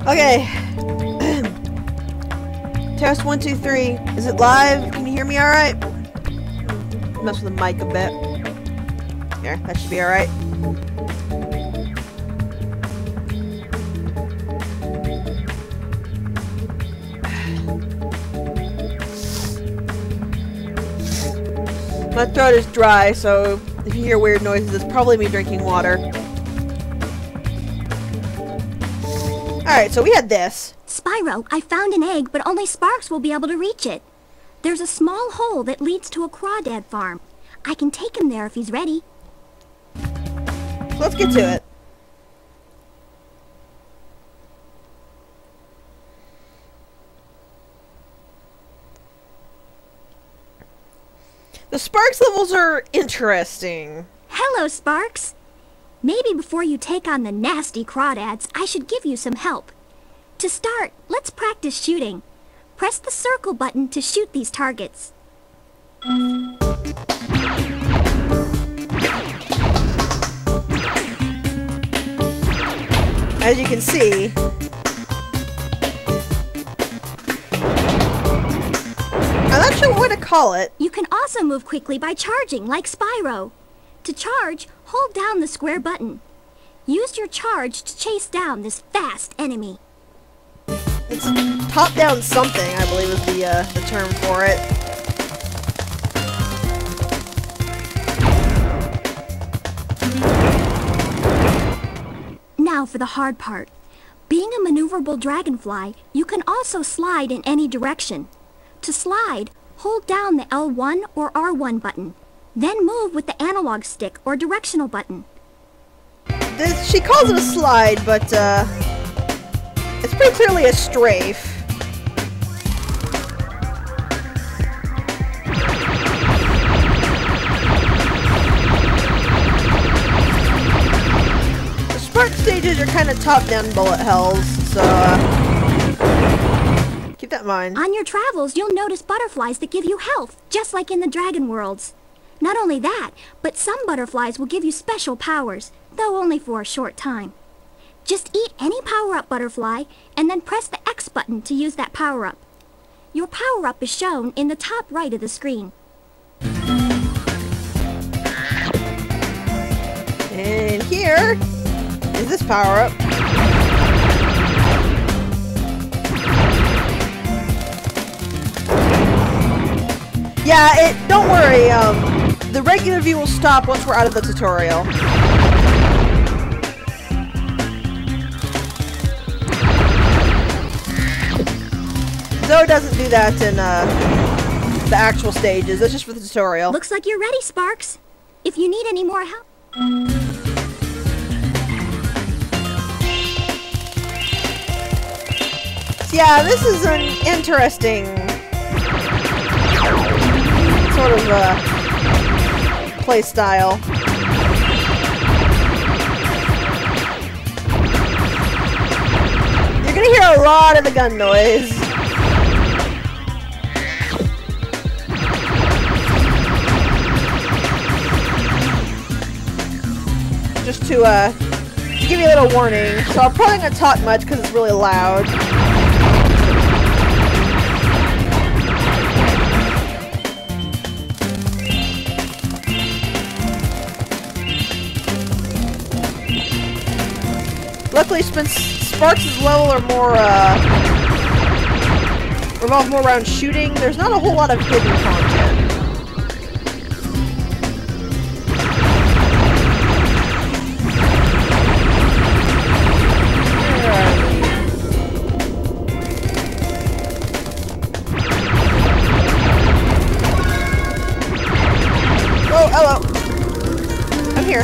Okay. Test 1, 2, 3. Is it live? Can you hear me alright? Mess with the mic a bit. There, that should be alright. My throat is dry, so if you hear weird noises, it's probably me drinking water. Alright, so we had this. Spyro, I found an egg, but only Sparks will be able to reach it. There's a small hole that leads to a crawdad farm. I can take him there if he's ready. Let's get to it. The Sparks levels are interesting. Hello, Sparks. Maybe before you take on the nasty crawdads, I should give you some help. To start, let's practice shooting. Press the circle button to shoot these targets. As you can see, I'm not sure what to call it. You can also move quickly by charging, like Spyro. To charge, hold down the square button. Use your charge to chase down this fast enemy. It's top-down something, I believe is the term for it. Now for the hard part. Being a maneuverable dragonfly, you can also slide in any direction. To slide, hold down the L1 or R1 button. Then move with the analog stick or directional button. She calls it a slide, but it's pretty clearly a strafe. The Spark stages are kind of top-down bullet hells, so keep that in mind. On your travels, you'll notice butterflies that give you health, just like in the dragon worlds. Not only that, but some butterflies will give you special powers, though only for a short time. Just eat any power-up butterfly, and then press the X button to use that power-up. Your power-up is shown in the top right of the screen. And here is this power-up. Yeah, don't worry, the regular view will stop once we're out of the tutorial. Zoe doesn't do that in, the actual stages. That's just for the tutorial. Looks like you're ready, Sparks. If you need any more help... Yeah, this is an interesting sort of play style. You're gonna hear a lot of the gun noise. Just to give you a little warning. So I'm probably not gonna talk much because it's really loud. Luckily, since Sparks' level are more, revolve more around shooting, there's not a whole lot of hidden content. Oh, hello. I'm here.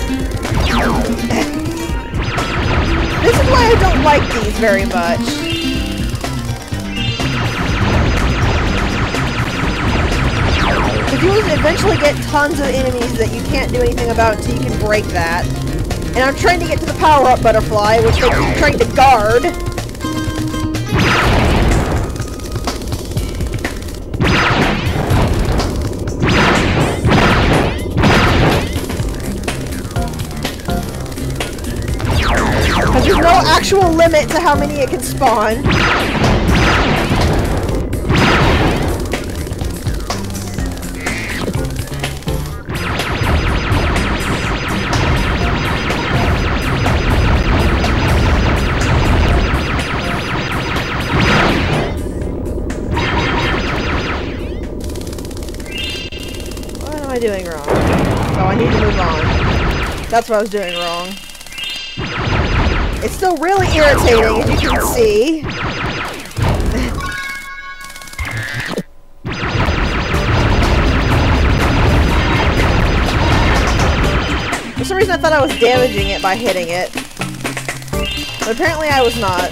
This is why I don't like these very much. If you eventually get tons of enemies that you can't do anything about until you can break that. And I'm trying to get to the power-up butterfly, which they keep trying to guard. Because there's no actual limit to how many it can spawn. What am I doing wrong? Oh, I need to move on. That's what I was doing wrong. It's still really irritating, as you can see. For some reason I thought I was damaging it by hitting it. But apparently I was not.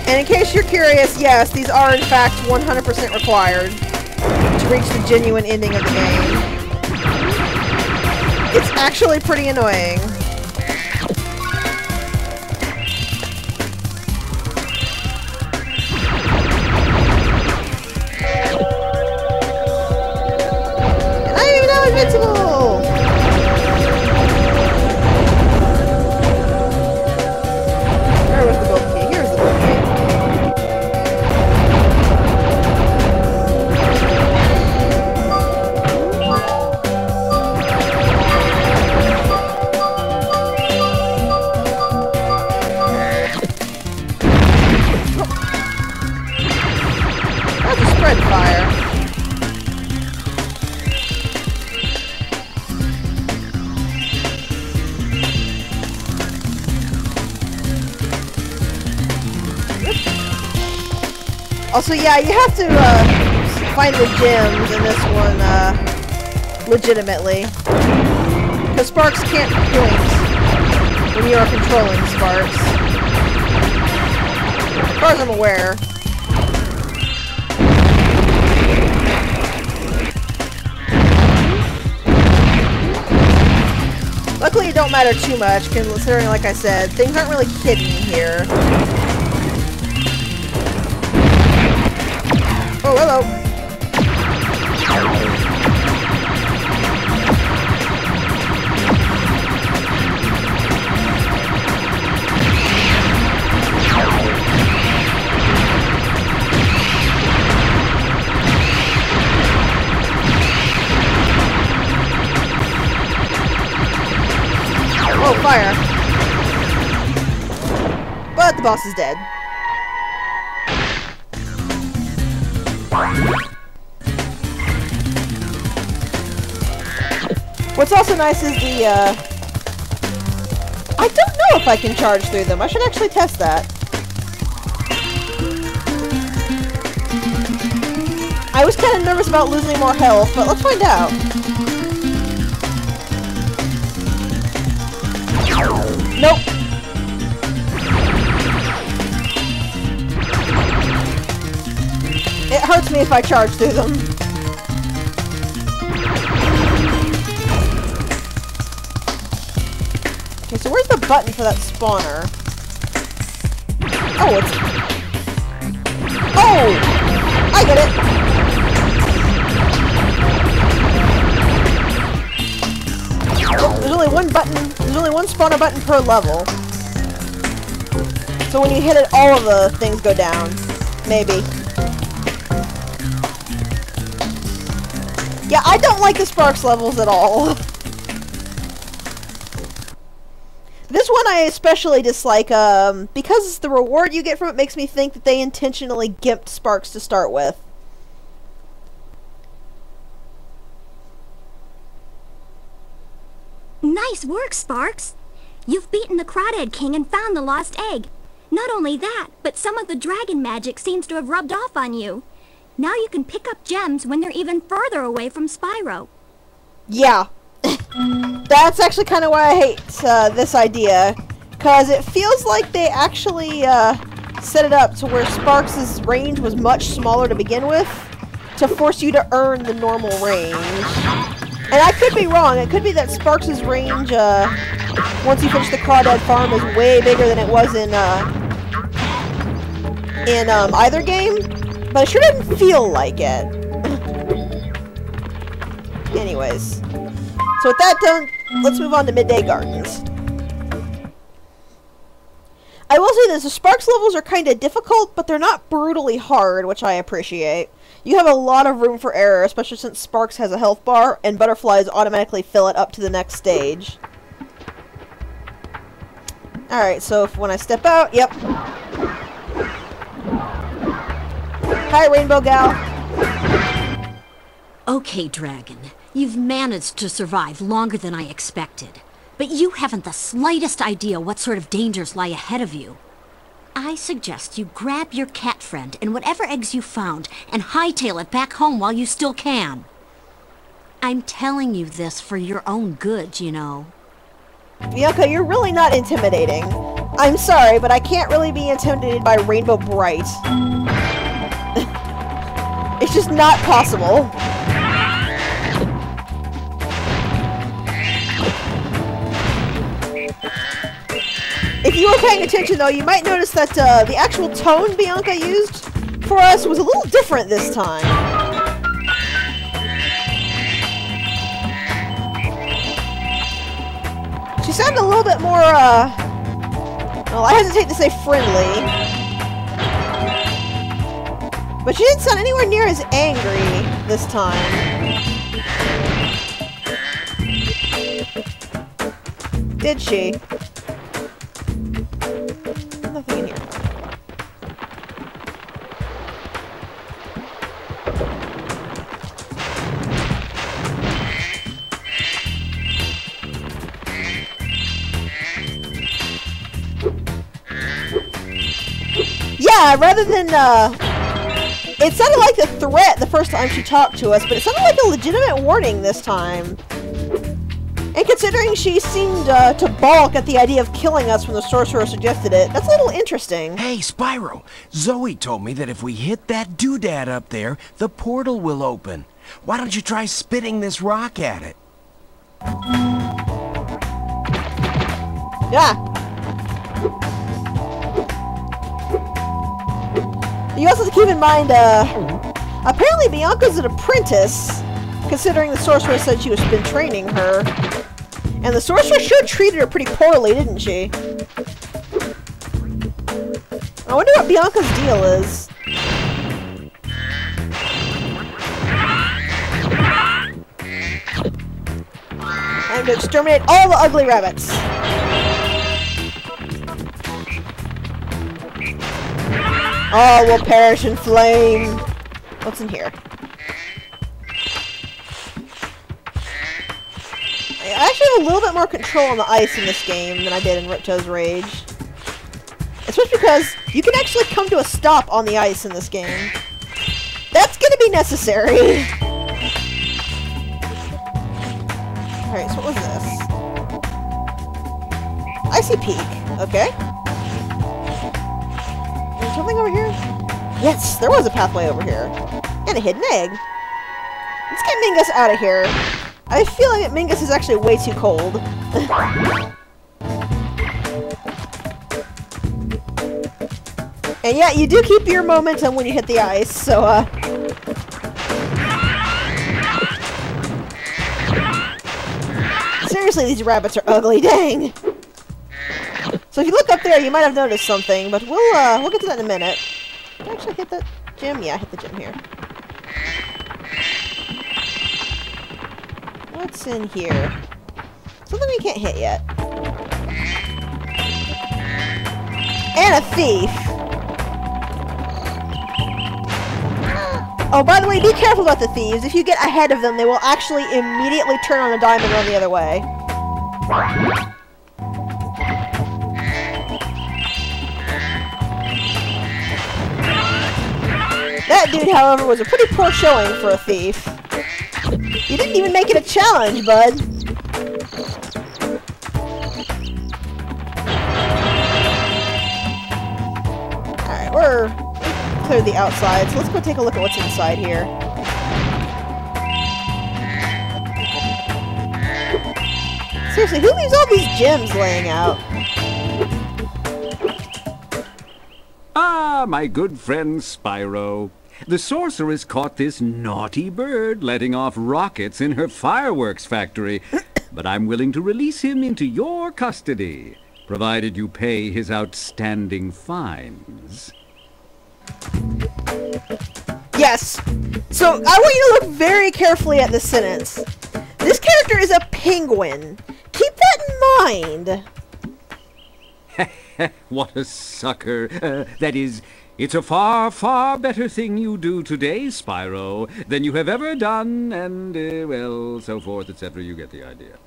And in case you're curious, yes, these are in fact 100% required to reach the genuine ending of the game. It's actually pretty annoying. And I am now invincible! Where was the gold key? Here's the gold key. Fire. Also, yeah, you have to find the gems in this one legitimately, because Sparks can't point when you are controlling Sparks, as far as I'm aware. Luckily, it don't matter too much, considering, like I said, things aren't really hidden here. Oh, hello. Oh, fire. But the boss is dead. What's also nice is the, I don't know if I can charge through them. I should actually test that. I was kind of nervous about losing more health, but let's find out. Nope. It hurts me if I charge through them. Okay, so where's the button for that spawner? Oh, it's... Oh! I get it! Oh, there's only one button. There's only one spawner button per level. So when you hit it, all of the things go down. Maybe. Yeah, I don't like the Sparks levels at all. This one I especially dislike, because the reward you get from it makes me think that they intentionally gimped Sparks to start with. Nice work, Sparks! You've beaten the Crawdad King and found the lost egg. Not only that, but some of the dragon magic seems to have rubbed off on you. Now you can pick up gems when they're even further away from Spyro. Yeah. That's actually kind of why I hate this idea. Because it feels like they actually set it up to where Sparks' range was much smaller to begin with, to force you to earn the normal range. And I could be wrong. It could be that Sparks' range, once you finish the Crawdad Farm, is way bigger than it was in either game. But it sure didn't feel like it. Anyways. So with that done, let's move on to Midday Gardens. I will say this, the Sparks levels are kind of difficult, but they're not brutally hard, which I appreciate. You have a lot of room for error, especially since Sparks has a health bar, and butterflies automatically fill it up to the next stage. Alright, so when I step out, yep. Hi, Rainbow Gal. Okay, Dragon. You've managed to survive longer than I expected. But you haven't the slightest idea what sort of dangers lie ahead of you. I suggest you grab your cat friend and whatever eggs you found and hightail it back home while you still can. I'm telling you this for your own good, you know. Bianca, you're really not intimidating. I'm sorry, but I can't really be intimidated by Rainbow Bright. It's just not possible. If you were paying attention, though, you might notice that the actual tone Bianca used for us was a little different this time. She sounded a little bit more, well, I hesitate to say friendly. But she didn't sound anywhere near as angry this time. Did she? Nothing in here. Yeah, rather than, it sounded like a threat the first time she talked to us, but it sounded like a legitimate warning this time. And considering she seemed to balk at the idea of killing us when the sorcerer suggested it, that's a little interesting. Hey, Spyro! Zoe told me that if we hit that doodad up there, the portal will open. Why don't you try spitting this rock at it? Yeah. You also have to keep in mind, apparently Bianca's an apprentice, considering the sorcerer said she was been training her. And the sorcerer sure treated her pretty poorly, didn't she? I wonder what Bianca's deal is. Time to exterminate all the ugly rabbits. All will perish in flame. What's in here? I actually have a little bit more control on the ice in this game than I did in Ripto's Rage. Especially because you can actually come to a stop on the ice in this game. That's gonna be necessary. Alright, so what was this? Icy Peak. Okay. Is something over here? Yes, there was a pathway over here. And a hidden egg. Let's get Mingus out of here. I feel like Mingus is actually way too cold. And yeah, you do keep your momentum when you hit the ice, so seriously, these rabbits are ugly, dang! So if you look up there, you might have noticed something, but we'll get to that in a minute. Did I actually hit that gym? Yeah, I hit the gym here. What's in here? Something we can't hit yet. And a thief! Oh, by the way, be careful about the thieves. If you get ahead of them, they will actually immediately turn on a dime and run the other way. That dude, however, was a pretty poor showing for a thief. You didn't even make it a challenge, bud. Alright, we're cleared the outside, so let's go take a look at what's inside here. Seriously, who leaves all these gems laying out? Ah, my good friend Spyro. The sorceress caught this naughty bird letting off rockets in her fireworks factory, but I'm willing to release him into your custody, provided you pay his outstanding fines. Yes. So I want you to look very carefully at this sentence. This character is a penguin. Keep that in mind. What a sucker. That is, it's a far, far better thing you do today, Spyro, than you have ever done, and, well, so forth, etc. You get the idea.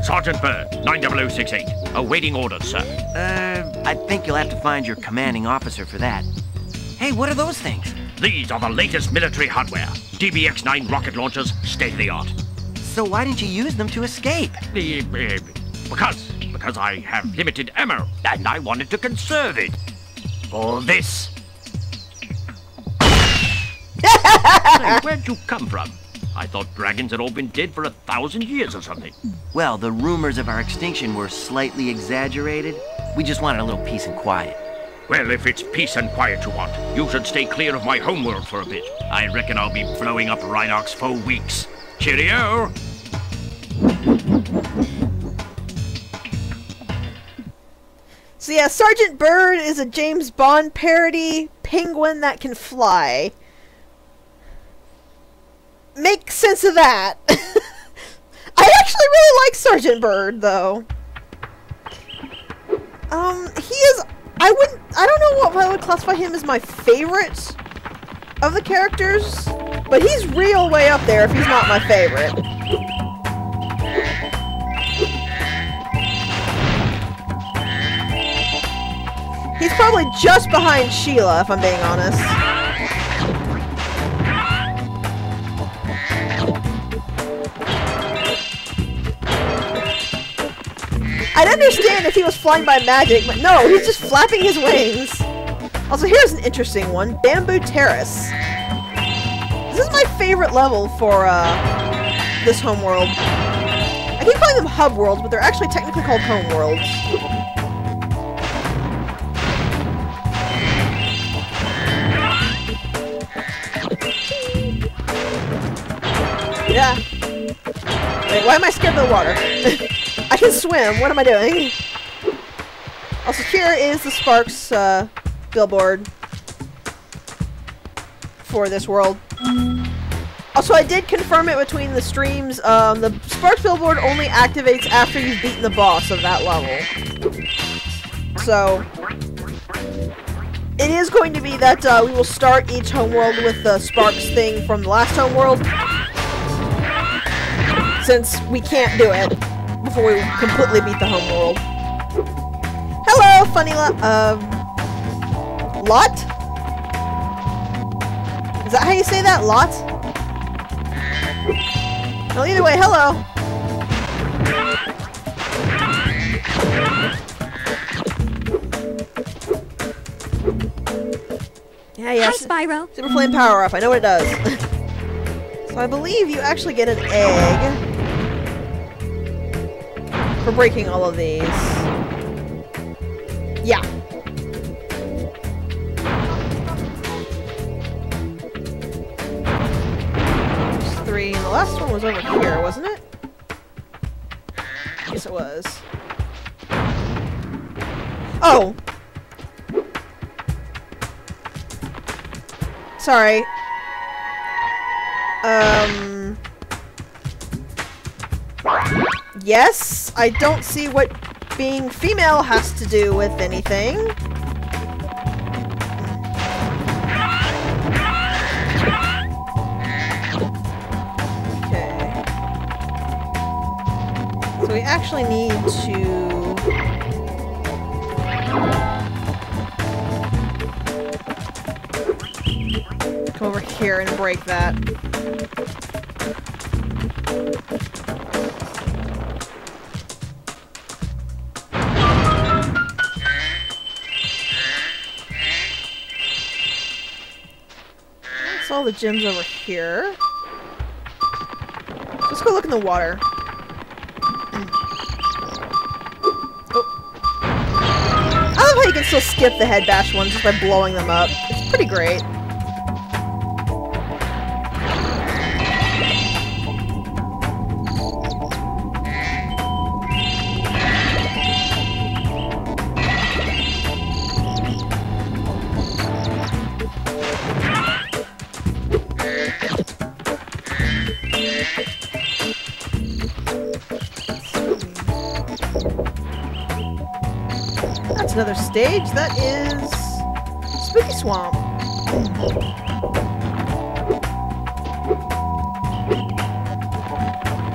Sergeant Bird, 90068. Awaiting orders, sir. I think you'll have to find your commanding officer for that. Hey, what are those things? These are the latest military hardware. DBX-9 rocket launchers, state-of-the-art. So why didn't you use them to escape? Because I have limited ammo, and I wanted to conserve it. For this. Say, where'd you come from? I thought dragons had all been dead for 1,000 years or something. Well, the rumors of our extinction were slightly exaggerated. We just wanted a little peace and quiet. Well, if it's peace and quiet you want, you should stay clear of my homeworld for a bit. I reckon I'll be blowing up Rhinox for weeks. Cheerio! So yeah, Sergeant Bird is a James Bond parody penguin that can fly. Make sense of that. I actually really like Sergeant Bird, though. He is... I don't know what I would classify him as my favorite of the characters, but he's real way up there if he's not my favorite. He's probably just behind Sheila, if I'm being honest. I'd understand if he was flying by magic, but no, he's just flapping his wings. Also, here's an interesting one. Bamboo Terrace. This is my favorite level for, this homeworld. I keep calling them hub worlds, but they're actually technically called home worlds. Yeah. Wait, why am I scared of the water? I can swim. What am I doing? Also, here is the Sparks billboard for this world. Also, I did confirm it between the streams. The Sparks billboard only activates after you've beaten the boss of that level. So, it is going to be that we will start each homeworld with the Sparks thing from the last homeworld. Since we can't do it before we completely beat the homeworld. Hello, funny lot. Is that how you say that? Lot? Well, either way, hello. Yeah, yeah. Hi, Spyro. Super Flame power up. I know what it does. So I believe you actually get an egg for breaking all of these. Yeah. There's 3, and the last one was over here, wasn't it? Yes, it was. Oh! Sorry. Yes, I don't see what being female has to do with anything. Okay. So we actually need to... come over here and break that. the gems over here. So let's go look in the water. I love how you can still skip the head bash ones just by blowing them up. It's pretty great. That's another stage. That is Spooky Swamp.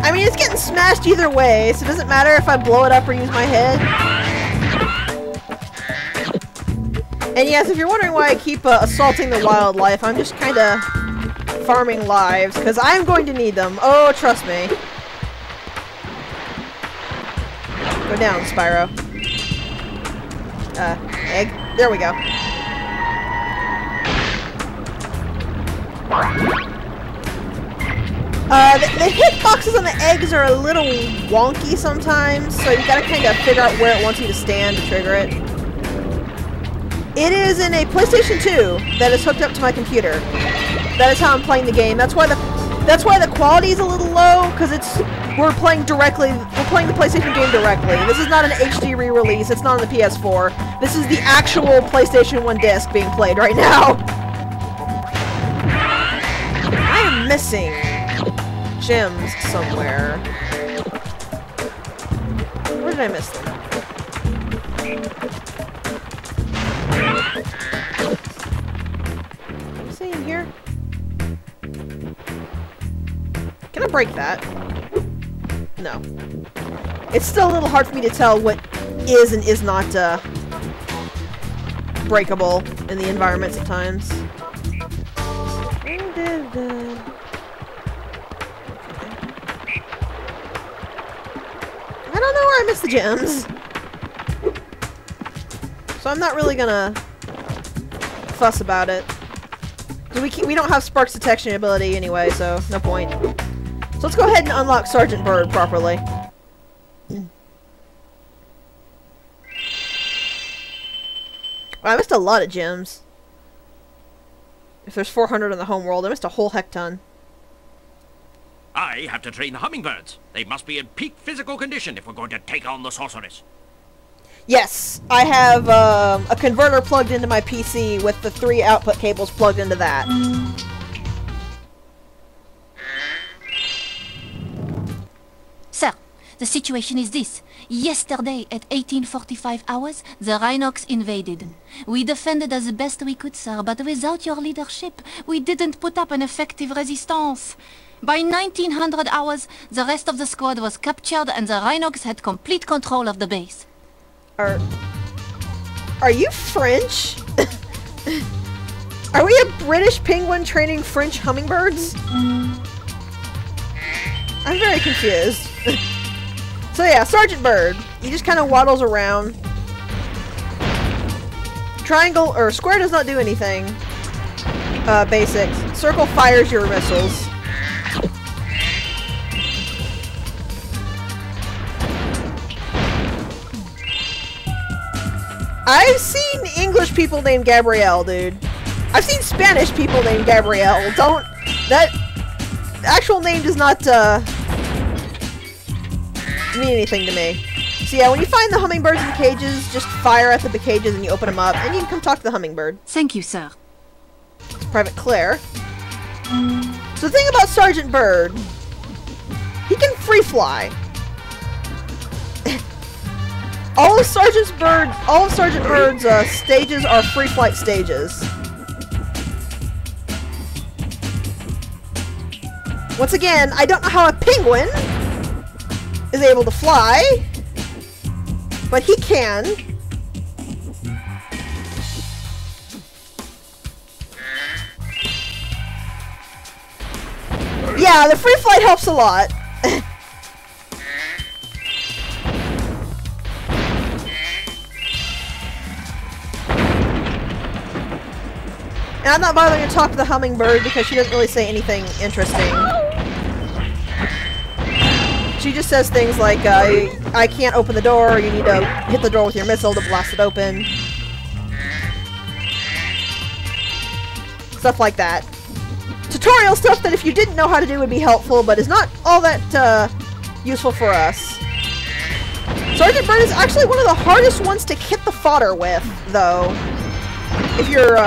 I mean, it's getting smashed either way, so it doesn't matter if I blow it up or use my head. And yes, if you're wondering why I keep assaulting the wildlife, I'm just kind of farming lives, because I'm going to need them. Oh, trust me. Go down, Spyro. Egg. There we go. The hitboxes on the eggs are a little wonky sometimes, so you gotta kind of figure out where it wants you to stand to trigger it. It is in a PlayStation 2 that is hooked up to my computer. That is how I'm playing the game. That's why the quality is a little low, because we're playing the PlayStation game directly. This is not an HD re-release. It's not on the PS4. This is the actual PlayStation 1 disc being played right now. I am missing gems somewhere. Where did I miss them? Can I see in here? Can I break that? No. It's still a little hard for me to tell what is and is not breakable in the environment sometimes. I don't know where I missed the gems. So I'm not really gonna fuss about it. We don't have Spark's detection ability anyway, so no point. So let's go ahead and unlock Sergeant Bird properly. Wow, I missed a lot of gems. If there's 400 in the home world, I missed a whole heck ton. I have to train the hummingbirds. They must be in peak physical condition if we're going to take on the sorceress. Yes, I have a converter plugged into my PC with the 3 output cables plugged into that. Sir, the situation is this. Yesterday at 1845 hours, the Rhinox invaded. We defended as best we could, sir, but without your leadership, we didn't put up an effective resistance. By 1900 hours, the rest of the squad was captured and the Rhinox had complete control of the base. Are you French? Are we a British penguin training French hummingbirds? I'm very confused. So yeah, Sergeant Bird. He just kind of waddles around. Triangle or square does not do anything. Basics. Circle fires your missiles. I've seen English people named Gabrielle, dude. I've seen Spanish people named Gabrielle. That actual name does not, mean anything to me. So yeah, when you find the hummingbirds in the cages, just fire at the cages and you open them up, and you can come talk to the hummingbird. Thank you, sir. Private Claire. So the thing about Sergeant Bird, he can free fly. All of Sergeant Bird's stages are free flight stages. Once again, I don't know how a penguin is able to fly, but he can. Yeah, the free flight helps a lot. And I'm not bothering to talk to the hummingbird because she doesn't really say anything interesting. She just says things like, I can't open the door, you need to hit the door with your missile to blast it open. Stuff like that. Tutorial stuff that if you didn't know how to do would be helpful, but is not all that useful for us. Sergeant Bird is actually one of the hardest ones to hit the fodder with, though. If you're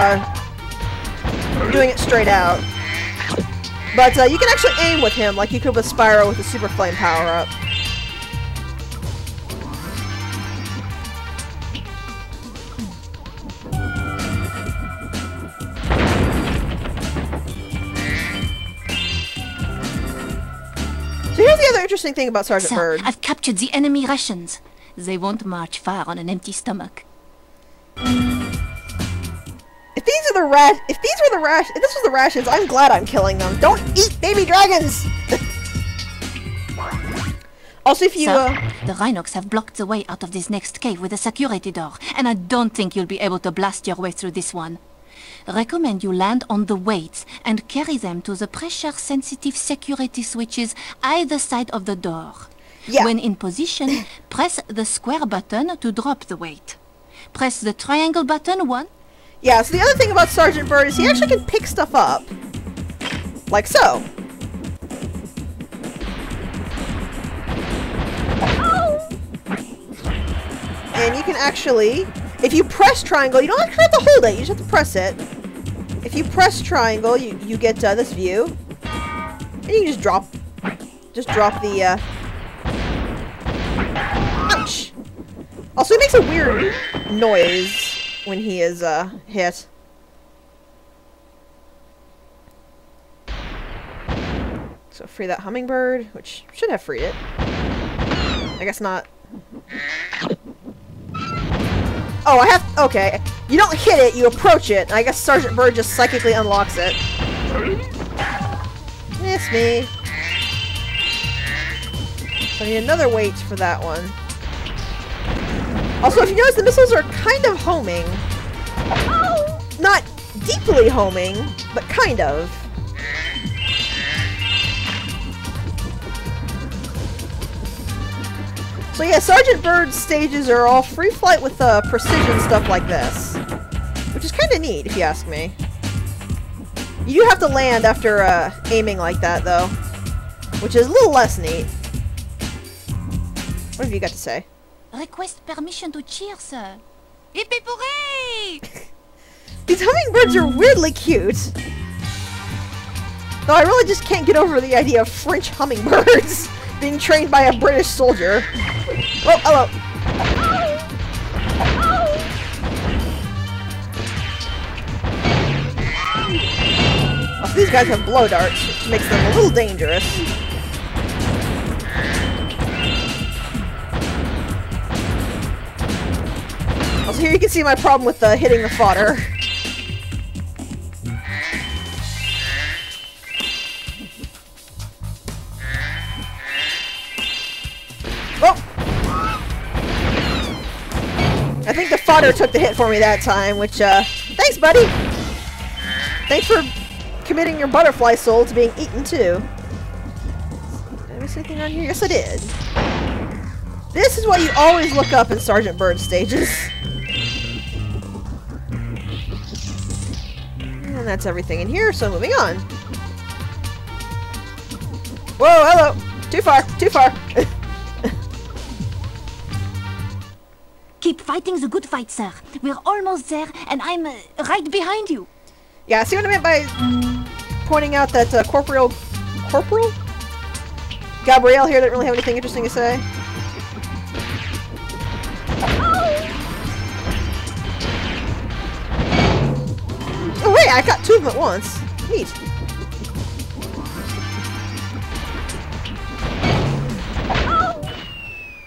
doing it straight out. But you can actually aim with him like you could with Spyro with the Super Flame power-up. So here's the other interesting thing about Sergeant Bird. I've captured the enemy rations. They won't march far on an empty stomach. If this was the rations, I'm glad I'm killing them. Don't eat baby dragons! Also, if you, the Rhinox have blocked the way out of this next cave with a security door, and I don't think you'll be able to blast your way through this one. Recommend you land on the weights and carry them to the pressure-sensitive security switches either side of the door. Yeah. When in position, press the square button to drop the weight. Press the triangle button once. Yeah, so the other thing about Sergeant Bird is he actually can pick stuff up. Like so. And you can actually, if you press triangle, you don't actually have to hold it, you just have to press it. If you press triangle, you get this view. And you can just drop the, ouch! Also, he makes a weird noise when he is, hit. So free that hummingbird, which should have freed it. I guess not. Oh, okay. You don't hit it, you approach it. I guess Sergeant Bird just psychically unlocks it. Miss me. So I need another weight for that one. Also, if you notice, the missiles are kind of homing. Not deeply homing, but kind of. So yeah, Sergeant Bird's stages are all free flight with precision stuff like this. Which is kind of neat, if you ask me. You do have to land after aiming like that, though. Which is a little less neat. What have you got to say? Request permission to cheer, sir. Hip hip hooray! These hummingbirds are weirdly cute. Though I really just can't get over the idea of French hummingbirds being trained by a British soldier. Oh, hello. Oh, so these guys have blow darts, which makes them a little dangerous. Also, here you can see my problem with hitting the fodder. Oh! I think the fodder took the hit for me that time, which, thanks, buddy! Thanks for committing your butterfly soul to being eaten, too. Did I miss anything on here? Yes, I did. This is what you always look up in Sergeant Bird stages. And that's everything in here, so moving on. Whoa, hello! Too far, too far! Keep fighting the good fight, sir. We're almost there, and I'm right behind you. Yeah, see what I meant by pointing out that Corporal Gabrielle here didn't really have anything interesting to say. Oh wait, I got two of them at once. Neat.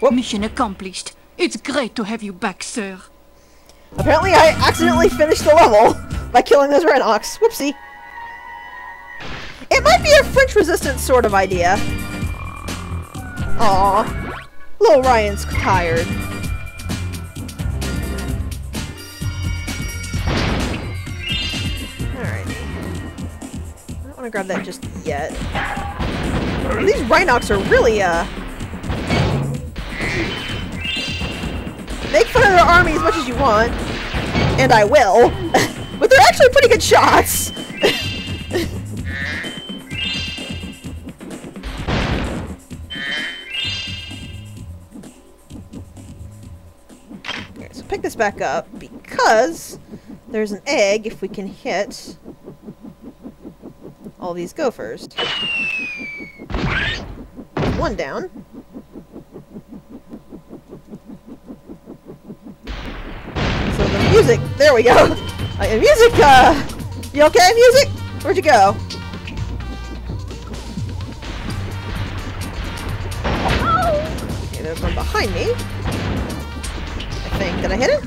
Whoop. Mission accomplished. It's great to have you back, sir. Apparently I accidentally finished the level by killing those Rhinox. Whoopsie. It might be a French resistance sort of idea. Aww. Little Ryan's tired. want to grab that just yet. These Rhinox are really, make fun of their army as much as you want. And I will. But they're actually pretty good shots. Okay, so pick this back up because there's an egg if we can hit all these gophers. One down. So the music, there we go. Music, you okay, music? Where'd you go? Okay, there's one behind me. I think. Did I hit it?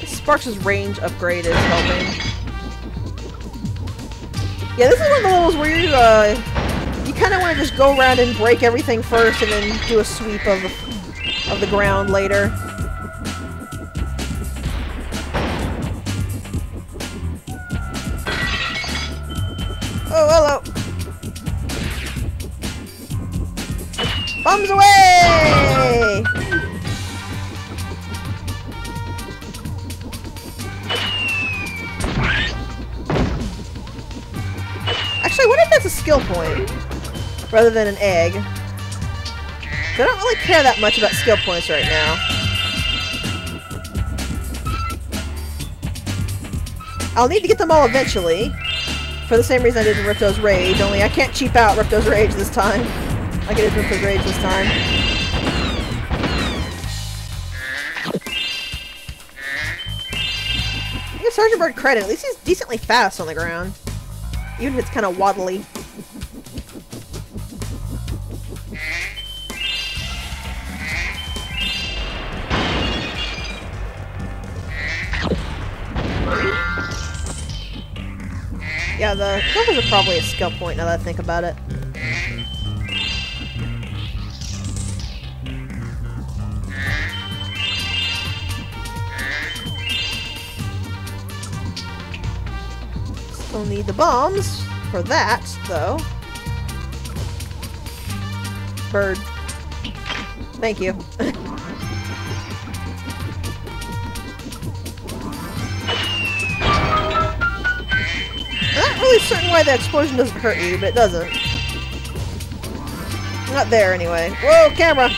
Sparks' range upgrade is helping. Yeah, this is one of the levels where you kind of want to just go around and break everything first and then do a sweep of the ground later. Oh, hello! Bombs away! Actually, what if that's a skill point rather than an egg? I don't really care that much about skill points right now. I'll need to get them all eventually. For the same reason I did in Ripto's Rage, only I can't cheap out Ripto's Rage this time. Like I did Ripto's Rage this time. I give Sergeant Bird credit, at least he's decently fast on the ground. Even if it's kind of waddly. Yeah, the gophers are probably a skill point now that I think about it. Still need the bombs for that, though. Bird. Thank you. I'm not really certain why the explosion doesn't hurt you, but it doesn't. Not there, anyway. Whoa, camera!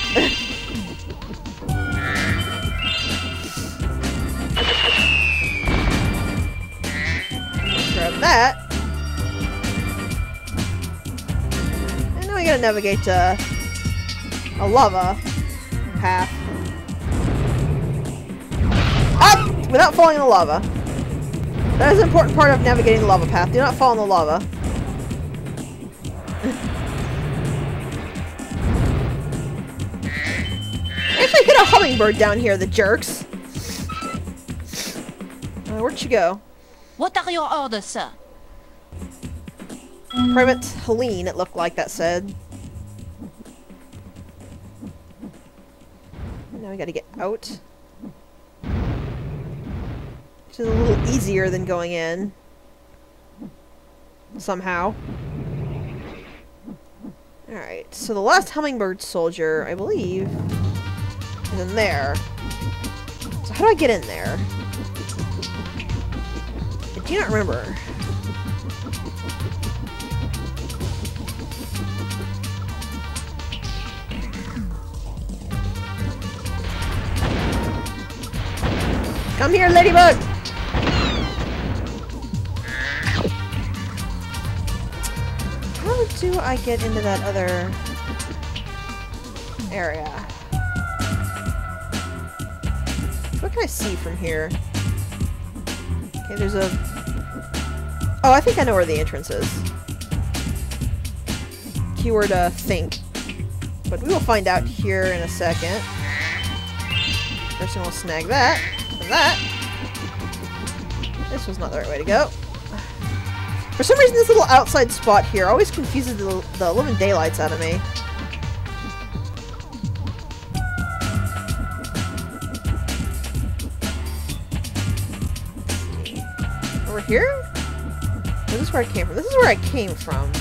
Grab that. And now we gotta navigate a lava path. Up! Without falling in the lava. That is an important part of navigating the lava path. Do not fall in the lava. Actually hit a hummingbird down here, the jerks. Where'd she go? What are your orders, sir? Private Helene, it looked like that said. Now we gotta get out. Which is a little easier than going in. Somehow. Alright, so the last hummingbird soldier, I believe, is in there. So how do I get in there? I do not remember. Come here, ladybug! How do I get into that other area? What can I see from here? Okay, there's a... Oh, I think I know where the entrance is. Keyword, think. But we will find out here in a second. First thing we'll snag that. And that. This was not the right way to go. For some reason, this little outside spot here always confuses the living daylights out of me. over here? Or this is where I came from. This is where I came from.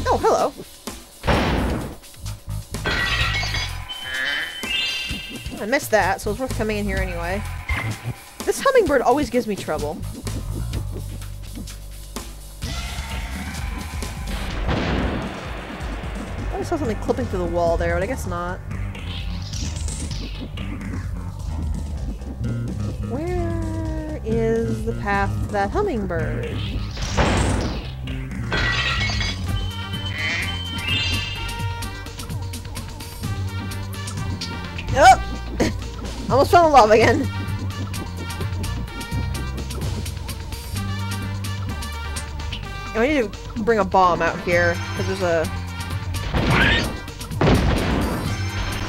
Oh, hello. I missed that, so it's worth coming in here anyway. This hummingbird always gives me trouble. I saw something clipping through the wall there, but I guess not. Where is the path to that hummingbird? Oh! Almost fell in love again. And we need to bring a bomb out here, because there's a...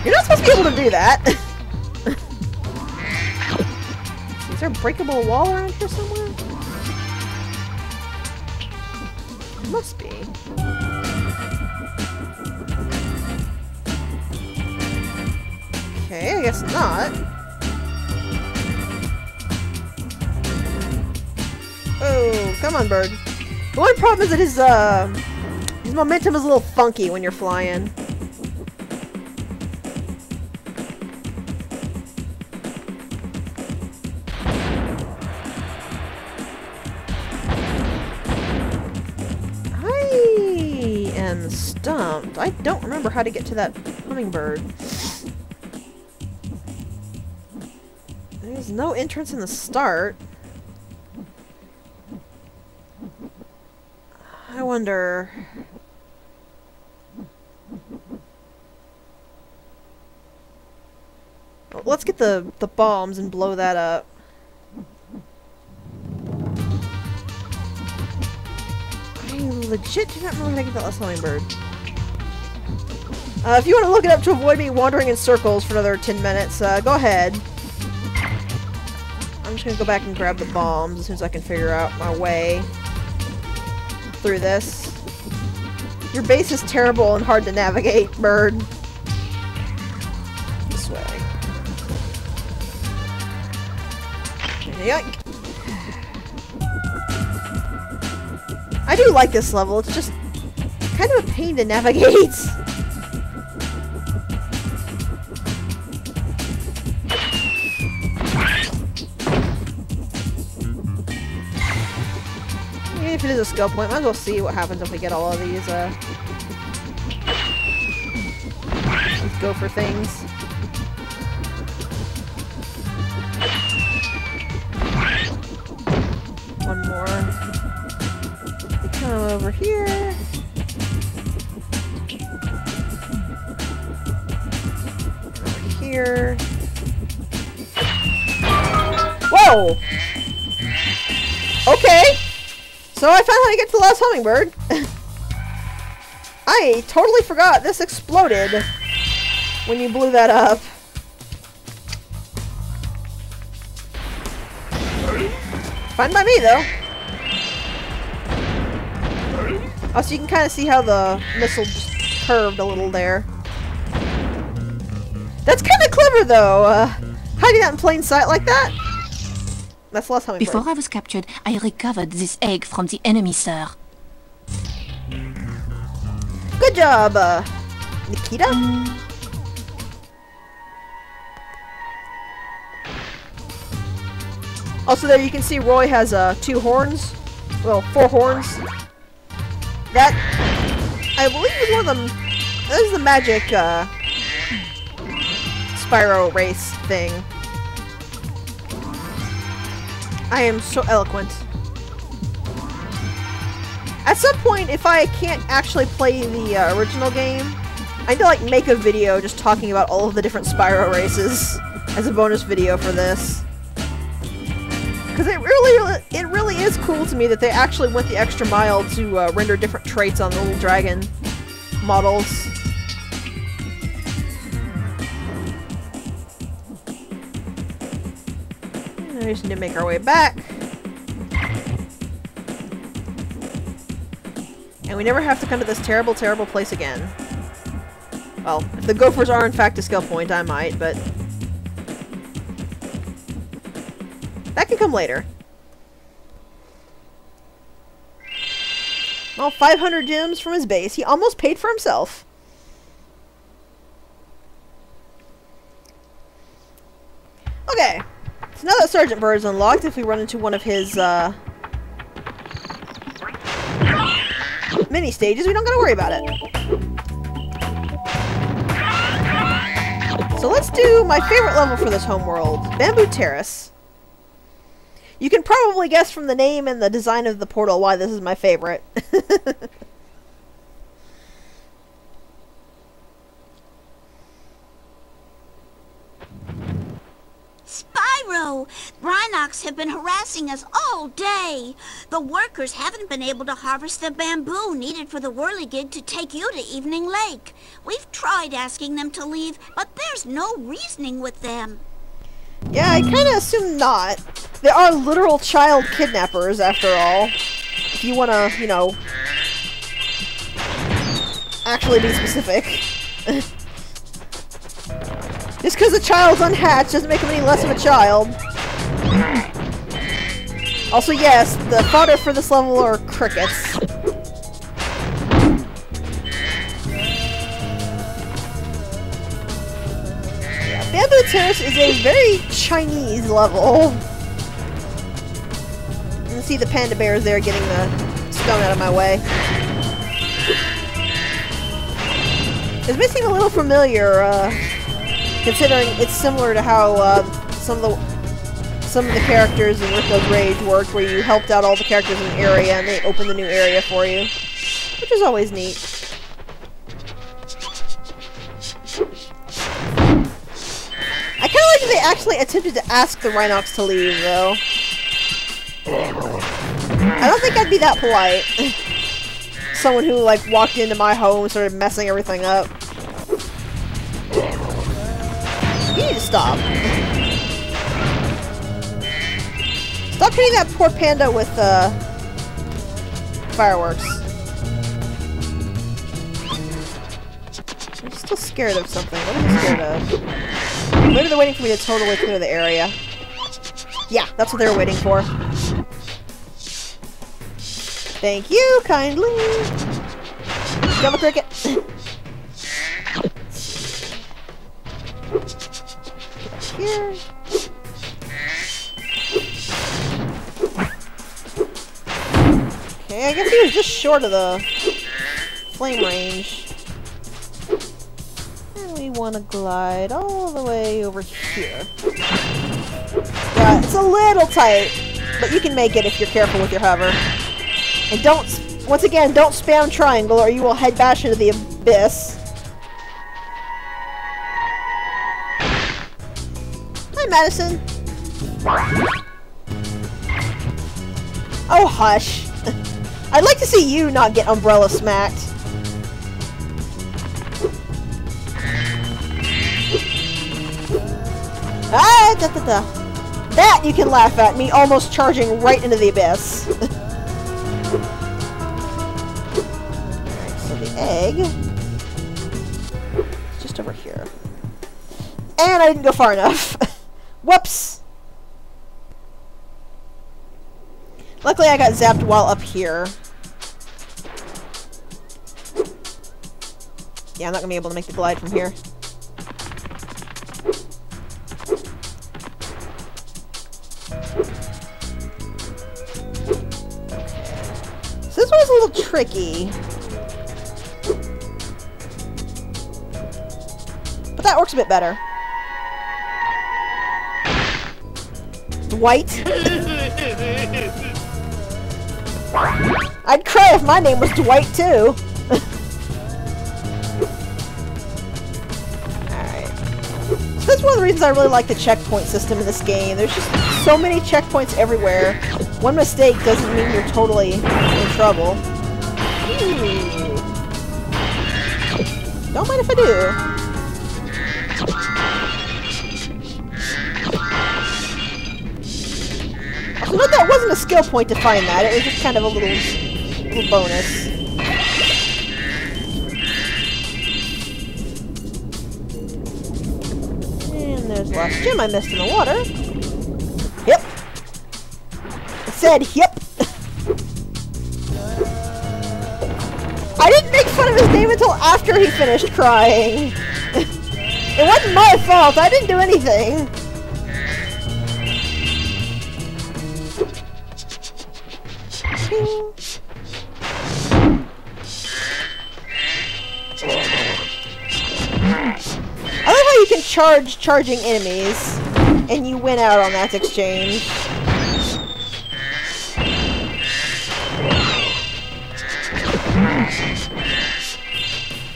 You're not supposed to be able to do that! Is there a breakable wall around here somewhere? Must be. Okay, I guess not. Oh, come on, bird. The one problem is that his momentum is a little funky when you're flying. I am stumped. I don't remember how to get to that hummingbird. There's no entrance in the start. I wonder... Well, let's get the bombs and blow that up. I legit do not remember how to get that last hummingbird. If you want to look it up to avoid me wandering in circles for another 10 minutes, go ahead. I'm just gonna go back and grab the bombs as soon as I can figure out my way through this. Your base is terrible and hard to navigate, bird. This way. Yoink. I do like this level, it's just kind of a pain to navigate. If it is a skill point, might as well see what happens if we get all of these gopher things. One more. We come over here. Over here. Whoa! Okay! So I found how to get to the last hummingbird. I totally forgot this exploded when you blew that up. Fine by me, though. Oh, so you can kind of see how the missile just curved a little there. That's kind of clever, though. Hiding that in plain sight like that. That's the last hummingbird. Before I was captured, I recovered this egg from the enemy, sir. Good job, Nikita. Also there you can see Roy has 2 horns. Well, 4 horns. That, I believe, is one of them. That is the magic Spyro race thing. I am so eloquent. At some point, if I can't actually play the original game, I need to like make a video just talking about all of the different Spyro races as a bonus video for this. Because it really is cool to me that they actually went the extra mile to render different traits on the little dragon models. And we just need to make our way back. And we never have to come to this terrible, terrible place again. Well, if the gophers are in fact a skill point, I might, but... That can come later. Well, 500 gems from his base. He almost paid for himself. Okay. So now that Sergeant Bird is unlocked, if we run into one of his, mini stages, we don't gotta worry about it. So let's do my favorite level for this homeworld, Bamboo Terrace. You can probably guess from the name and the design of the portal why this is my favorite. Spyro! Rhinox have been harassing us all day. The workers haven't been able to harvest the bamboo needed for the whirligig to take you to Evening Lake. We've tried asking them to leave, but there's no reasoning with them. Yeah, I kind of assume not. They are literal child kidnappers, after all. If you want to, you know, actually be specific. Just because a child's unhatched doesn't make him any less of a child. Also, yes, the fodder for this level are crickets. Bamboo Terrace is a very Chinese level. You can see the panda bears there getting the stone out of my way. This may seem a little familiar, considering it's similar to how some of the characters in Rico's Rage worked, where you helped out all the characters in the area and they opened the new area for you, which is always neat. I kind of like that they actually attempted to ask the Rhinox to leave, though. I don't think I'd be that polite. Someone who, like, walked into my home and started messing everything up. You need to stop. Stop hitting that poor panda with, fireworks. I'm still scared of something. What am I scared of? Maybe they're waiting for me to totally clear the area. Yeah, that's what they were waiting for. Thank you, kindly. Double cricket. Here. Okay, I guess he was just short of the flame range. And we want to glide all the way over here. Yeah, it's a little tight, but you can make it if you're careful with your hover. And don't, once again, don't spam triangle or you will head bash into the abyss. Hi, Madison. Oh, hush. I'd like to see you not get umbrella smacked. Ah, da, da, da. That you can laugh at, me almost charging right into the abyss. Alright, so the egg is just over here. And I didn't go far enough. Whoops! Luckily I got zapped while up here. Yeah, I'm not gonna be able to make the glide from here. So this one's a little tricky. But that works a bit better. Dwight? I'd cry if my name was Dwight too. Alright. So that's one of the reasons I really like the checkpoint system in this game. There's just so many checkpoints everywhere. One mistake doesn't mean you're totally in trouble. Ooh. Don't mind if I do. Also, note that wasn't a skill point to find that. It was just kind of a little bonus. And there's the last gem I missed in the water. Yep. said, yep. I didn't make fun of his name until after he finished crying. It wasn't my fault. I didn't do anything. I love how you can charge charging enemies, and you win out on that exchange.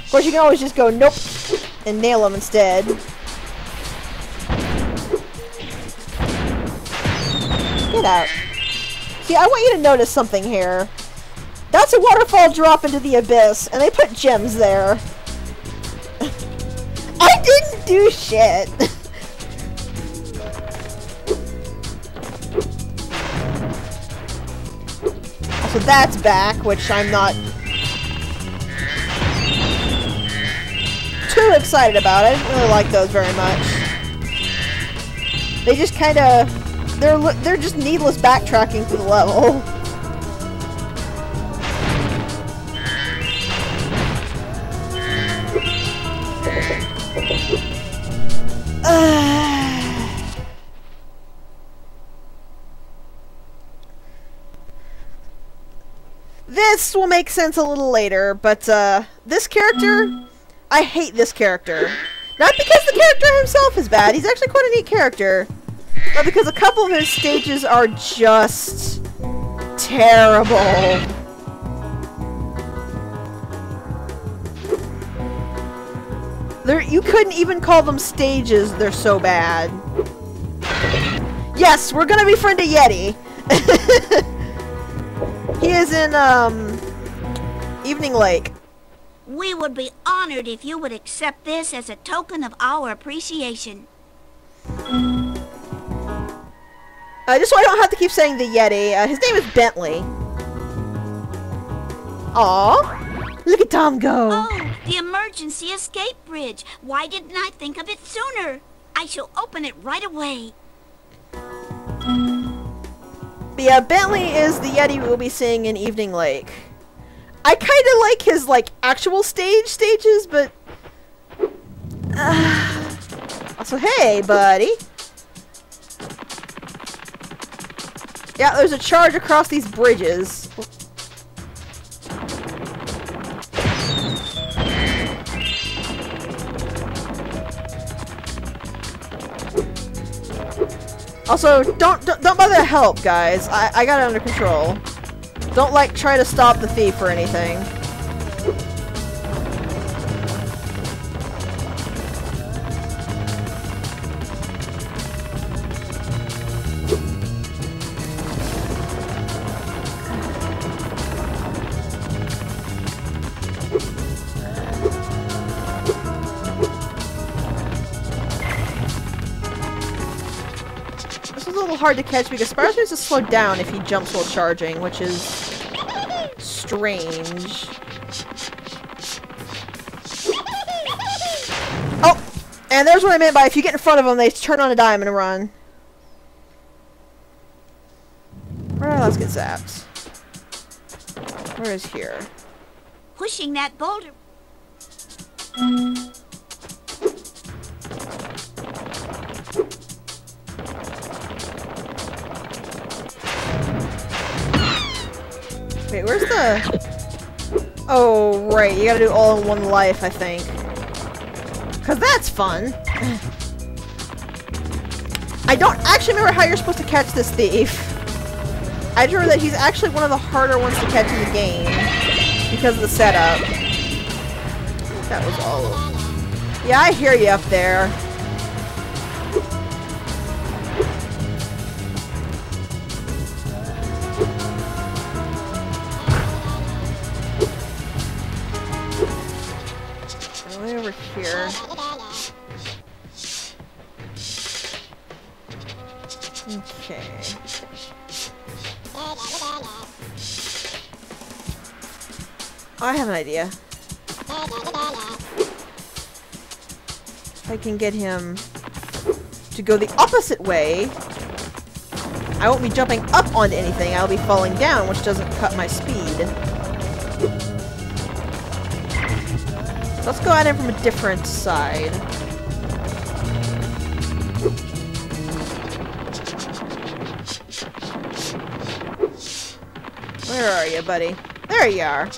Of course, you can always just go nope and nail them instead. Get out. See, I want you to notice something here. That's a waterfall drop into the abyss, and they put gems there. I didn't do shit. So that's back, which I'm not too excited about. I didn't really like those very much. They just kind of... They're just needless backtracking through the level. This will make sense a little later, but this character, I hate this character. Not because the character himself is bad, he's actually quite a neat character, but because a couple of his stages are just terrible. You couldn't even call them stages, they're so bad. Yes, we're gonna befriend a Yeti. He is in, Evening Lake. We would be honored if you would accept this as a token of our appreciation. Just so I don't have to keep saying the Yeti, his name is Bentley. Aww. Look at Tom go. Oh, the emergency escape bridge. Why didn't I think of it sooner? I shall open it right away. But yeah, Bentley is the Yeti we'll be seeing in Evening Lake. I kind of like his, like, actual stages, but... Also, hey, buddy. Yeah, there's a charge across these bridges. Also, don't bother to help, guys. I got it under control. Don't, like, try to stop the thief or anything. Hard to catch because Spyro seems to slow down if he jumps while charging, which is strange. Oh! And there's what I meant by if you get in front of them, they turn on a dime and run. Well, let's get zapped. Where is here? Pushing that boulder. Wait, where's the... Oh, right, you gotta do all in one life, I think. Cause that's fun. I don't actually remember how you're supposed to catch this thief. I just remember that he's actually one of the harder ones to catch in the game. Because of the setup. That was all of... Yeah, I hear you up there. Over here. Okay. I have an idea. If I can get him to go the opposite way, I won't be jumping up onto anything, I'll be falling down, which doesn't cut my speed. Let's go at it from a different side. Where are you, buddy? There you are.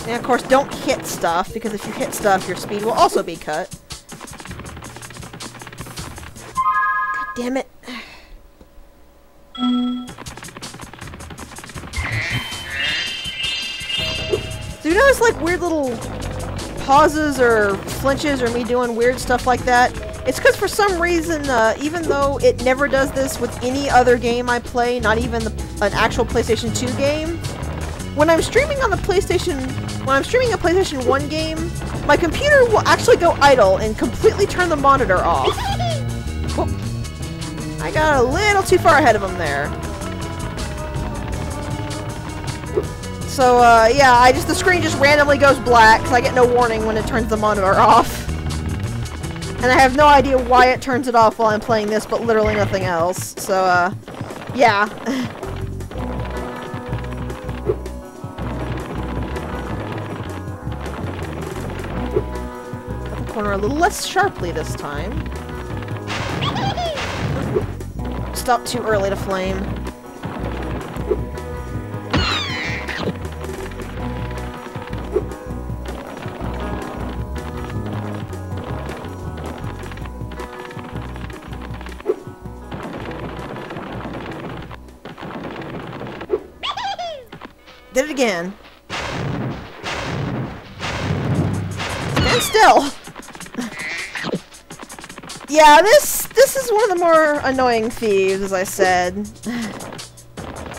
And of course, don't hit stuff, because if you hit stuff, your speed will also be cut. God damn it. Do you notice, like, weird little pauses or flinches or me doing weird stuff like that? It's because for some reason, even though it never does this with any other game I play, not even an actual PlayStation 2 game, when I'm streaming on the PlayStation, when I'm streaming a PlayStation 1 game, my computer will actually go idle and completely turn the monitor off. Whoop. I got a little too far ahead of him there. So, yeah, the screen just randomly goes black, because I get no warning when it turns the monitor off. And I have no idea why it turns it off while I'm playing this, but literally nothing else. So, yeah. Cut the corner a little less sharply this time. Stop too early to flame. Did it again. Stand still. Yeah, this is one of the more annoying thieves, as I said.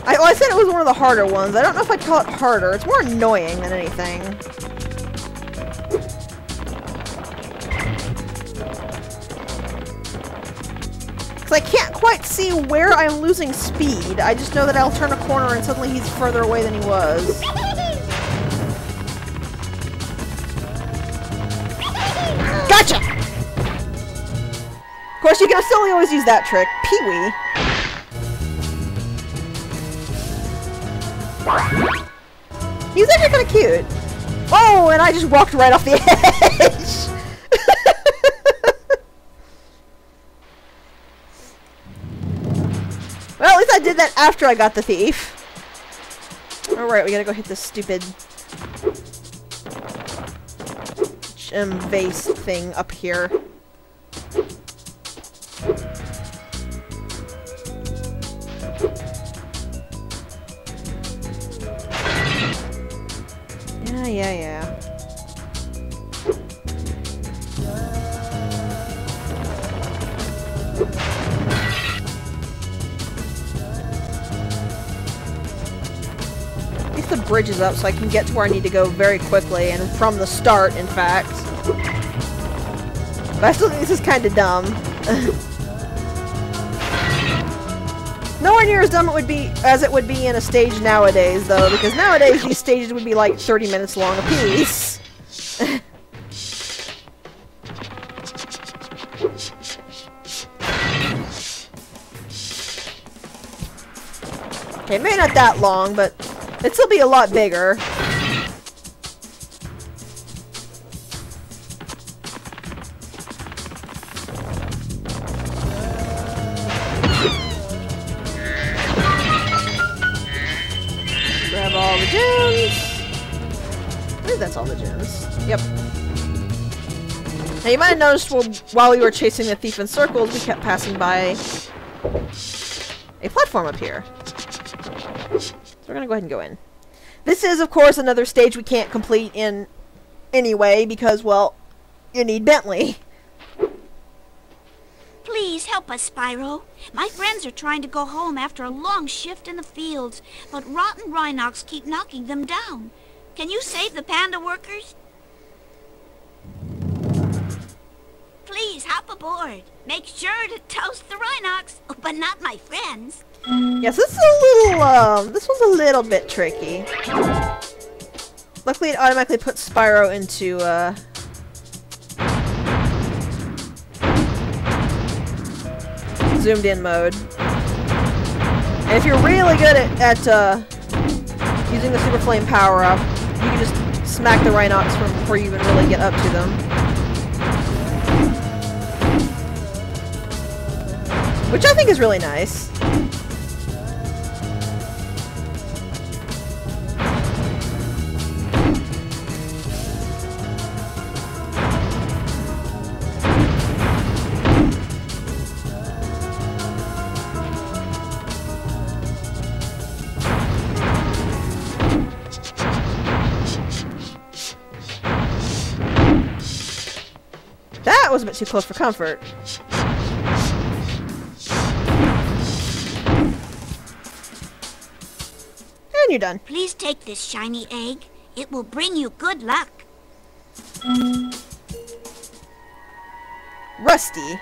I said it was one of the harder ones. I don't know if I'd call it harder. It's more annoying than anything. I can't quite see where I'm losing speed. I just know that I'll turn a corner and suddenly he's further away than he was. Gotcha! Of course, you can still always use that trick. Pee-wee. He's actually kind of cute. Oh, and I just walked right off the edge. Well, at least I did that after I got the thief. Alright, we gotta go hit this stupid gem vase thing up here. Yeah. At least the bridge is up so I can get to where I need to go very quickly, and from the start, in fact. But I still think this is kind of dumb. Nowhere near as dumb as it would be in a stage nowadays, though, because nowadays these stages would be like 30 minutes long apiece. Okay, maybe not that long, but it'd still be a lot bigger. Grab all the gems. I think that's all the gems. Yep. Now you might have noticed while we were chasing the thief in circles, we kept passing by a platform up here. So we're gonna go ahead and go in. This is, of course, another stage we can't complete in anyway because, well, you need Bentley. Please help us, Spyro. My friends are trying to go home after a long shift in the fields, but rotten Rhinox keep knocking them down. Can you save the panda workers? Please hop aboard. Make sure to toast the Rhinox, but not my friends. Yes, this is a little, this one's a little bit tricky. Luckily, it automatically puts Spyro into, zoomed in mode. And if you're really good at using the Super Flame power-up, you can just smack the Rhinox from before you even really get up to them. Which I think is really nice. That was a bit too close for comfort. And you're done. Please take this shiny egg. It will bring you good luck. Rusty.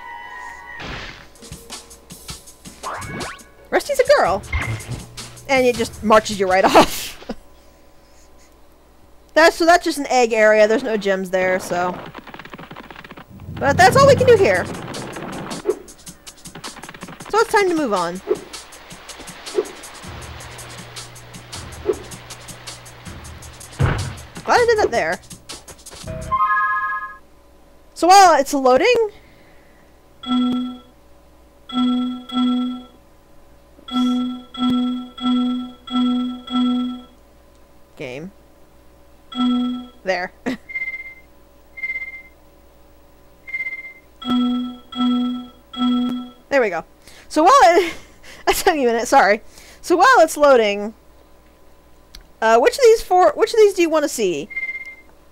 Rusty's a girl. And it just marches you right off. That's just an egg area. There's no gems there, so. But that's all we can do here. So it's time to move on. Glad I did that there. So while it's loading... Game. There. There we go. So while it... That's taking a minute, sorry. So while it's loading... which of these do you want to see?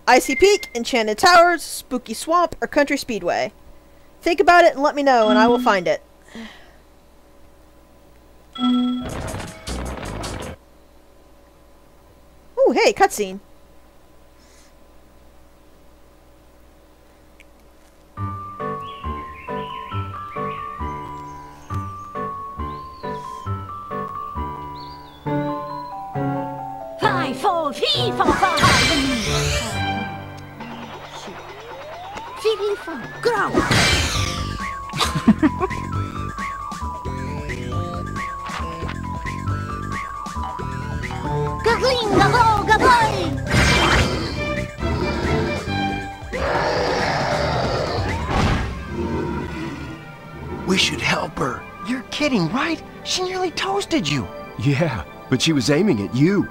Icy Peak, Enchanted Towers, Spooky Swamp, or Country Speedway? Think about it and let me know and I will find it. Ooh, hey, cutscene. Go! We should help her. You're kidding, right? She nearly toasted you. Yeah, but she was aiming at you.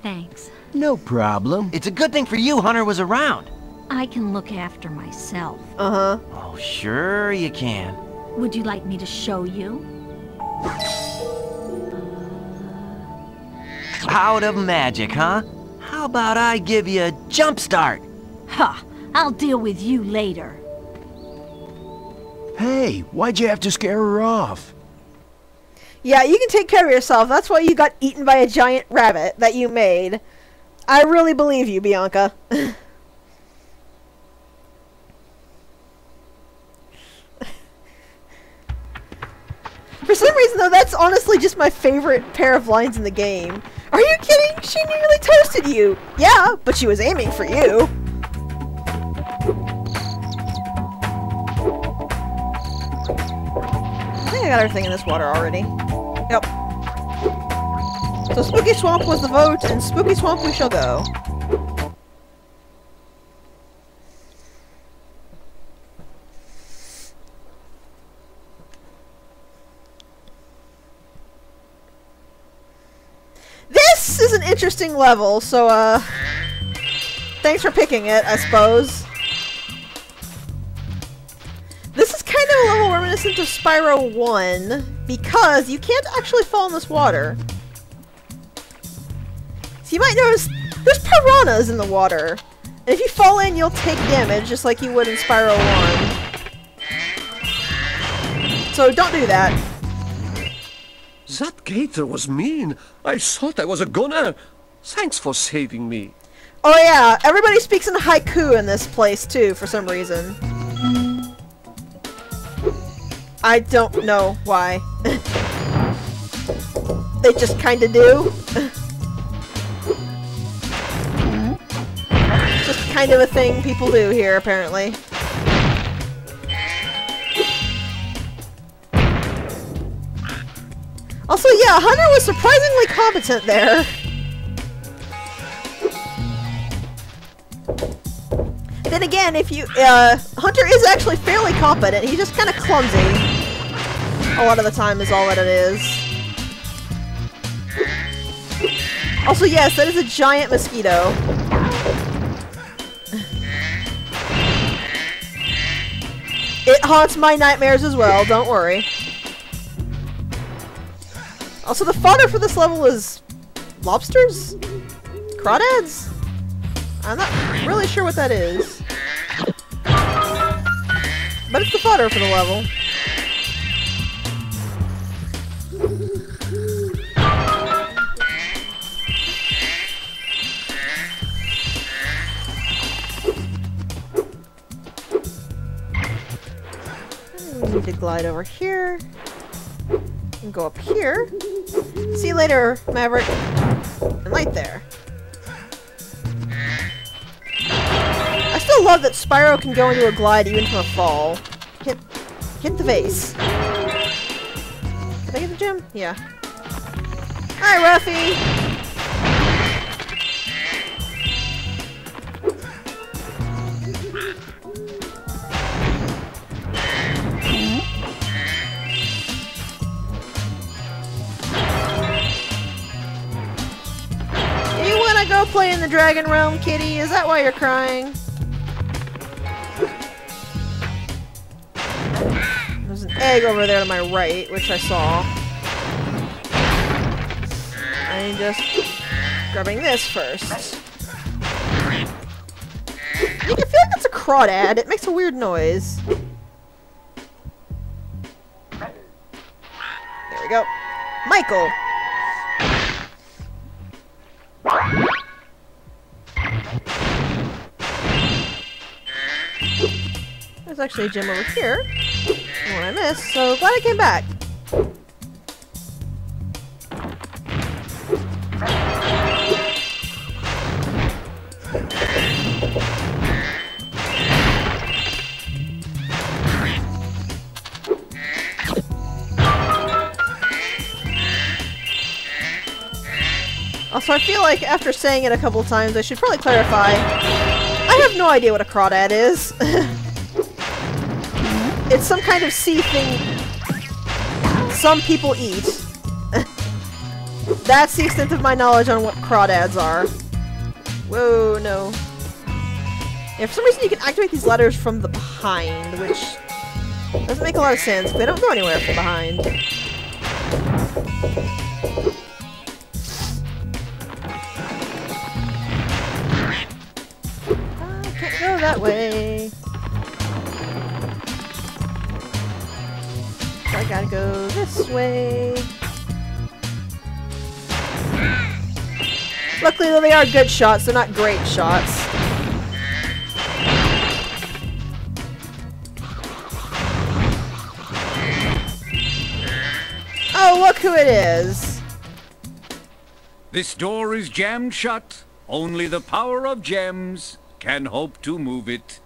Thanks. No problem. It's a good thing for you Hunter was around. I can look after myself. Uh-huh. Oh, sure you can. Would you like me to show you? Out of magic, huh? How about I give you a jump start? Ha! I'll deal with you later. Hey, why'd you have to scare her off? Yeah, you can take care of yourself. That's why you got eaten by a giant rabbit that you made. I really believe you, Bianca. For some reason, though, that's honestly just my favorite pair of lines in the game. Are you kidding? She nearly toasted you. Yeah, but she was aiming for you. I think I got everything in this water already. Yep. So Spooky Swamp was the vote, and Spooky Swamp we shall go. interesting level, so, thanks for picking it, I suppose. This is kind of a level reminiscent of Spyro 1, because you can't actually fall in this water. So you might notice there's piranhas in the water. And if you fall in, you'll take damage, just like you would in Spyro 1. So don't do that. That gator was mean. I thought I was a goner. Thanks for saving me. Oh yeah, everybody speaks in haiku in this place too, for some reason. I don't know why. They just kinda do. Just kind of a thing people do here, apparently. Also, yeah, Hunter was surprisingly competent there. Then again, if you, Hunter is actually fairly competent. He's just kind of clumsy. A lot of the time is all that it is. Also, yes, that is a giant mosquito. It haunts my nightmares as well, don't worry. Also, the fodder for this level is lobsters? Crawdads? I'm not really sure what that is. But it's the fodder for the level. We need to glide over here. And go up here. See you later, Maverick. And right there. I still love that Spyro can go into a glide even from a fall. Hit the vase. Did I get the gem? Yeah. Alright, Ruffy! You wanna go play in the Dragon Realm, kitty? Is that why you're crying? There's an egg over there to my right, which I saw. I'm just grabbing this first. I feel like that's a crawdad. It makes a weird noise. There we go. Michael! There's actually a gem over here. One I missed, so glad I came back. Also, I feel like after saying it a couple times, I should probably clarify. I have no idea what a crawdad is. It's some kind of sea thing some people eat. That's the extent of my knowledge on what crawdads are. Whoa, no. Yeah, for some reason you can activate these ladders from the behind, which doesn't make a lot of sense. They don't go anywhere from behind. Can't go that way. I gotta go this way. Luckily, though, they are good shots. They're not great shots. Oh, look who it is. This door is jammed shut. Only the power of gems can hope to move it.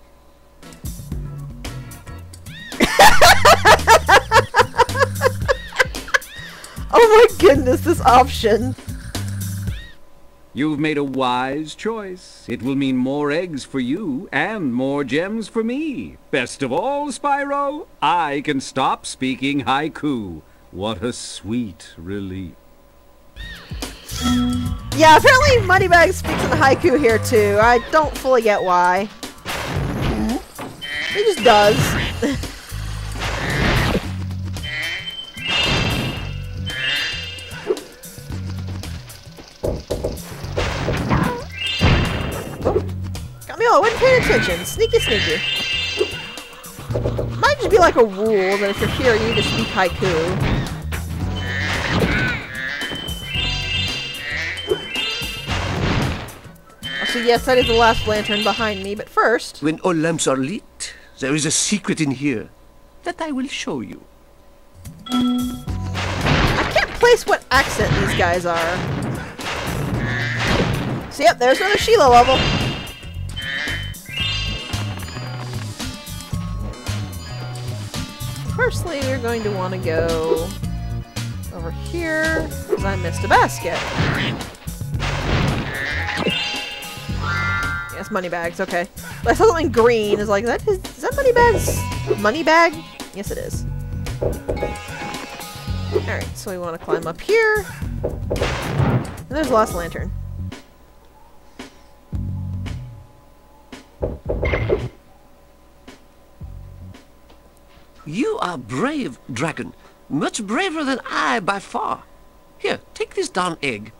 Oh my goodness, this option. You've made a wise choice. It will mean more eggs for you and more gems for me. Best of all, Spyro, I can stop speaking haiku. What a sweet relief. Yeah, apparently Moneybag speaks in haiku here too. I don't fully get why. He just does. Got me all, I wasn't paying attention. Sneaky, sneaky. Might just be like a rule that if you're here, you need to speak haiku. So yes, that is the last lantern behind me, but first... When all lamps are lit, there is a secret in here that I will show you. I can't place what accent these guys are. So yep, there's another Sheila level. Firstly, we're going to want to go over here, because I missed a basket. Yes, Moneybags, okay. But I saw something green, is like, is that Moneybags? Moneybag? Yes, it is. Alright, so we want to climb up here. And there's the last lantern. You are brave, dragon. Much braver than I, by far. Here, take this darn egg.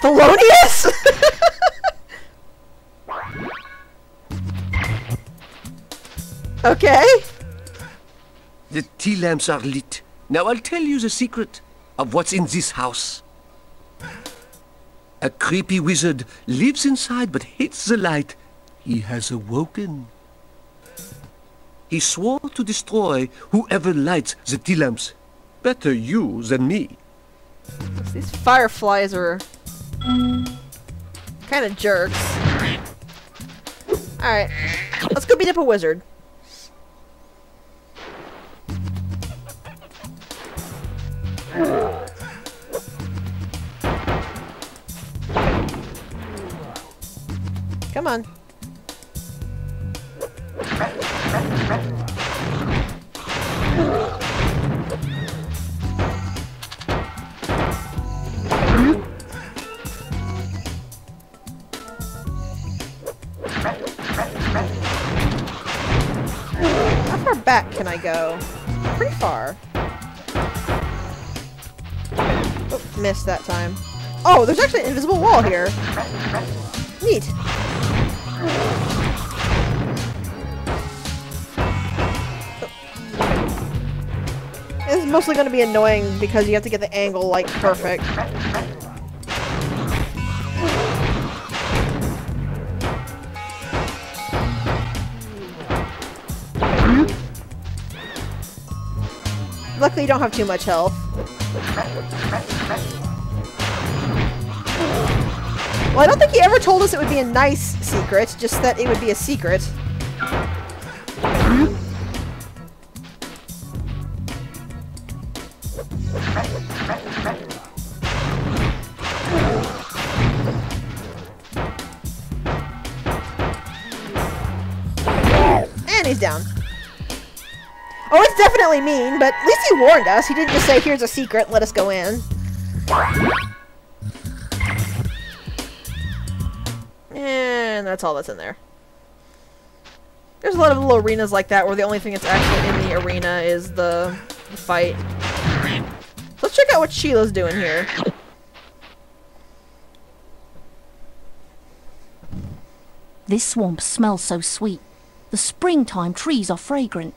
Thelonious? Okay. The tea lamps are lit. Now I'll tell you the secret of what's in this house. A creepy wizard lives inside but hates the light. He has awoken. He swore to destroy whoever lights the tea lamps. Better you than me. These fireflies are kind of jerks. Alright, let's go beat up a wizard. Come on. How far back can I go? Pretty far. Oh, missed that time. Oh, there's actually an invisible wall here. Neat. This is mostly going to be annoying because you have to get the angle, like, perfect. Luckily, you don't have too much health. Well, I don't think he ever told us it would be a nice secret, just that it would be a secret. And he's down. Oh, it's definitely mean, but at least he warned us. He didn't just say, here's a secret, let us go in. And that's all that's in there. There's a lot of little arenas like that where the only thing that's actually in the arena is the fight. So let's check out what Sheila's doing here. This swamp smells so sweet. The springtime trees are fragrant.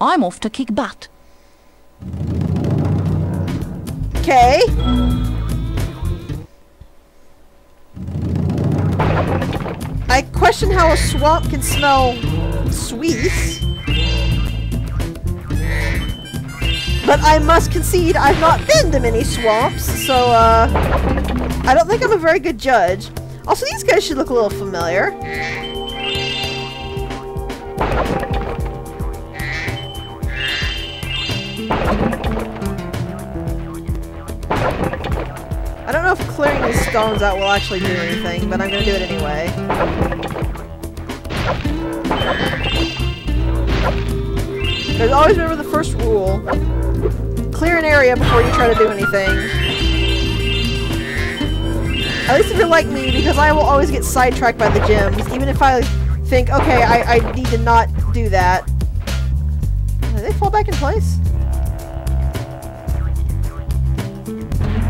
I'm off to kick butt. Okay. I question how a swamp can smell sweet. But I must concede I've not been to many swamps, so I don't think I'm a very good judge. Also, these guys should look a little familiar. I don't know if clearing these stones out will actually do anything, but I'm gonna do it anyway. Because always remember the first rule. Clear an area before you try to do anything. At least if you're like me, because I will always get sidetracked by the gems, even if I think, okay, I need to not do that. Do they fall back in place?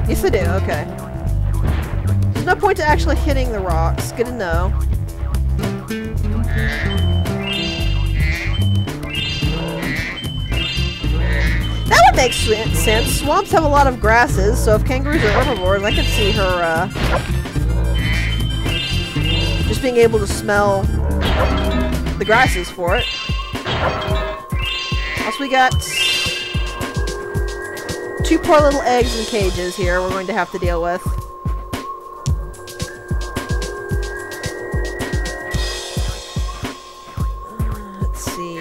Yes, they do. Okay. There's no point to actually hitting the rocks. Good to know. That would make sense. Swamps have a lot of grasses, so if kangaroos are herbivores, I could see her just being able to smell the grasses for it. Also, we got 2 poor little eggs in cages here we're going to have to deal with. Let's see.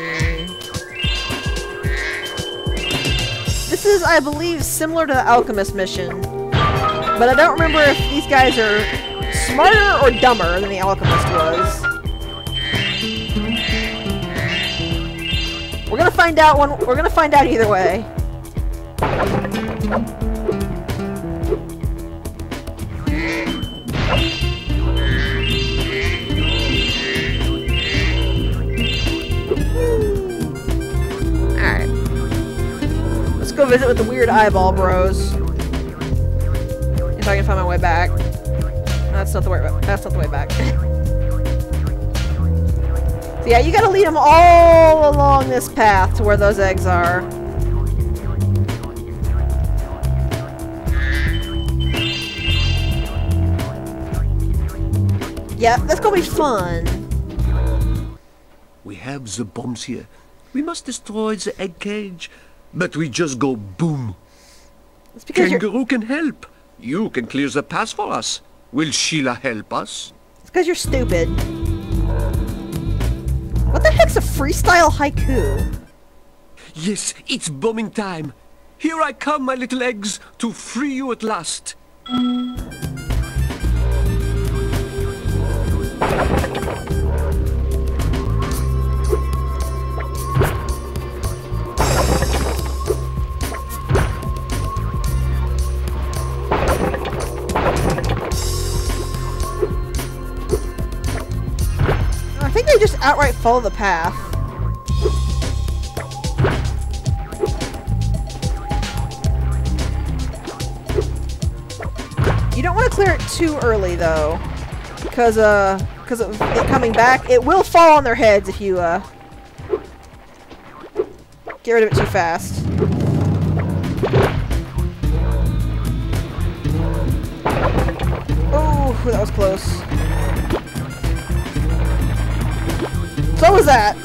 This is, I believe, similar to the alchemist mission, but I don't remember if these guys are smarter or dumber than the alchemist was. We're gonna find out we're gonna find out either way. Alright. Let's go visit with the weird eyeball bros. If I can find my way back. No, that's not the way back. So yeah, you gotta lead them all along this path to where those eggs are. Yeah, that's gonna be fun. We have the bombs here. We must destroy the egg cage. But we just go boom. It's because Kangaroo can help. You can clear the path for us. Will Sheila help us? It's because you're stupid. What the heck's a freestyle haiku? Yes, it's bombing time. Here I come, my little eggs, to free you at last. I think they just outright follow the path. You don't want to clear it too early, though, because of it coming back. It will fall on their heads if you get rid of it too fast. Oh, that was close. So was that.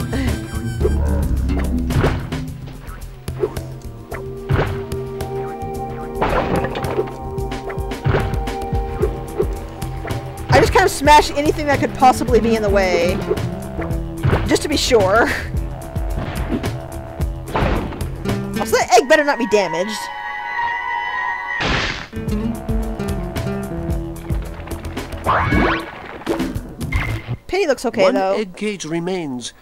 I just kind of smashed anything that could possibly be in the way, just to be sure. Also, that egg better not be damaged. Penny looks okay, though. One egg cage remains.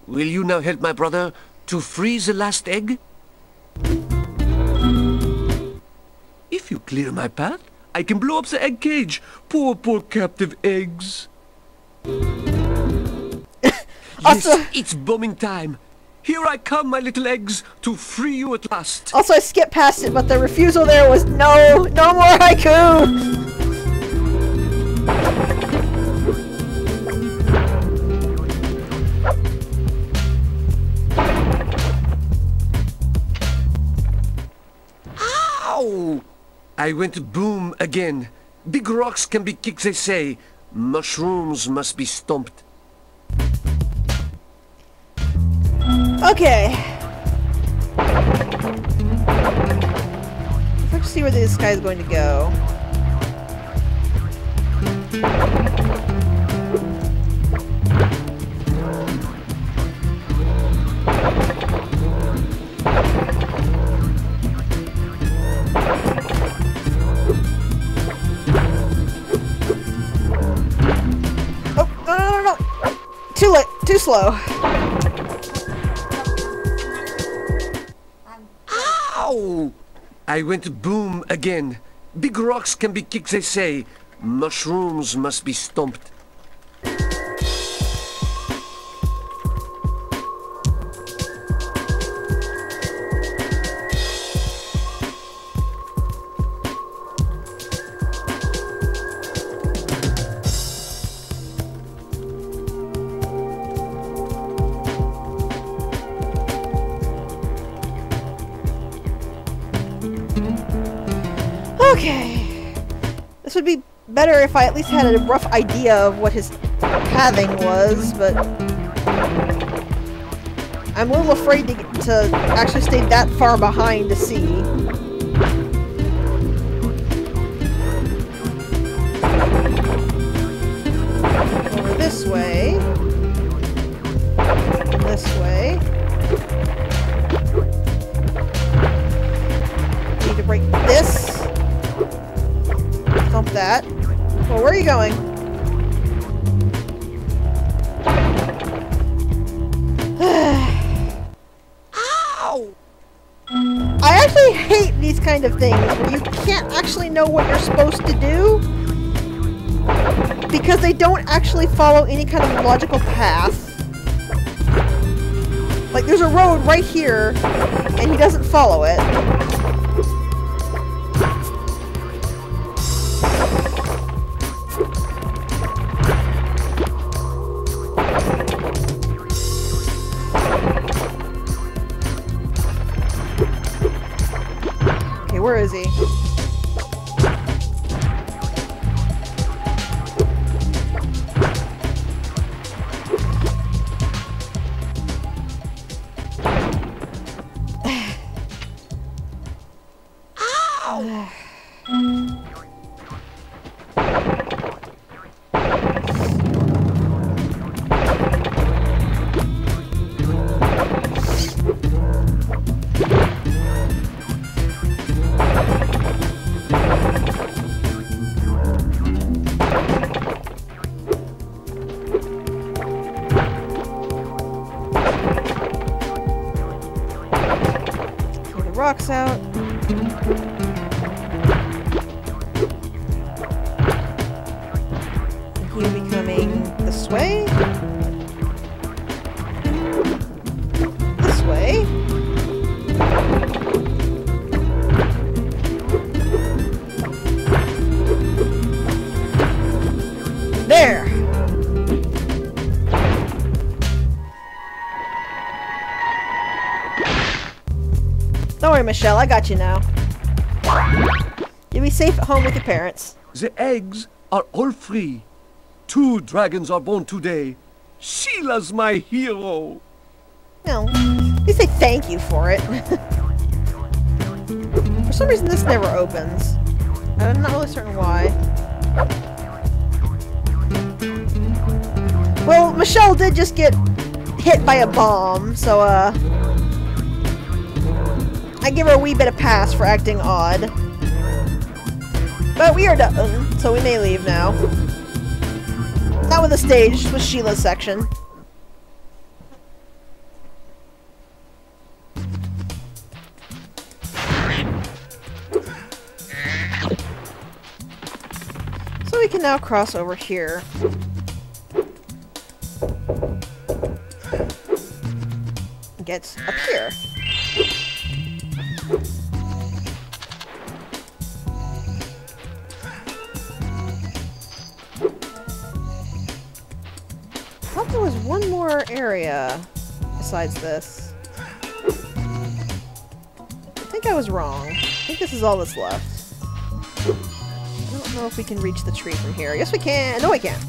Will you now help my brother to freeze the last egg? If you clear my path, I can blow up the egg cage. Poor captive eggs. Yes, it's bombing time. Here I come, my little eggs, to free you at last. Also, I skipped past it, but the refusal there was no more haiku. Ow! I went boom again. Big rocks can be kicked, they say. Mushrooms must be stomped. Okay. Let's see where this guy's going to go. Oh, no. Too late. Too slow. Ow! I went boom again. Big rocks can be kicked, they say. Mushrooms must be stomped. Okay. This would be better if I at least had a rough idea of what his pathing was, but I'm a little afraid to actually stay that far behind to see. Over this way. This way. Need to break this. Dump that. Well, where are you going? Ow! I actually hate these kind of things where you can't actually know what you're supposed to do because they don't actually follow any kind of logical path. Like, there's a road right here, and he doesn't follow it. Where is he? Ow! Rocks out. And he'll be coming this way. This way. There! Don't worry, Michelle, I got you now. You'll be safe at home with your parents. The eggs are all free. 2 dragons are born today. Sheila's my hero. No, at least say thank you for it. For some reason, this never opens. I'm not really certain why. Well, Michelle did just get hit by a bomb, so, I give her a wee bit of pass for acting odd. But we are done, so we may leave now. Not with the stage, just with Sheila's section. So we can now cross over here. Get up here. I thought there was one more area besides this. I think I was wrong. I think this is all that's left. I don't know if we can reach the tree from here. Yes, we can. No, we can't.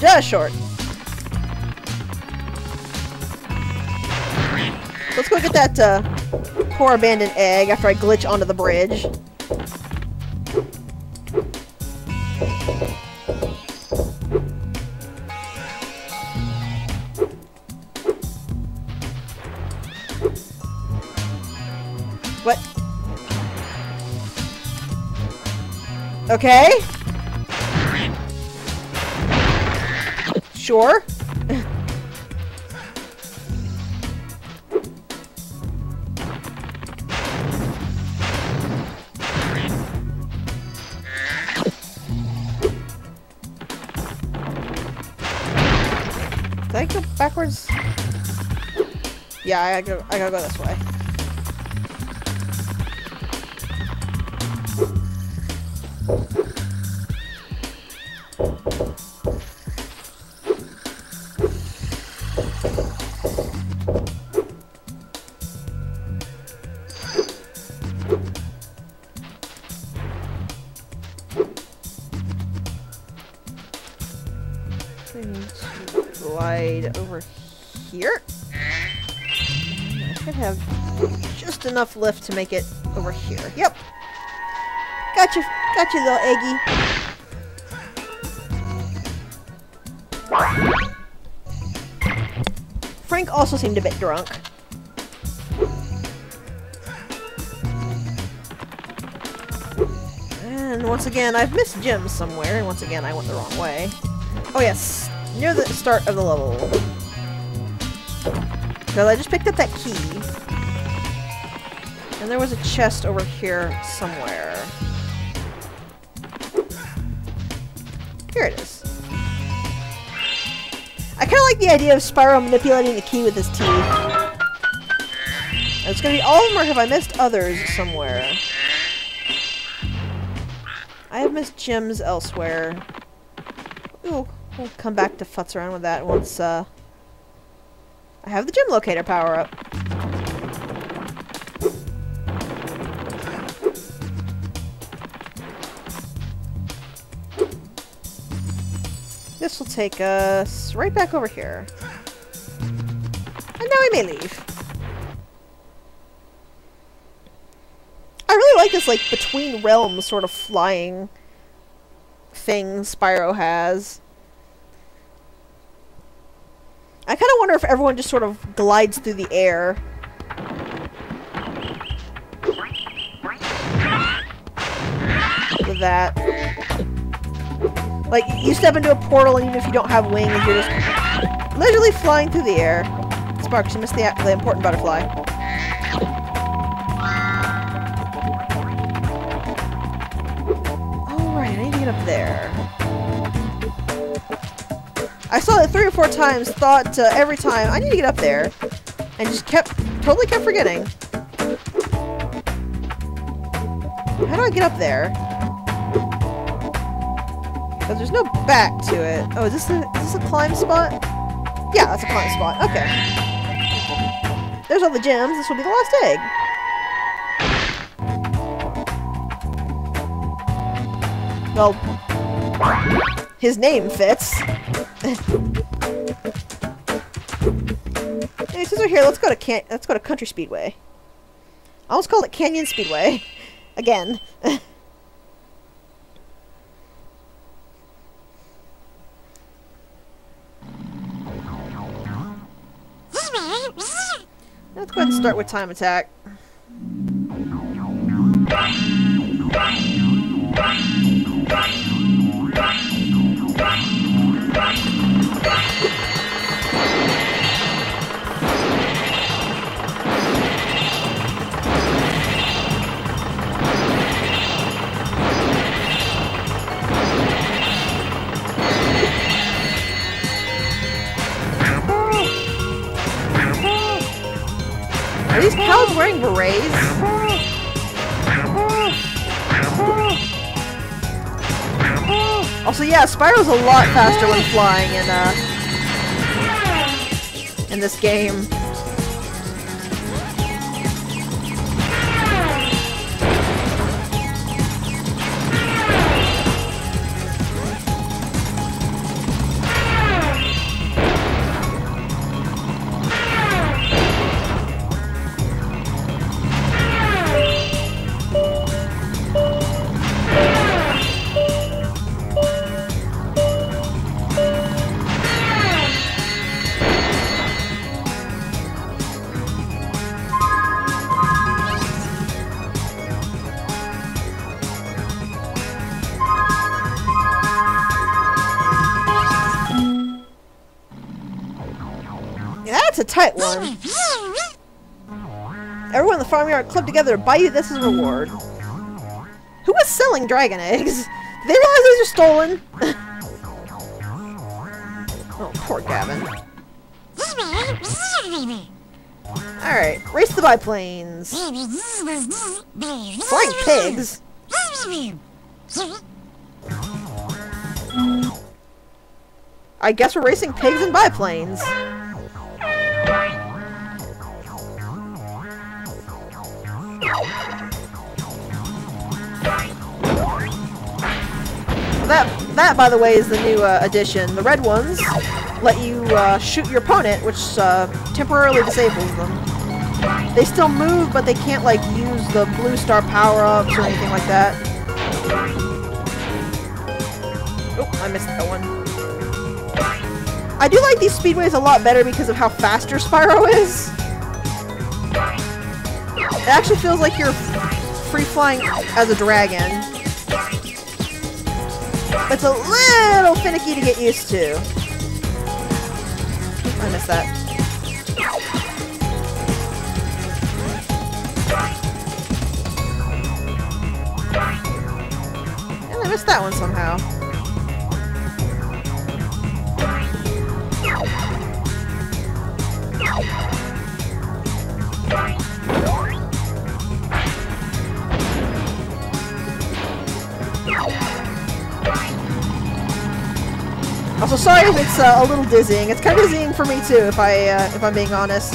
Just short. Let's go get that poor abandoned egg after I glitch onto the bridge. What? Okay. Sure. Did I go backwards? Yeah, I gotta go this way. I need to glide over here. I should have just enough lift to make it over here. Yep. Gotcha, little eggy. Frank also seemed a bit drunk. And once again, I've missed gems somewhere, and once again, I went the wrong way. Oh yes, near the start of the level. Because I just picked up that key. And there was a chest over here somewhere. Here it is. I kind of like the idea of Spyro manipulating the key with his teeth. It's gonna be all of them, or have I missed others somewhere? I have missed gems elsewhere. Ooh, we'll come back to futz around with that once, I have the gem locator power up. This will take us right back over here. And now we may leave. I really like this, like, between realms sort of flying thing Spyro has. I kind of wonder if everyone just sort of glides through the air. With that. Like, you step into a portal and even if you don't have wings, you're just leisurely flying through the air. Sparks, you missed the important butterfly. Alright, I need to get up there. I saw it 3 or 4 times, thought every time, I need to get up there. And just totally kept forgetting. How do I get up there? Because there's no back to it. Oh, is this a climb spot? Yeah, that's a climb spot. Okay. There's all the gems. This will be the last egg. Well, his name fits. Anyway, since we're here, let's go to Country Speedway. I almost called it Canyon Speedway. Again. Let's go ahead and start with time attack. Are these cows wearing berets? Also, yeah, Spyro's a lot faster when flying in this game. That's a tight one. Everyone in the farmyard clubbed together to buy you this as a reward. Who was selling dragon eggs? Did they realize these are stolen? Oh, poor Gavin. Alright, race the biplanes. Flying pigs? I guess we're racing pigs and biplanes. That, by the way, is the new addition. The red ones let you shoot your opponent, which temporarily disables them. They still move, but they can't, like, use the blue star power-ups or anything like that. Oh, I missed that one. I do like these speedways a lot better because of how faster Spyro is. It actually feels like you're free-flying as a dragon. It's a little finicky to get used to. I missed that. And I missed that one somehow. Also, sorry if it's a little dizzying. It's kind of dizzying for me too, if I'm being honest.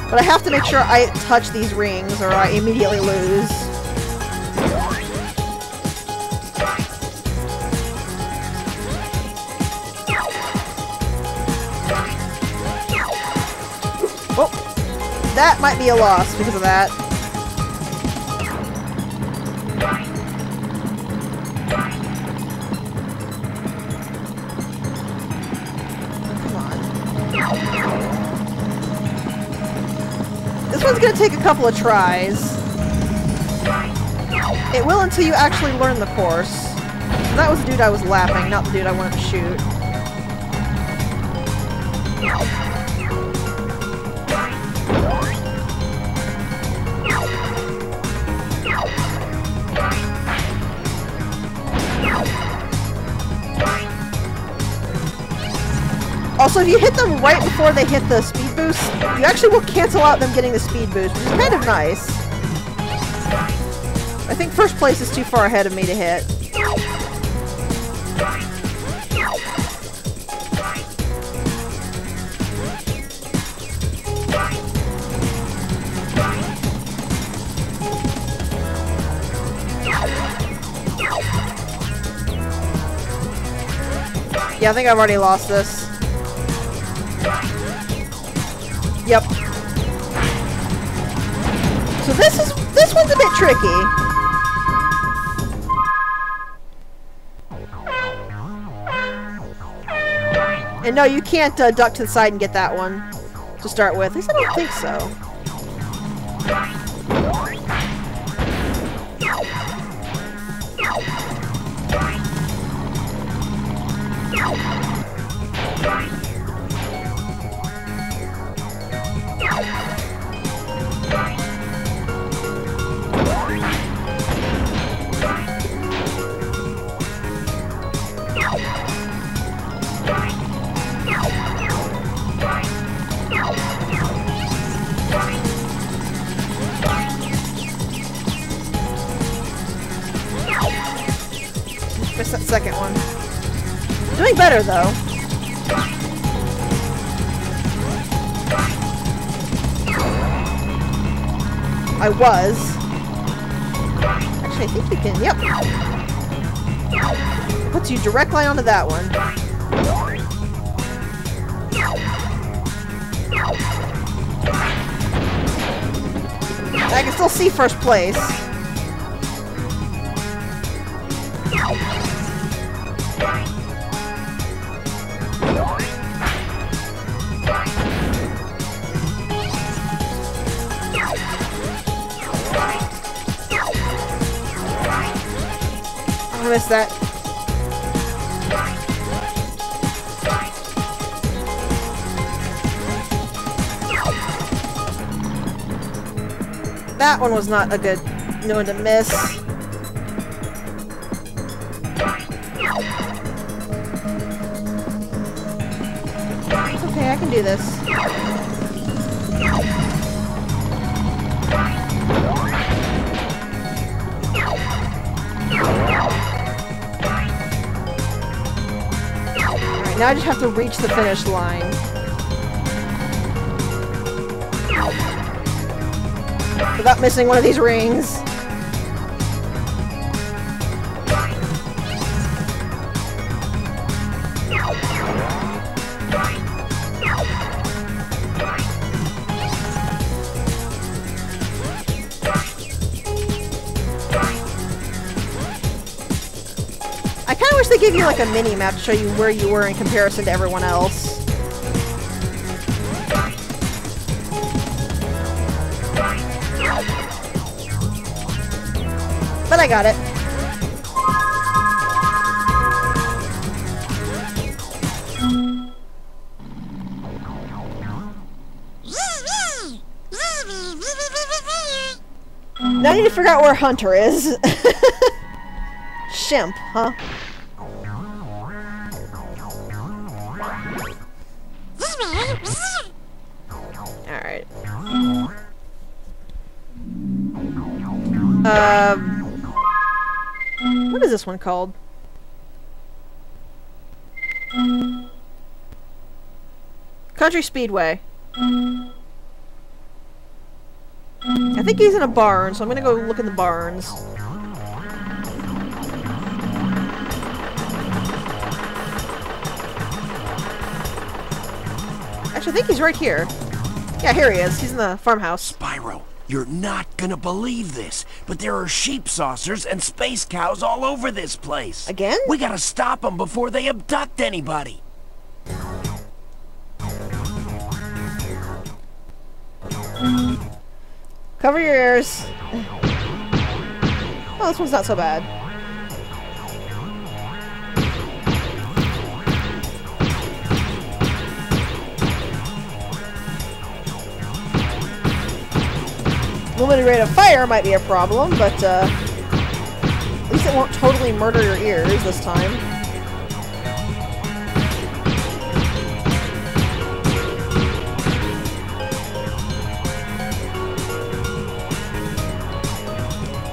But I have to make sure I touch these rings, or I immediately lose. Oh, that might be a loss because of that. This one's gonna take a couple of tries. It will until you actually learn the course. So that was the dude I was lapping, not the dude I wanted to shoot. Also, if you hit them right before they hit the speed boost, you actually will cancel out them getting the speed boost, which is kind of nice. I think first place is too far ahead of me to hit. Yeah, I think I've already lost this. Yep. So this one's a bit tricky. And no, you can't duck to the side and get that one to start with. At least I don't think so. Missed that second one. Doing better though. I was. Actually, I think we can. Yep. Puts you direct line onto that one. I can still see first place. I missed that. That one was not a good one to miss. It's okay, I can do this. Alright, now I just have to reach the finish line. Without missing one of these rings. I kinda wish they gave you like a mini map to show you where you were in comparison to everyone else. But I got it. Now I need to figure out where Hunter is. Shimp, huh? Alright. What is this one called? Country Speedway. I think he's in a barn, so I'm gonna go look in the barns. Actually, I think he's right here. Yeah, here he is. He's in the farmhouse. Spyro, you're not gonna believe this, but there are sheep saucers and space cows all over this place. Again? We gotta stop them before they abduct anybody. Cover your ears. Oh, this one's not so bad. Limited rate of fire might be a problem, but at least it won't totally murder your ears this time.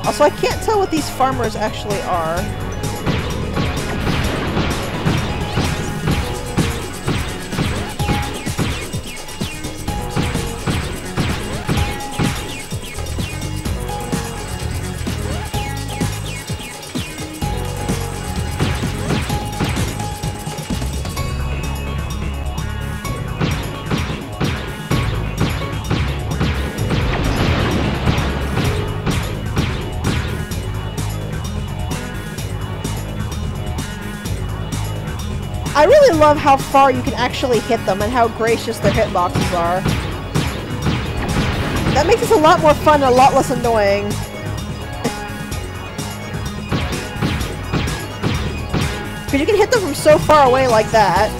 Also, I can't tell what these farmers actually are. I really love how far you can actually hit them and how gracious their hitboxes are. That makes this a lot more fun and a lot less annoying. Because you can hit them from so far away like that.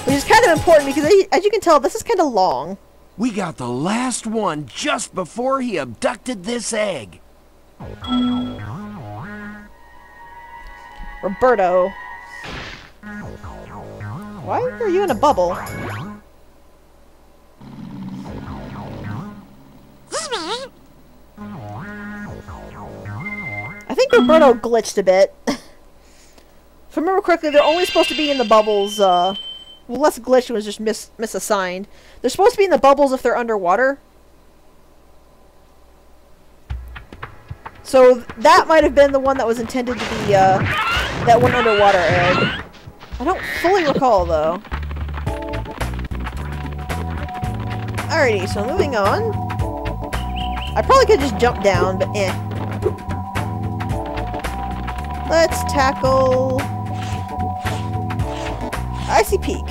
Which is kind of important because, as you can tell, this is kind of long. We got the last one just before he abducted this egg. Roberto. Why are you in a bubble? I think Roberto glitched a bit. If I remember correctly, they're only supposed to be in the bubbles, well, less glitched, was just misassigned. They're supposed to be in the bubbles if they're underwater. So that might have been the one that was intended to be, that one underwater egg. I don't fully recall, though. Alrighty, so moving on. I probably could just jump down, but eh. Let's tackle... Icy Peak.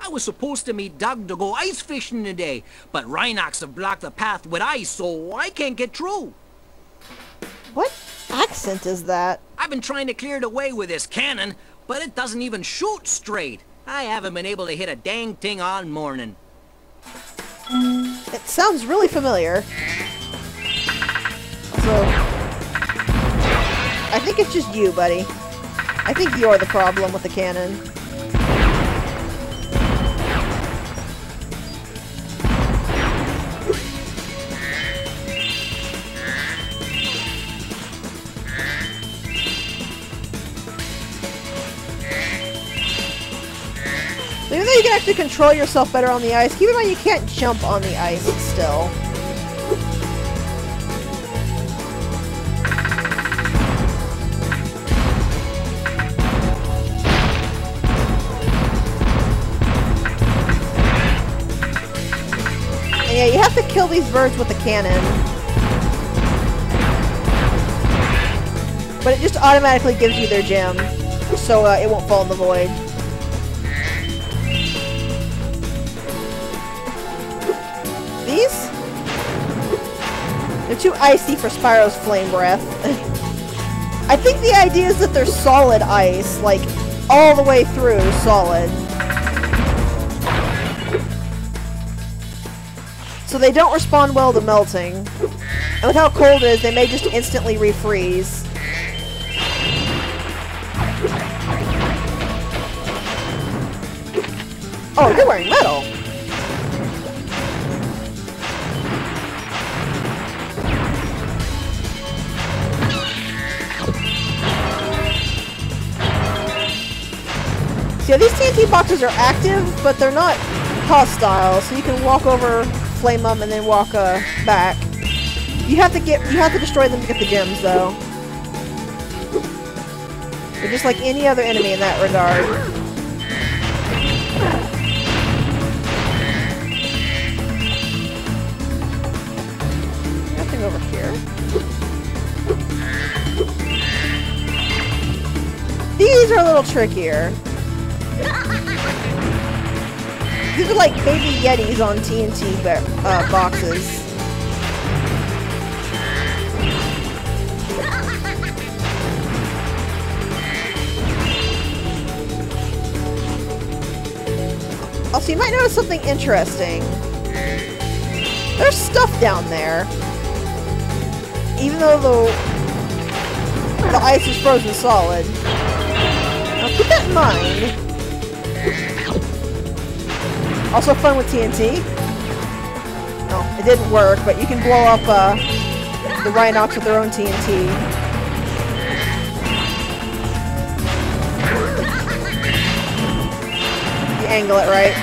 I was supposed to meet Doug to go ice fishing today, but Rhinox have blocked the path with ice, so I can't get through. What accent is that? I've been trying to clear the way with this cannon, but it doesn't even shoot straight. I haven't been able to hit a dang thing all morning. It sounds really familiar. So, I think it's just you, buddy. I think you're the problem with the cannon. Even though you can actually control yourself better on the ice, keep in mind you can't jump on the ice still. And yeah, you have to kill these birds with the cannon. But it just automatically gives you their gem, so it won't fall in the void. These? They're too icy for Spyro's flame breath. I think the idea is that they're solid ice, like, all the way through solid. So they don't respond well to melting. And with how cold it is, they may just instantly refreeze. Oh, you're wearing metal! Yeah, these TNT boxes are active, but they're not hostile, so you can walk over, flame them, and then walk back. You have to destroy them to get the gems, though. They're just like any other enemy in that regard. Nothing over here. These are a little trickier. These are like baby Yetis on TNT boxes. Also, you might notice something interesting. There's stuff down there. Even though the ice is frozen solid. Now keep that in mind. Also fun with TNT. Oh, it didn't work, but you can blow up the Rhinox with their own TNT. You angle it right.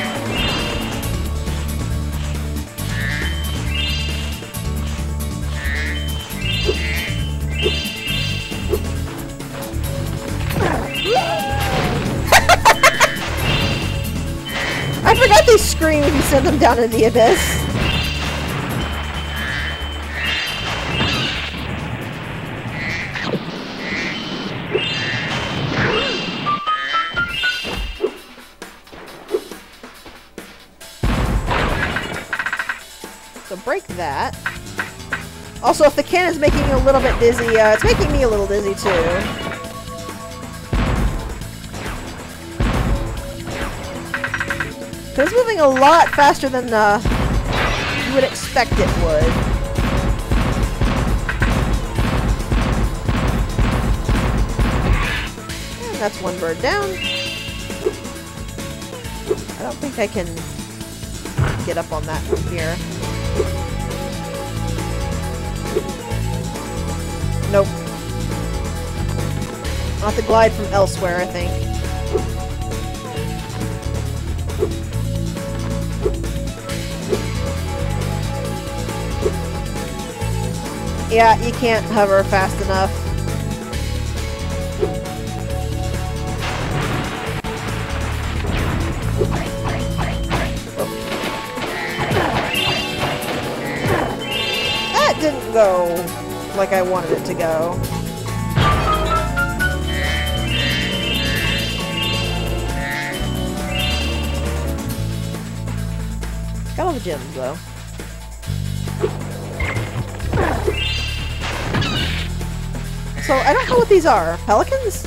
I forgot they scream if you send them down into the abyss. So break that. Also, if the cannon's making you a little bit dizzy, it's making me a little dizzy too. It's moving a lot faster than you would expect it would. And that's one bird down. I don't think I can get up on that from here. Nope. I'll have to glide from elsewhere, I think. Yeah, you can't hover fast enough. That didn't go like I wanted it to go. Got all the gems, though. So, I don't know what these are. Pelicans?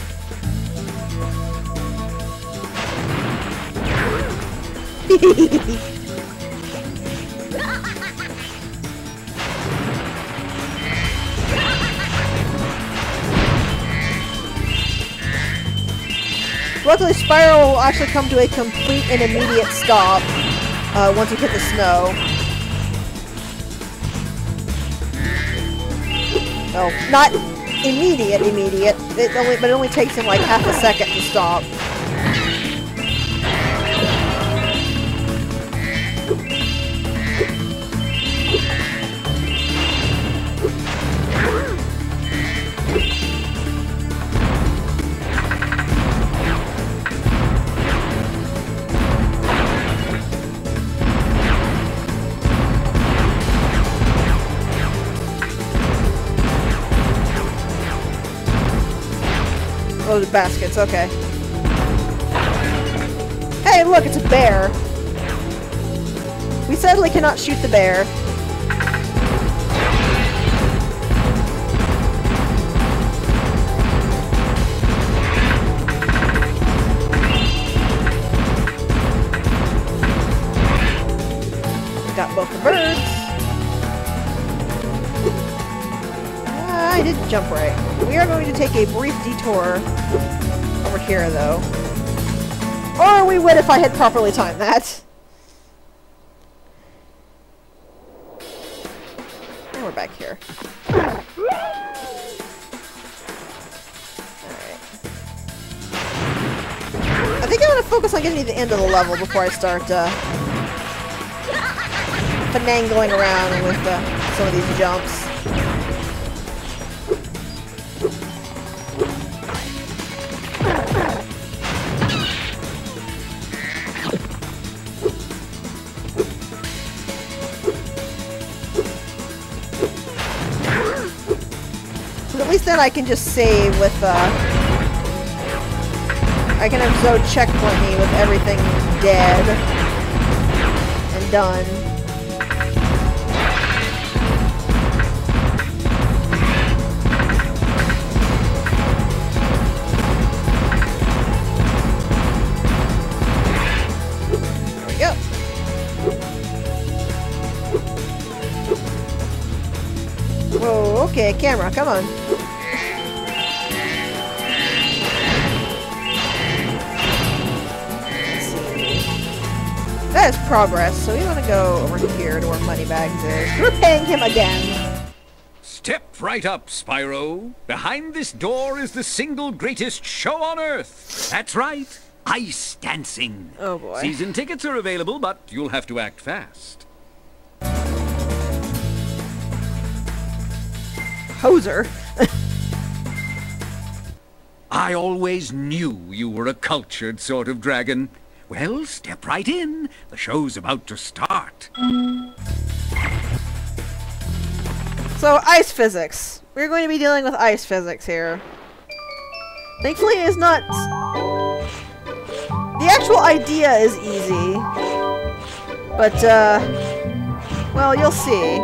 Luckily, Spyro will actually come to a complete and immediate stop once you hit the snow. Well, not immediate, but it only takes him like half a second to stop. Oh, the baskets, okay. Hey, look, it's a bear. We sadly cannot shoot the bear. We got both the birds. I didn't jump right. We are going to take a brief detour over here, though. Or we would if I had properly timed that. And we're back here. Alright. I think I want to focus on getting to the end of the level before I start finagling around with some of these jumps. At least then I can just save with, I can have Zoe checkpoint me with everything dead and done. There we go. Whoa, okay, camera, come on. That is progress, so we want to go over here to where Moneybags is. We're paying him again. Step right up, Spyro. Behind this door is the single greatest show on Earth. That's right, ice dancing. Oh boy. Season tickets are available, but you'll have to act fast. Hoser. I always knew you were a cultured sort of dragon. Well, step right in. The show's about to start. So, ice physics. We're going to be dealing with ice physics here. Thankfully, it's not... The actual idea is easy. But, well, you'll see.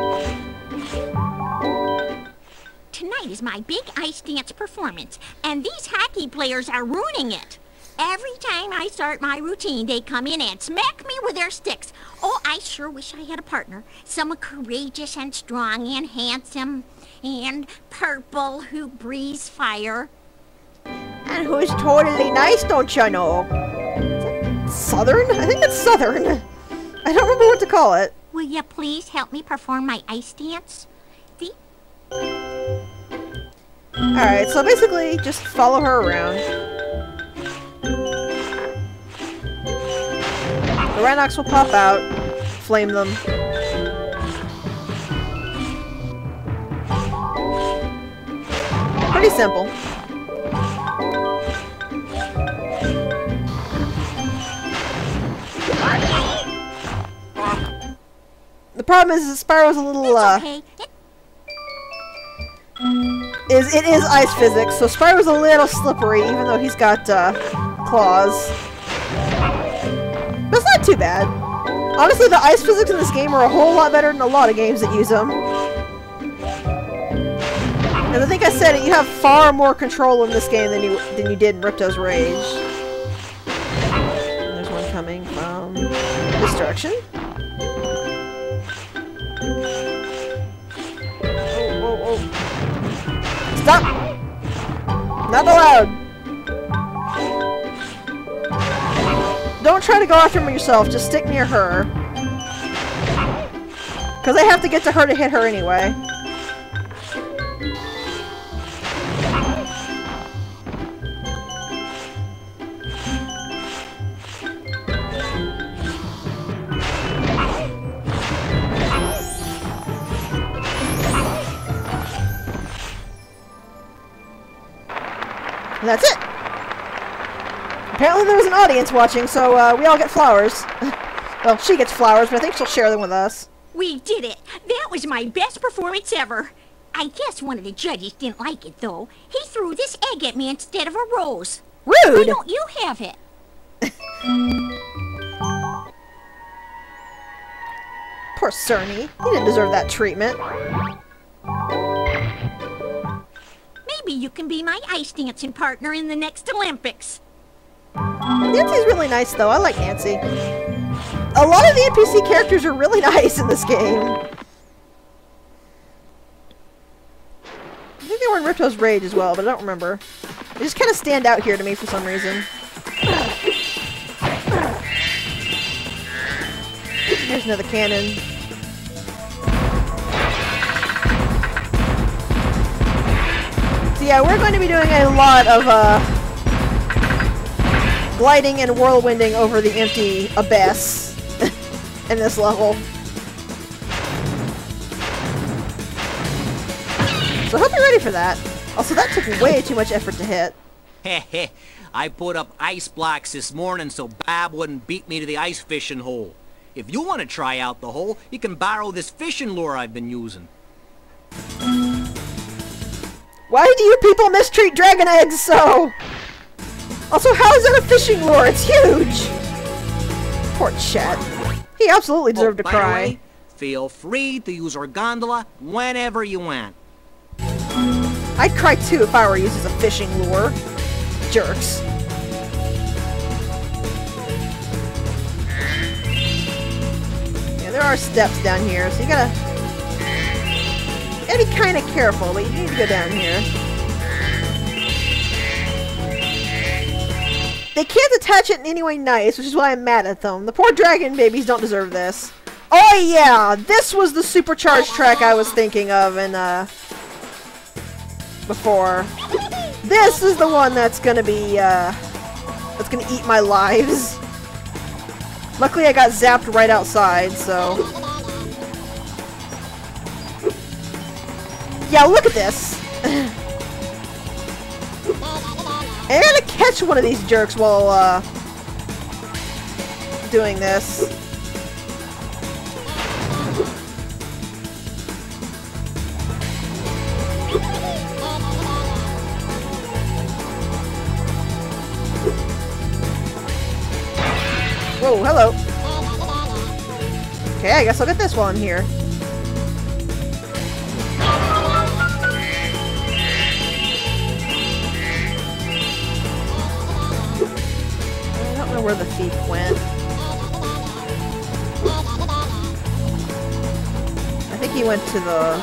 Tonight is my big ice dance performance, and these hockey players are ruining it. Every time I start my routine, they come in and smack me with their sticks. Oh, I sure wish I had a partner. Someone courageous and strong and handsome and purple who breathes fire. And who's totally nice, don't you know? Southern? I think it's Southern. I don't remember what to call it. Will you please help me perform my ice dance? Alright, so basically, just follow her around. The Rhinox will pop out, flame them. Pretty simple. The problem is Spyro's a little, okay. It is ice physics, so Spyro's a little slippery, even though he's got, claws. But it's not too bad. Honestly, the ice physics in this game are a whole lot better than a lot of games that use them. And I think I said it, you have far more control in this game than you did in Ripto's Rage. There's one coming from... This direction. Oh. Stop! Not allowed! Don't try to go after him yourself, just stick near her. Because I have to get to her to hit her anyway. And that's it! Apparently there was an audience watching, so we all get flowers. Well, she gets flowers, but I think she'll share them with us. We did it! That was my best performance ever! I guess one of the judges didn't like it, though. He threw this egg at me instead of a rose. Rude! Why don't you have it? Poor Cerny. He didn't deserve that treatment. Maybe you can be my ice dancing partner in the next Olympics. Nancy's really nice, though. I like Nancy. A lot of the NPC characters are really nice in this game. I think they were in Ripto's Rage as well, but I don't remember. They just kind of stand out here to me for some reason. Here's another cannon. So yeah, we're going to be doing a lot of gliding and whirlwinding over the empty abyss in this level. So I hope you're ready for that. Also, that took way too much effort to hit. Heh. I put up ice blocks this morning so Bob wouldn't beat me to the ice fishing hole. If you want to try out the hole, you can borrow this fishing lure I've been using. Why do you people mistreat dragon eggs so? Also, how is that a fishing lure? It's huge! Poor Chet. He absolutely deserved to by the cry. way, feel free to use our gondola whenever you want. I'd cry too if I were used as a fishing lure. Jerks. Yeah, there are steps down here, so you gotta be kind of careful, but you need to go down here. They can't attach it in any way nice, which is why I'm mad at them. The poor dragon babies don't deserve this. Oh yeah, this was the supercharged track I was thinking of in, before. This is the one that's gonna be, that's gonna eat my lives. Luckily I got zapped right outside, so... Yeah, look at this! I gotta catch one of these jerks while, doing this. Whoa, hello. Okay, I guess I'll get this while I'm here. I don't know where the thief went. I think he went to the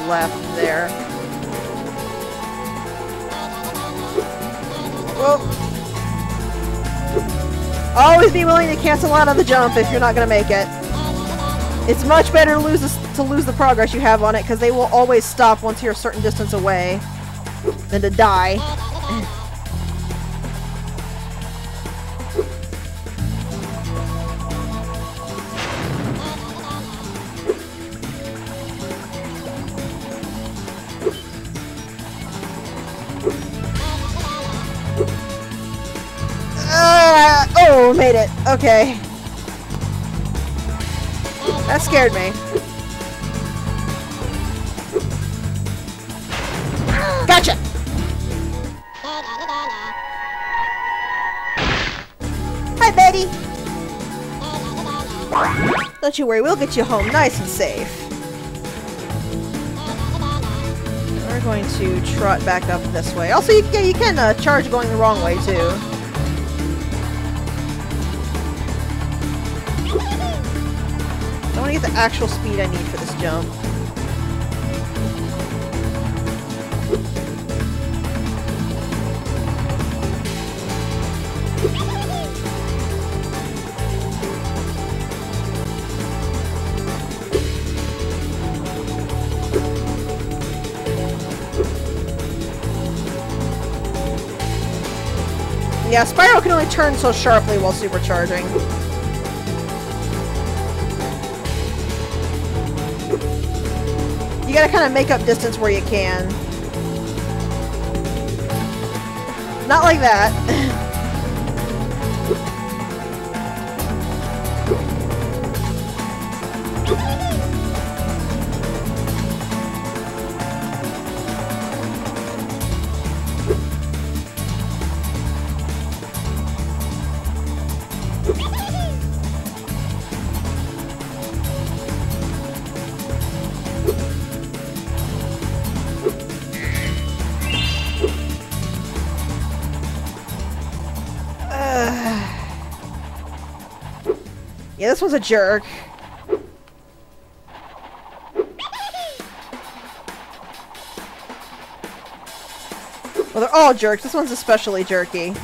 left there. Whoa. Always be willing to cancel out on the jump if you're not going to make it. It's much better to lose the progress you have on it, because they will always stop once you're a certain distance away than to die. Oh, made it. Okay. That scared me. Gotcha! Hi, Betty! Don't you worry, we'll get you home nice and safe. We're going to trot back up this way. Also, you can charge going the wrong way, too. want to get the actual speed I need for this jump. Yeah, Spyro can only turn so sharply while supercharging. You gotta kind of make up distance where you can. Not like that. Yeah, this one's a jerk. Well, they're all jerks. This one's especially jerky.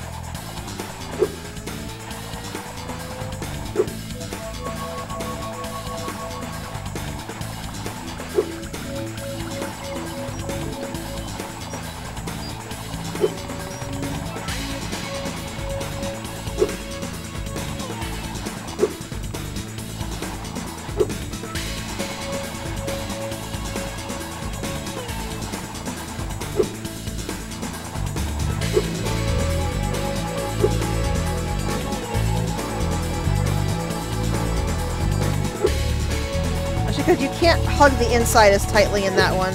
Because you can't hug the inside as tightly in that one,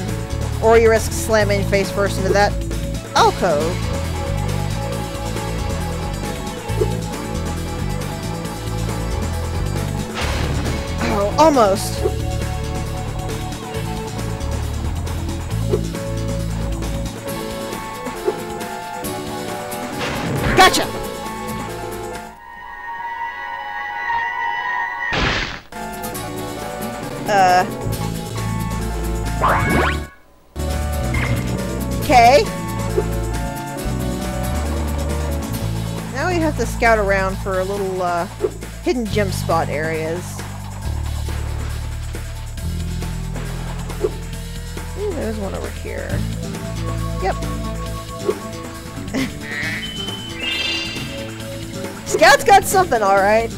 or you risk slamming face first into that alcove. Oh, almost. Gotcha! Okay. Now we have to scout around for a little, hidden gem spot areas. Ooh, there's one over here. Yep. Scout's got something, alright.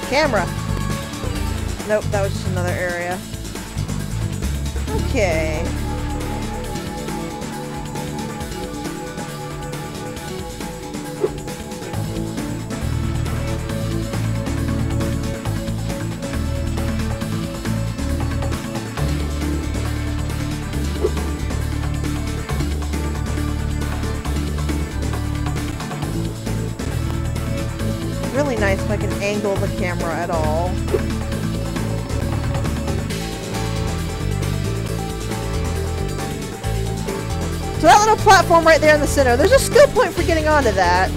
Camera. Nope, that was just another area. Okay. Really nice if I can angle the camera at all. So that little platform right there in the center, there's a skill point for getting onto that.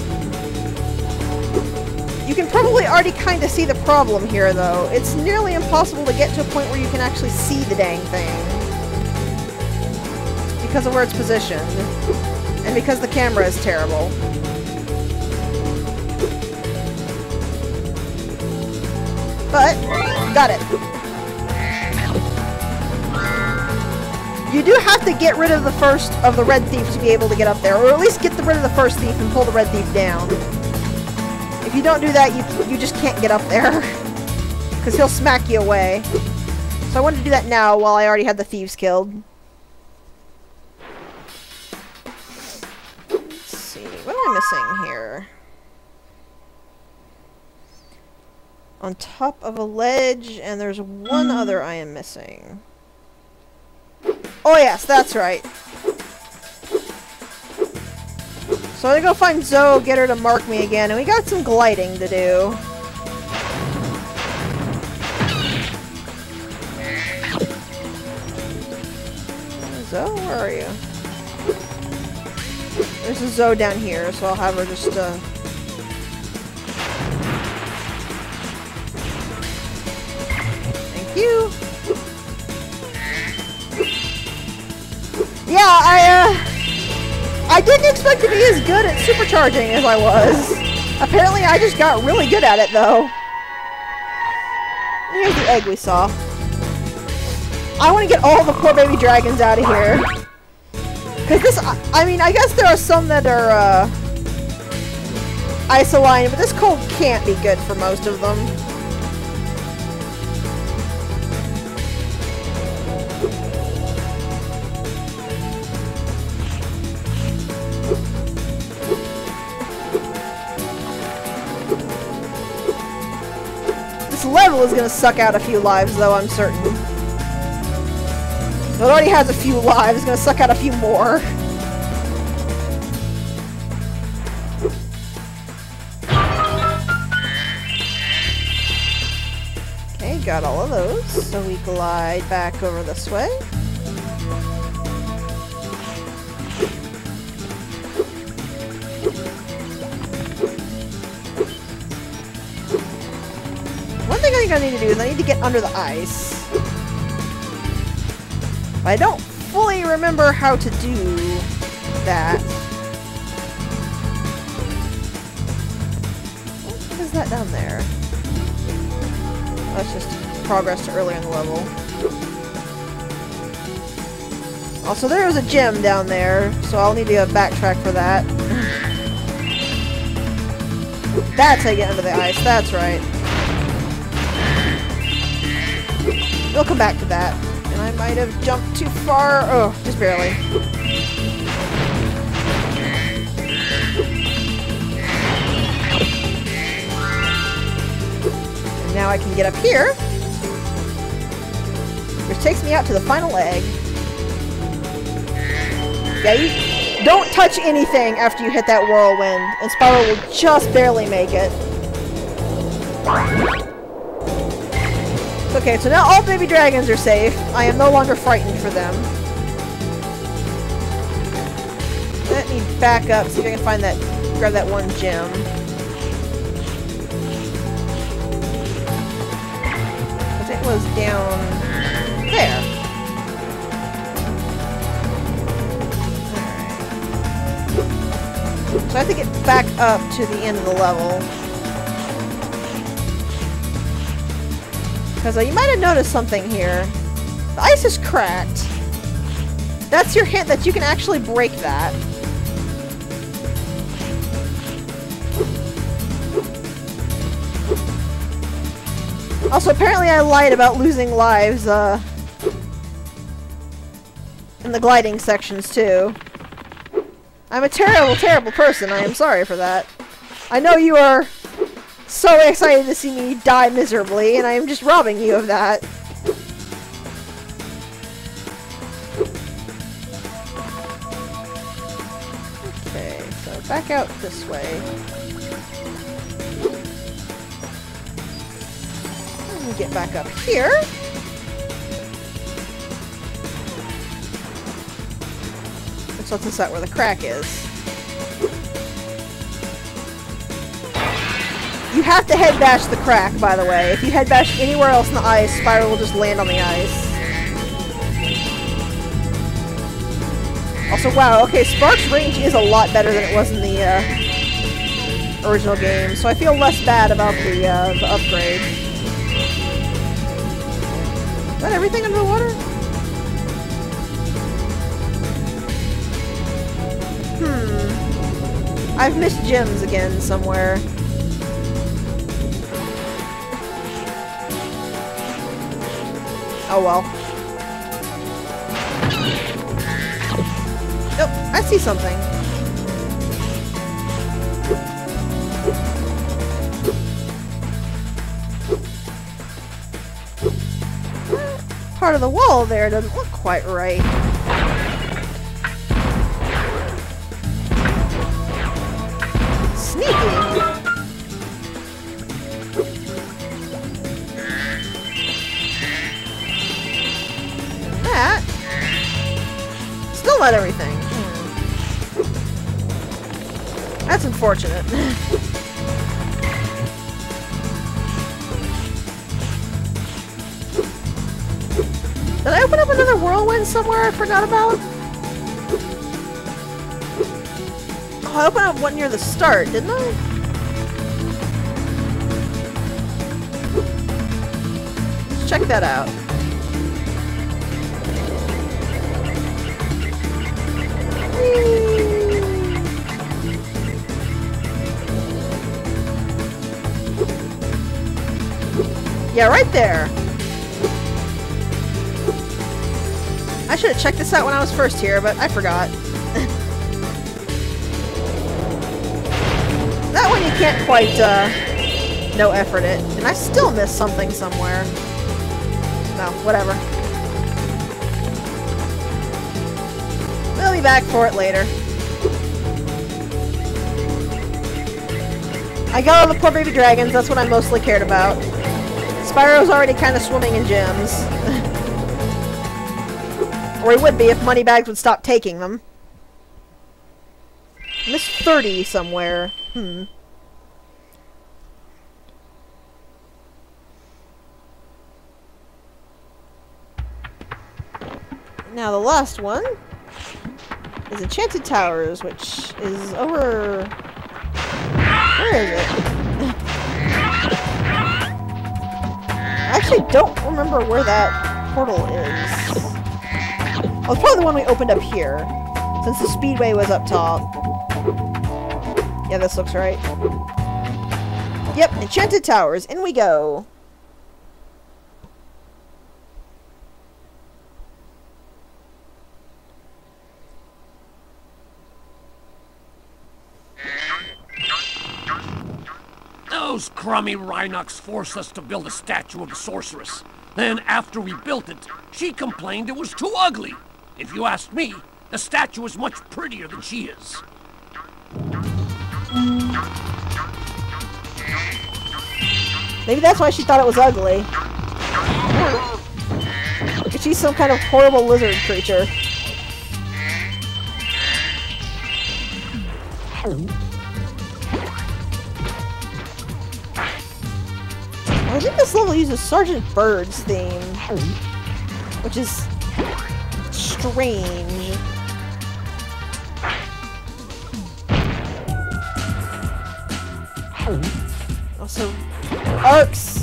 You can probably already kind of see the problem here, though. It's nearly impossible to get to a point where you can actually see the dang thing. Because of where it's positioned. And because the camera is terrible. But, got it. You do have to get rid of the first of the red thief to be able to get up there. Or at least get rid of the first thief and pull the red thief down. If you don't do that, you just can't get up there. Because he'll smack you away. So I wanted to do that now while I already had the thieves killed. Let's see, what am I missing here? On top of a ledge, and there's one other I am missing. Oh yes, that's right. So I'm gonna go find Zoe, get her to mark me again, and we got some gliding to do. Zoe, where are you? There's a Zoe down here, so I'll have her just, Thank you! Yeah, I didn't expect to be as good at supercharging as I was. Apparently I just got really good at it, though. Here's the egg we saw. I want to get all the poor baby dragons out of here. Because this, I mean, I guess there are some that are, ice-aligned, but this cold can't be good for most of them. This level is gonna suck out a few lives, though, I'm certain. It already has a few lives, it's gonna suck out a few more. Okay, got all of those. So we glide back over this way. One thing I think I need to do is I need to get under the ice. I don't fully remember how to do that. What is that down there? That's just progress to earlier in the level. Also, there was a gem down there, so I'll need to backtrack for that. That's how you get under the ice, that's right. We'll come back to that. And I might have jumped too far. Oh, just barely. And now I can get up here. Which takes me out to the final egg. Yeah, you don't touch anything after you hit that whirlwind. And Spyro will just barely make it. Okay, so now all baby dragons are safe. I am no longer frightened for them. Let me back up, see if I can find that, grab that one gem. Because it was down there. Alright. So I have to get back up to the end of the level. Because you might have noticed something here. The ice is cracked. That's your hint that you can actually break that. Also, apparently I lied about losing lives, in the gliding sections, too. I'm a terrible, terrible person. I am sorry for that. I know you are so excited to see me die miserably, and I am just robbing you of that. Okay, so back out this way. Let me get back up here. Which lets us out where the crack is. You have to head bash the crack, by the way. If you head bash anywhere else in the ice, Spyro will just land on the ice. Also, wow, okay, Spark's range is a lot better than it was in the original game, so I feel less bad about the upgrade. Is that everything under the water? I've missed gems again somewhere. Oh well. Nope, I see something. Part of the wall there doesn't look quite right. Sneaky. Still not everything. That's unfortunate. Did I open up another whirlwind somewhere I forgot about? Oh, I opened up one near the start, didn't I? Let's check that out. Yeah, right there. I should have checked this out when I was first here, but I forgot. That one you can't quite, no effort it. And I still missed something somewhere. No, whatever. We'll be back for it later. I got all the poor baby dragons, that's what I mostly cared about. Spyro's already kind of swimming in gems. Or he would be if Moneybags would stop taking them. I missed 30 somewhere. Now the last one is Enchanted Towers, which is over... Where is it? I actually don't remember where that portal is. Oh, it's probably the one we opened up here, since the speedway was up top. Yeah, this looks right. Yep, Enchanted Towers. In we go. Those crummy Rhinox forced us to build a statue of the sorceress. Then, after we built it, she complained it was too ugly. If you ask me, the statue is much prettier than she is. Maybe that's why she thought it was ugly. Because she's some kind of horrible lizard creature. I think this level uses Sergeant Bird's theme, which is strange. Also, arcs.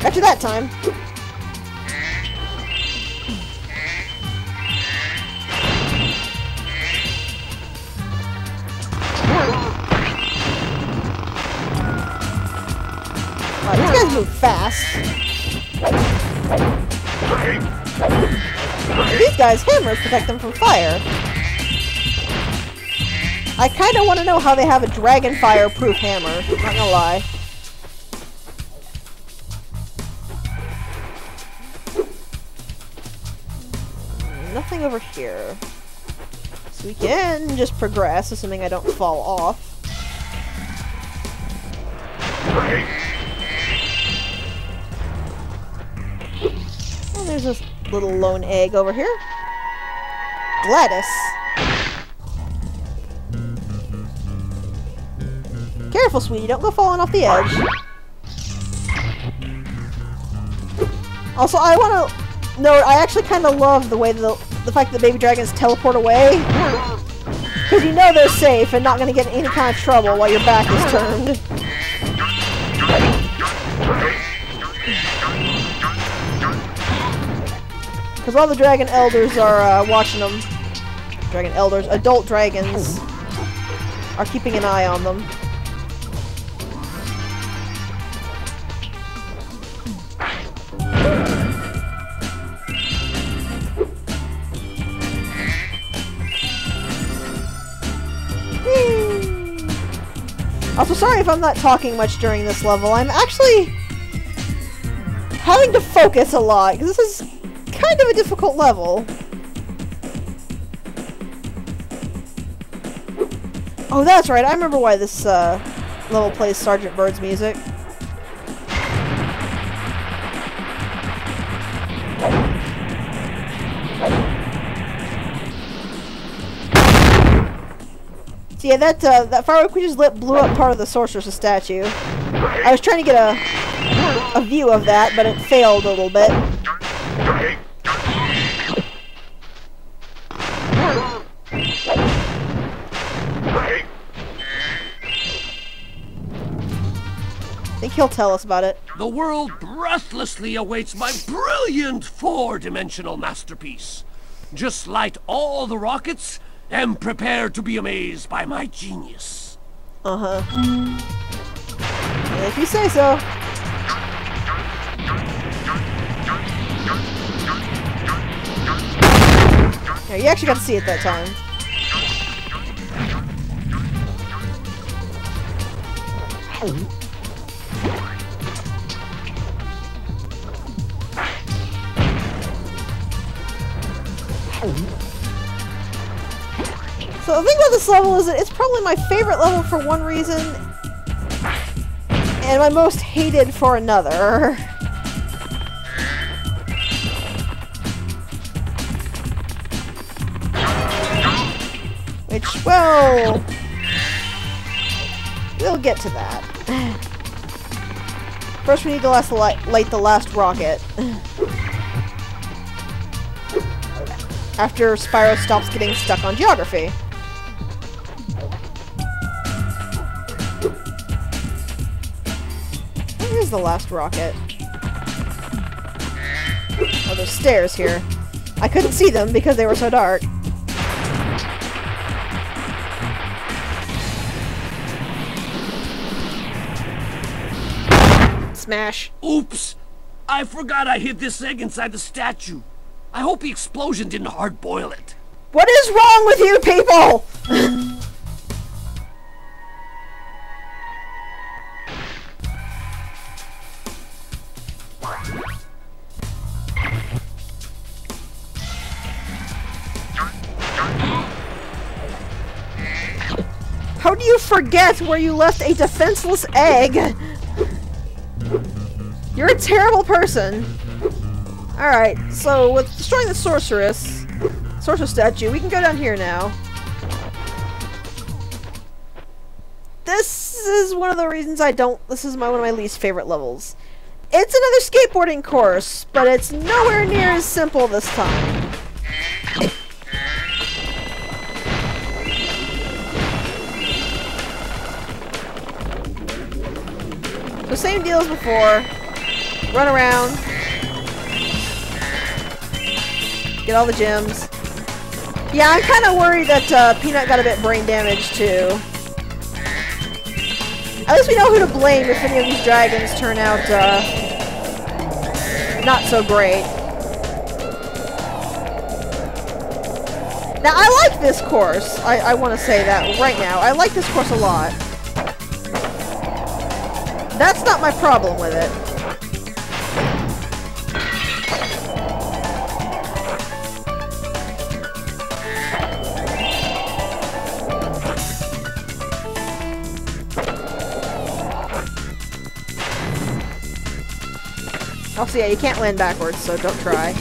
Got you that time. Wow, these guys move fast. These guys' hammers protect them from fire. I kind of want to know how they have a dragon fire-proof hammer. Not gonna lie. Nothing over here. So we can just progress, assuming I don't fall off. Oh, there's this little lone egg over here. Gladys. Careful, sweetie, don't go falling off the edge. Also, I want to note, I actually kind of love the way the fact that baby dragons teleport away. Because you know they're safe and not going to get in any kind of trouble while your back is turned. Because all the dragon elders are watching them. Dragon elders, adult dragons are keeping an eye on them. Also, sorry if I'm not talking much during this level. I'm actually having to focus a lot, because this is kind of a difficult level. Oh, that's right. I remember why this level plays Sergeant Bird's music. So yeah, that firework we just lit blew up part of the sorceress' statue. I was trying to get a view of that, but it failed a little bit. I think he'll tell us about it. The world breathlessly awaits my brilliant four-dimensional masterpiece. Just light all the rockets and prepare to be amazed by my genius. Uh-huh. If you say so. Yeah, you actually got to see it that time. So the thing about this level is that it's probably my favorite level for one reason, and my most hated for another. Which, well, we'll get to that. First we need to light the last rocket. After Spyro stops getting stuck on geography. Where's the last rocket? Oh, there's stairs here. I couldn't see them because they were so dark. Smash. Oops! I forgot I hid this egg inside the statue. I hope the explosion didn't hard-boil it. What is wrong with you people? How do you forget where you left a defenseless egg? You're a terrible person. Alright, so with destroying the sorceress statue, we can go down here now. This is one of the reasons this is one of my least favorite levels. It's another skateboarding course, but it's nowhere near as simple this time. So same deal as before. Run around. Get all the gems. Yeah, I'm kind of worried that Peanut got a bit brain damaged too. At least we know who to blame if any of these dragons turn out not so great. Now, I like this course. I want to say that right now. I like this course a lot. That's not my problem with it. Also, yeah, you can't land backwards, so don't try.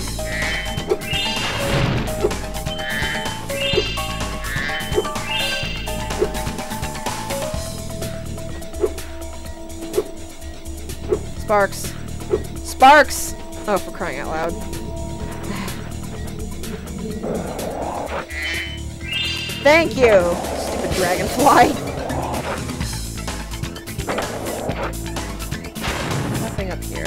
Sparks. Sparks! Oh, for crying out loud. Thank you, stupid dragonfly. Nothing up here.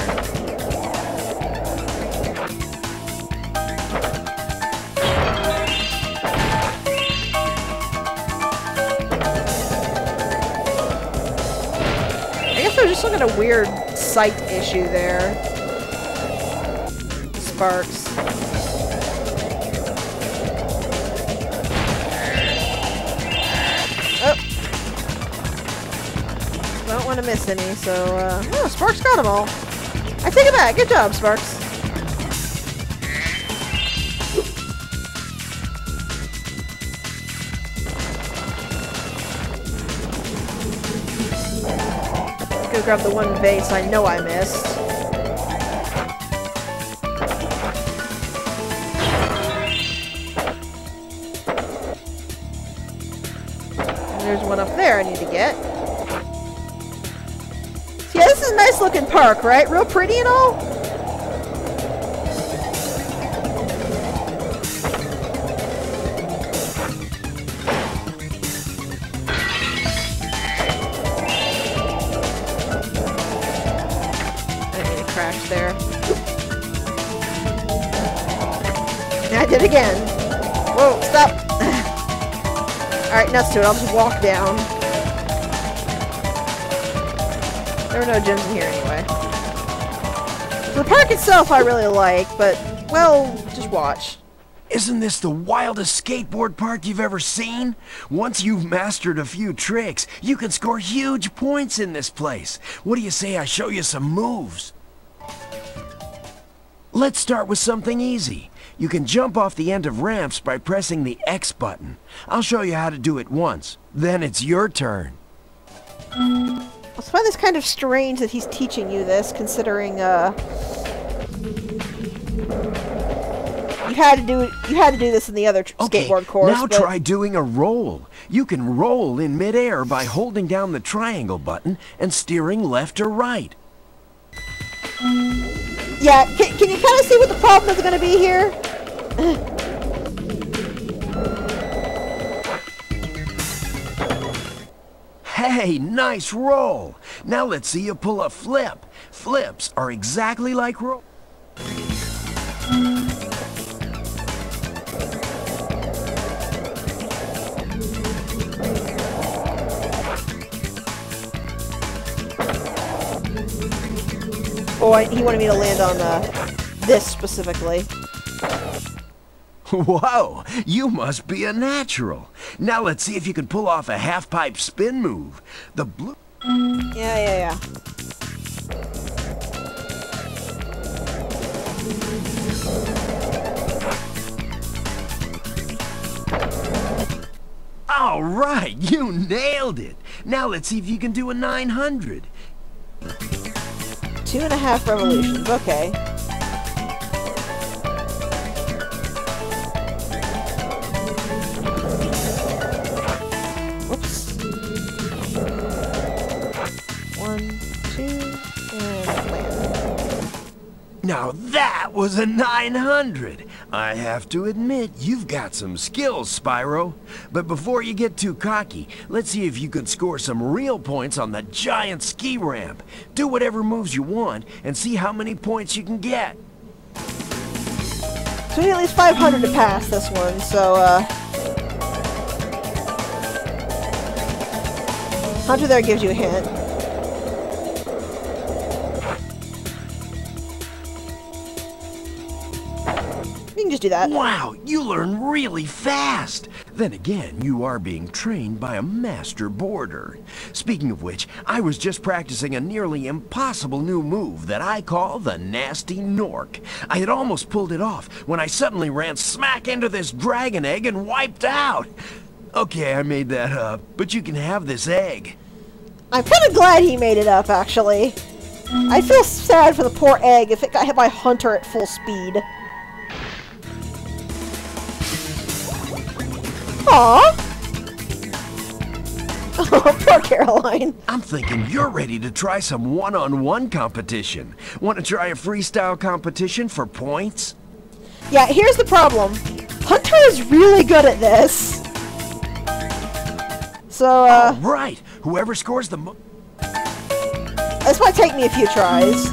I guess there's just some kind of weird sight issue there. Sparks. Oh. Don't want to miss any, so, oh, Sparks got them all. I take it back. Good job, Sparks. Go grab the one vase I know I missed. And there's one up there I need to get. So yeah, this is a nice looking park, right? Real pretty and all? There. And I did it again. Whoa, stop! Alright, nuts to it. I'll just walk down. There are no gems in here anyway. So the park itself I really like, but, well, just watch. Isn't this the wildest skateboard park you've ever seen? Once you've mastered a few tricks, you can score huge points in this place. What do you say I show you some moves? Let's start with something easy. You can jump off the end of ramps by pressing the X button. I'll show you how to do it once. Then it's your turn. I find this kind of strange that he's teaching you this, considering, you had to do this in the other skateboard course. Now try doing a roll. You can roll in midair by holding down the triangle button and steering left or right. Yeah, can you kind of see what the problem is going to be here? Hey, nice roll! Now let's see you pull a flip. Flips are exactly like roll. Oh, he wanted me to land on this specifically. Whoa, you must be a natural. Now let's see if you can pull off a half-pipe spin move. The blue... Yeah. All right, you nailed it. Now let's see if you can do a 900. 2.5 revolutions, okay. Whoops. 1, 2, and land. Now that was a 900. I have to admit, you've got some skills, Spyro. But before you get too cocky, let's see if you can score some real points on the giant ski ramp. Do whatever moves you want, and see how many points you can get. So we need at least 500 to pass this one, so, Hunter there gives you a hint. You can just do that. Wow, you learn really fast. Then again, you are being trained by a master boarder. Speaking of which, I was just practicing a nearly impossible new move that I call the Nasty Nork. I had almost pulled it off when I suddenly ran smack into this dragon egg and wiped out. Okay, I made that up, but you can have this egg. I'm kind of glad he made it up, actually. I feel sad for the poor egg if it got hit by Hunter at full speed. Aww! Oh, poor Caroline. I'm thinking you're ready to try some one-on-one competition. Want to try a freestyle competition for points? Yeah, here's the problem. Hunter is really good at this. So, All right. Whoever scores the most... This might take me a few tries.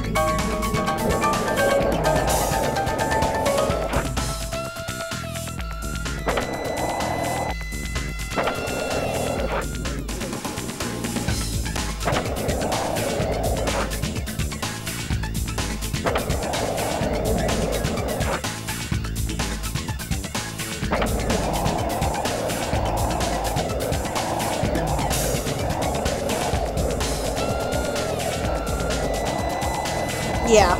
Yeah.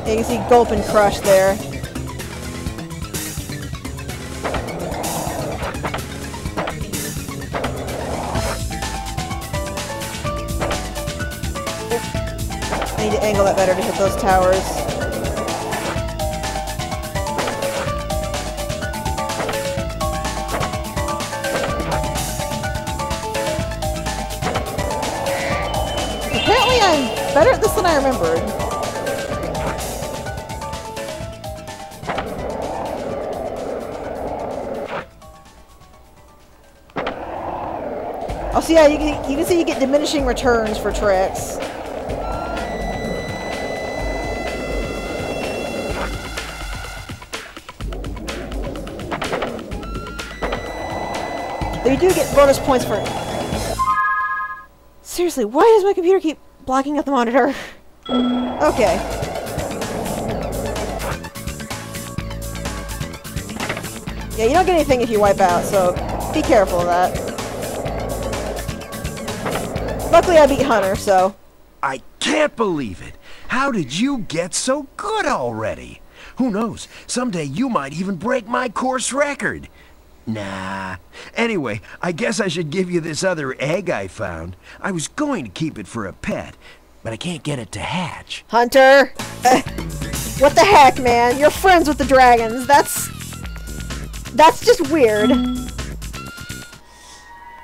You can see Gulp and Crush there. I need to angle that better to hit those towers. Apparently I'm better at this than I remembered. Oh, so yeah, you can see you get diminishing returns for tricks. But you do get bonus points for it. Seriously, why does my computer keep blocking out the monitor? Okay. Yeah, you don't get anything if you wipe out, so be careful of that. Luckily I beat Hunter, so... I can't believe it! How did you get so good already? Who knows, someday you might even break my course record. Nah. Anyway, I guess I should give you this other egg I found. I was going to keep it for a pet, but I can't get it to hatch. Hunter! What the heck, man? You're friends with the dragons. That's just weird.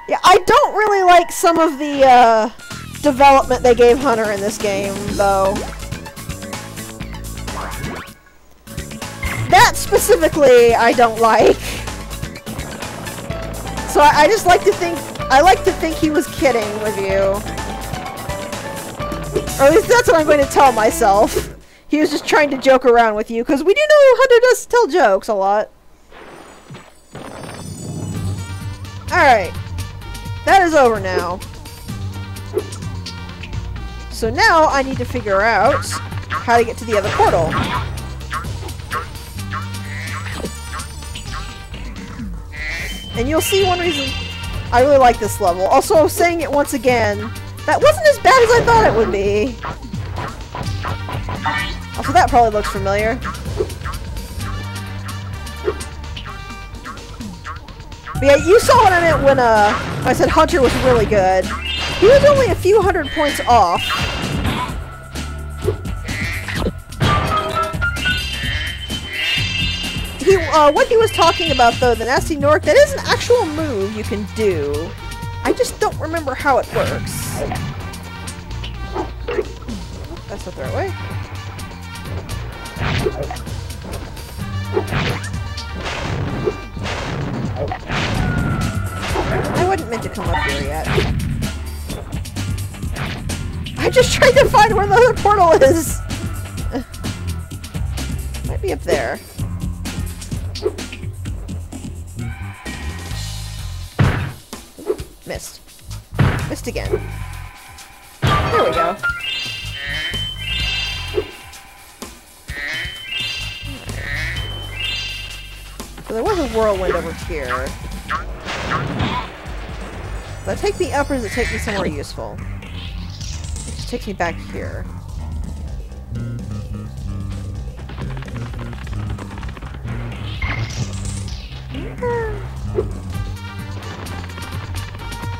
Yeah, I don't really like some of the, development they gave Hunter in this game, though. That specifically, I don't like. So I just like to think he was kidding with you. Or at least that's what I'm going to tell myself. He was just trying to joke around with you, because we do know Hunter does tell jokes a lot. Alright. That is over now. So now I need to figure out how to get to the other portal. And you'll see one reason I really like this level. Also, saying it once again, that wasn't as bad as I thought it would be. Also, that probably looks familiar. But yeah, you saw what I meant when I said Hunter was really good. He was only a few hundred points off. What he was talking about, though, the Nasty Nork, that is an actual move you can do. I just don't remember how it works. That's not the right way. I wasn't meant to come up here yet. I just tried to find where the other portal is! Might be up there. Missed. Missed again. There we go. So there was a whirlwind over here. If I take the up, or does it take me somewhere useful? It just takes me back here.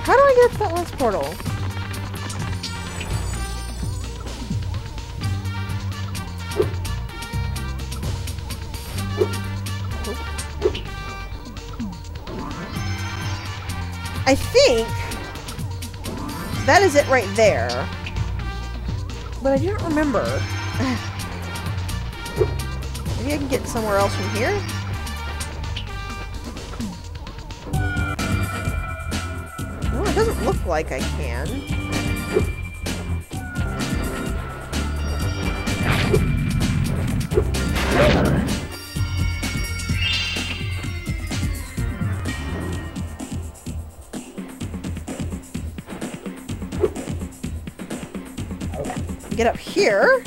How do I get to that last portal? I think that is it right there. But I don't remember. Maybe I can get somewhere else from here? No, it doesn't look like I can. Get up here,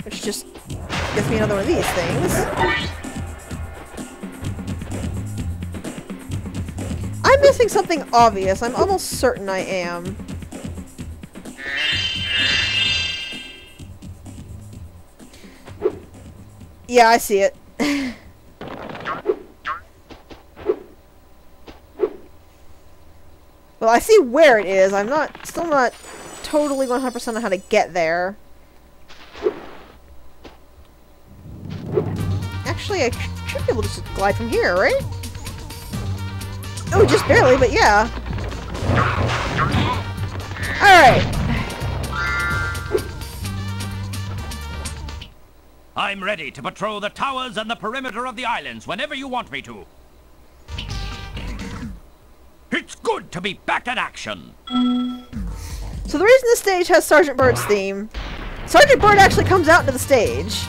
which just gives me another one of these things. I'm missing something obvious. I'm almost certain I am. Yeah, I see it. Well, I see where it is. I'm still not totally 100% on how to get there. Actually, I should be able to just glide from here, right? Oh, just barely, but yeah. Alright. I'm ready to patrol the towers and the perimeter of the islands whenever you want me to. It's good to be back in action. So the reason the stage has Sergeant Bird's theme, Sergeant Bird actually comes out into the stage.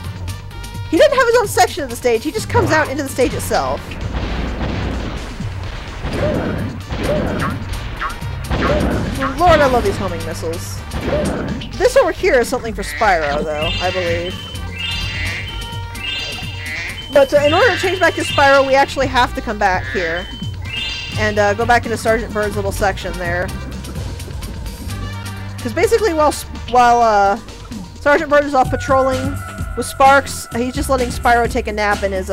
He doesn't have his own section of the stage, he just comes out into the stage itself. Lord, I love these homing missiles. This over here is something for Spyro, though, I believe. But in order to change back to Spyro, we actually have to come back here. And go back into Sergeant Bird's little section there. Because basically while Sergeant Bird is off patrolling with Sparks, he's just letting Spyro take a nap in his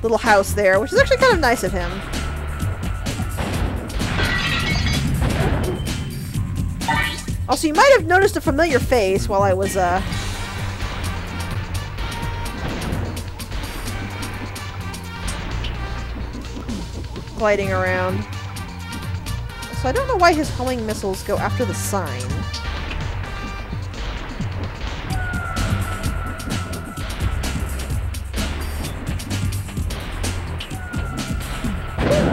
little house there, which is actually kind of nice of him. Also, you might have noticed a familiar face while I was gliding around. So I don't know why his homing missiles go after the sign.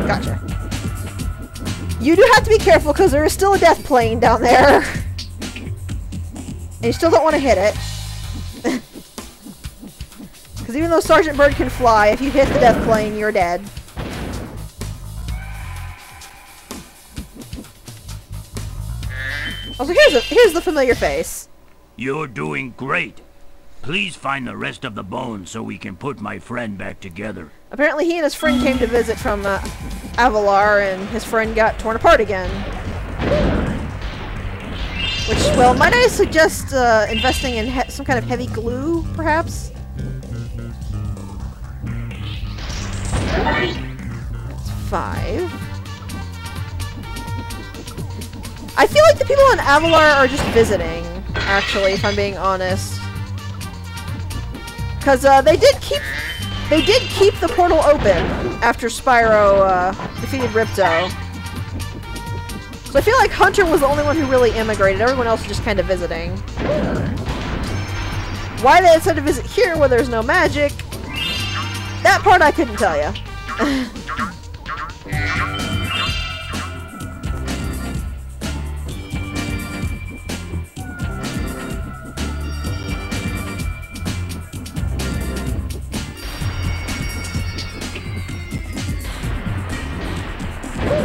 Gotcha. You do have to be careful because there is still a death plane down there. And you still don't want to hit it. Because even though Sergeant Bird can fly, if you hit the death plane, you're dead. Also, here's the familiar face. You're doing great. Please find the rest of the bones so we can put my friend back together. Apparently he and his friend came to visit from Avalar, and his friend got torn apart again. Which, well, might I suggest investing in some kind of heavy glue, perhaps? That's 5. I feel like the people on Avalar are just visiting, actually, if I'm being honest. Because they did keep the portal open after Spyro defeated Ripto. So I feel like Hunter was the only one who really immigrated. Everyone else was just kind of visiting. Why they decided to visit here where there's no magic, that part I couldn't tell you.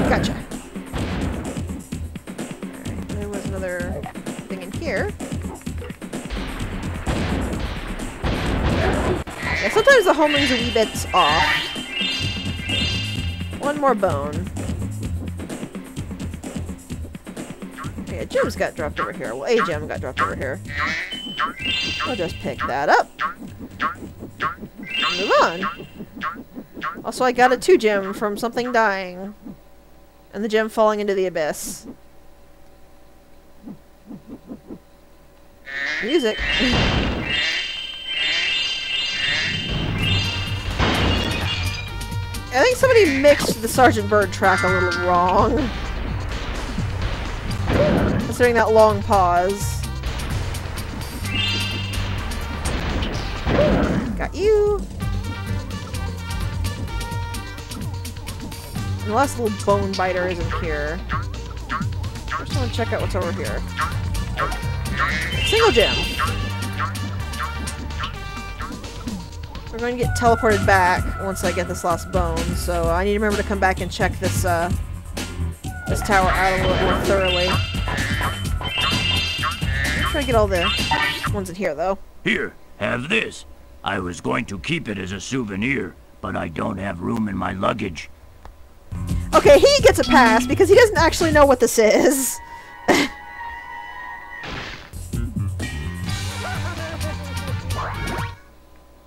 Gotcha. Alright, there was another thing in here. Yeah, sometimes the homing's a wee bit off. One more bone. Okay, a gem's got dropped over here. Well, a gem got dropped over here. I'll just pick that up. And move on. Also, I got a 2 gem from something dying. And the gem falling into the abyss. Music. I think somebody mixed the Sergeant Bird track a little wrong. Considering that long pause. Got you. And the last little bone biter isn't here. First I want to check out what's over here. Single gem. We're going to get teleported back once I get this last bone, so I need to remember to come back and check this this tower out a little more thoroughly. I'm trying to get all the ones in here, though. Here, have this. I was going to keep it as a souvenir, but I don't have room in my luggage. Okay, he gets a pass because he doesn't actually know what this is.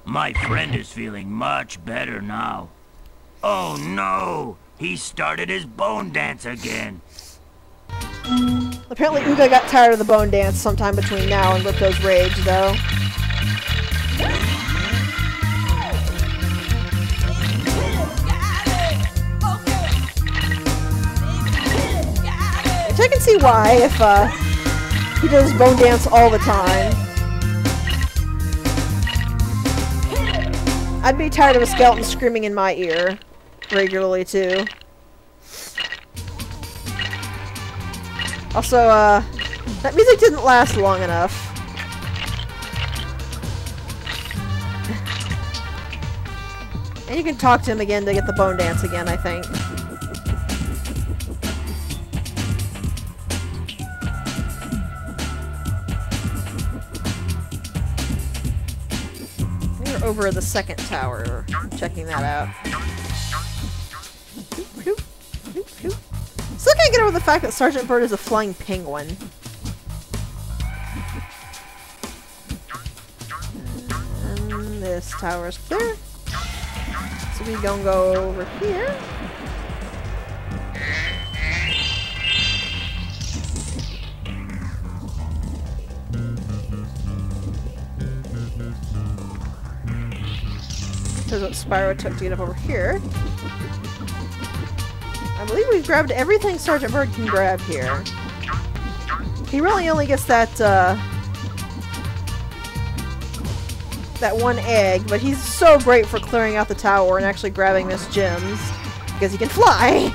My friend is feeling much better now. Oh no! He started his bone dance again. Apparently Uga got tired of the bone dance sometime between now and Ripto's rage, though. Which I can see why, if he does bone dance all the time. I'd be tired of a skeleton screaming in my ear regularly, too. Also, that music didn't last long enough. And you can talk to him again to get the bone dance again, I think. We're over the second tower, checking that out. Still can't get over the fact that Sergeant Bird is a flying penguin. And this tower is clear. So we gonna go over here. This is what Spyro took to get up over here. I believe we've grabbed everything Sergeant Bird can grab here. He really only gets that, that one egg, but he's so great for clearing out the tower and actually grabbing Miss Gems, because he can fly!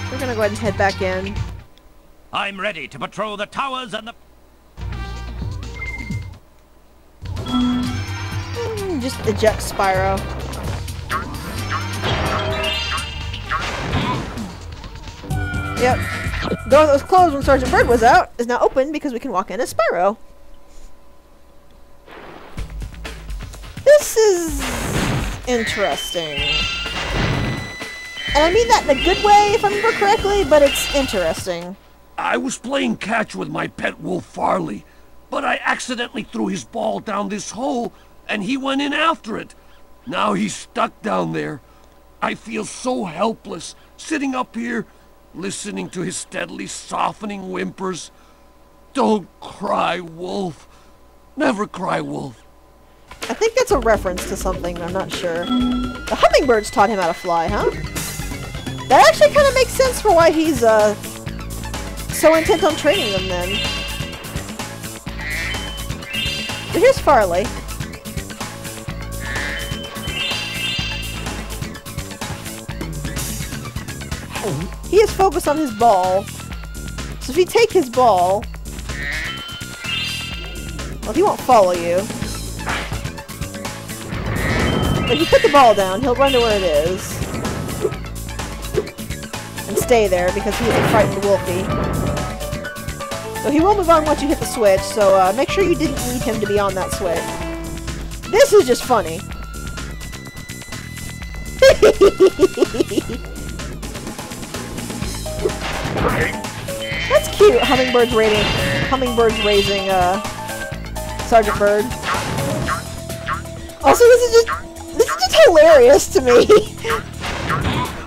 We're gonna go ahead and head back in. I'm ready to patrol the towers and the... Just eject Spyro. Yep. The door that was closed when Sergeant Bird was out is now open because we can walk in as Spyro. This is interesting. And I mean that in a good way, if I remember correctly, but it's interesting. I was playing catch with my pet wolf Farley, but I accidentally threw his ball down this hole, and he went in after it. Now he's stuck down there. I feel so helpless, sitting up here, listening to his steadily softening whimpers. Don't cry, Wolf. Never cry, Wolf. I think that's a reference to something, but I'm not sure. The hummingbirds taught him how to fly, huh? That actually kind of makes sense for why he's, so intent on training them, then. So here's Farley. He is focused on his ball. So if you take his ball... Well, he won't follow you. But if you put the ball down, he'll run to where it is. And stay there, because he's a frightened wolfie. So he will move on once you hit the switch, so make sure you didn't need him to be on that switch. This is just funny. That's cute, hummingbirds raising Sergeant Bird. Also, this is just hilarious to me.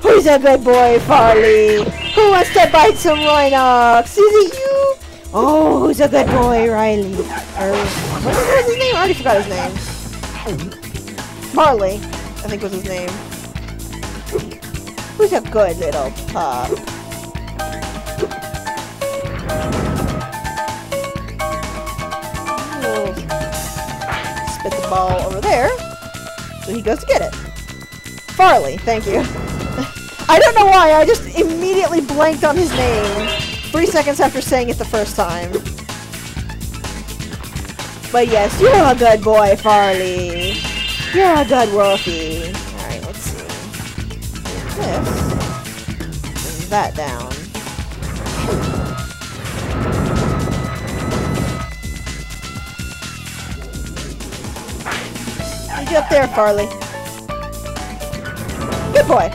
Who's a good boy, Farley? Who wants to bite some Rhinox? Is it you? Oh, who's a good boy, Riley? What was his name? I already forgot his name. Marley, I think was his name. Who's a good little pup? We'll spit the ball over there. So he goes to get it. Farley, thank you. I don't know why, I just immediately blanked on his name 3 seconds after saying it the first time. But yes, you're a good boy, Farley. You're a good wolfie. Alright, let's see. This. Bring that down. Get up there, Farley. Good boy.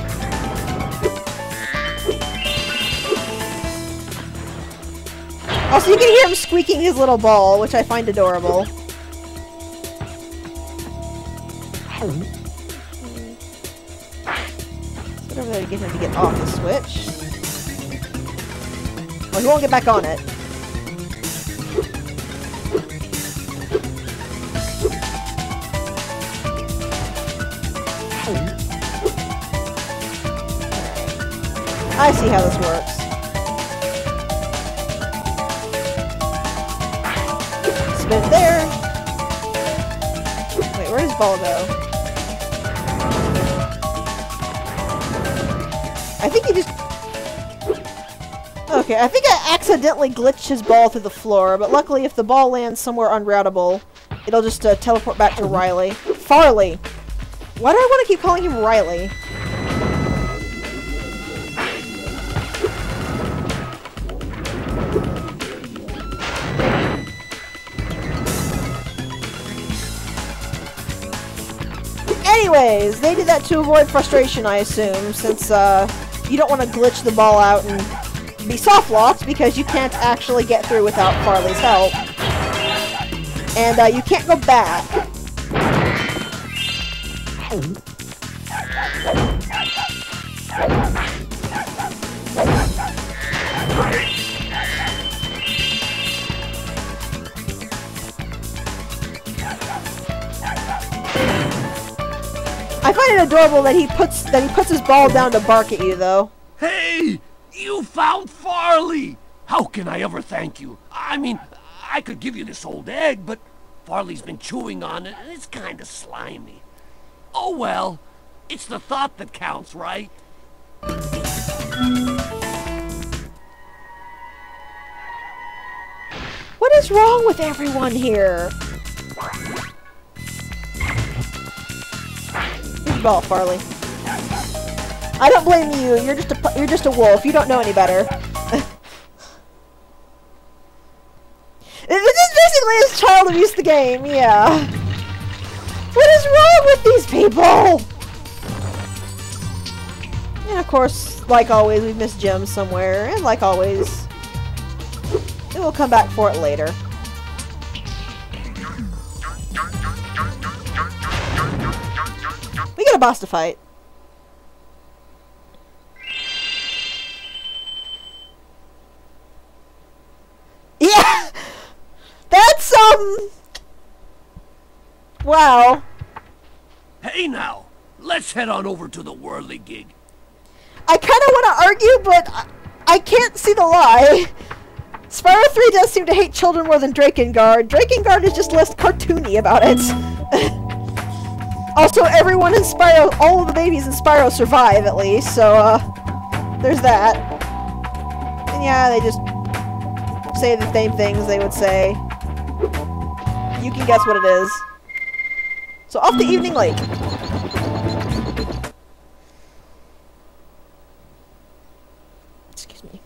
Also, you can hear him squeaking his little ball, which I find adorable. Get over there to get him to get off the switch. Oh, he won't get back on it. I see how this works. Spin it there. Wait, where does ball go? I think he just... Okay, I think I accidentally glitched his ball through the floor, but luckily if the ball lands somewhere unroutable, it'll just teleport back to Riley. Farley! Why do I want to keep calling him Riley? Anyways, they did that to avoid frustration, I assume, since you don't want to glitch the ball out and be soft-locked because you can't actually get through without Farley's help. And you can't go back. I find it adorable that he puts his ball down to bark at you, though. Hey! You found Farley! How can I ever thank you? I mean, I could give you this old egg, but Farley's been chewing on it, and it's kind of slimy. Oh well, it's the thought that counts, right? What is wrong with everyone here? Here's your ball, Farley. I don't blame you. You're just a wolf. You don't know any better. This is basically his child abuse the game. Yeah. What is wrong with these people? And of course, like always, we missed gems somewhere, and like always, we will come back for it later. We got a boss to fight. Yeah! That's, wow. Hey now, let's head on over to the whirligig. I kind of want to argue, but I can't see the lie. Spyro 3 does seem to hate children more than Drakengard. Drakengard is just less cartoony about it. Also, everyone in Spyro, all of the babies in Spyro survive, at least, so, there's that. And yeah, they just say the same things they would say. You can guess what it is. So, off to Evening Lake. Excuse me.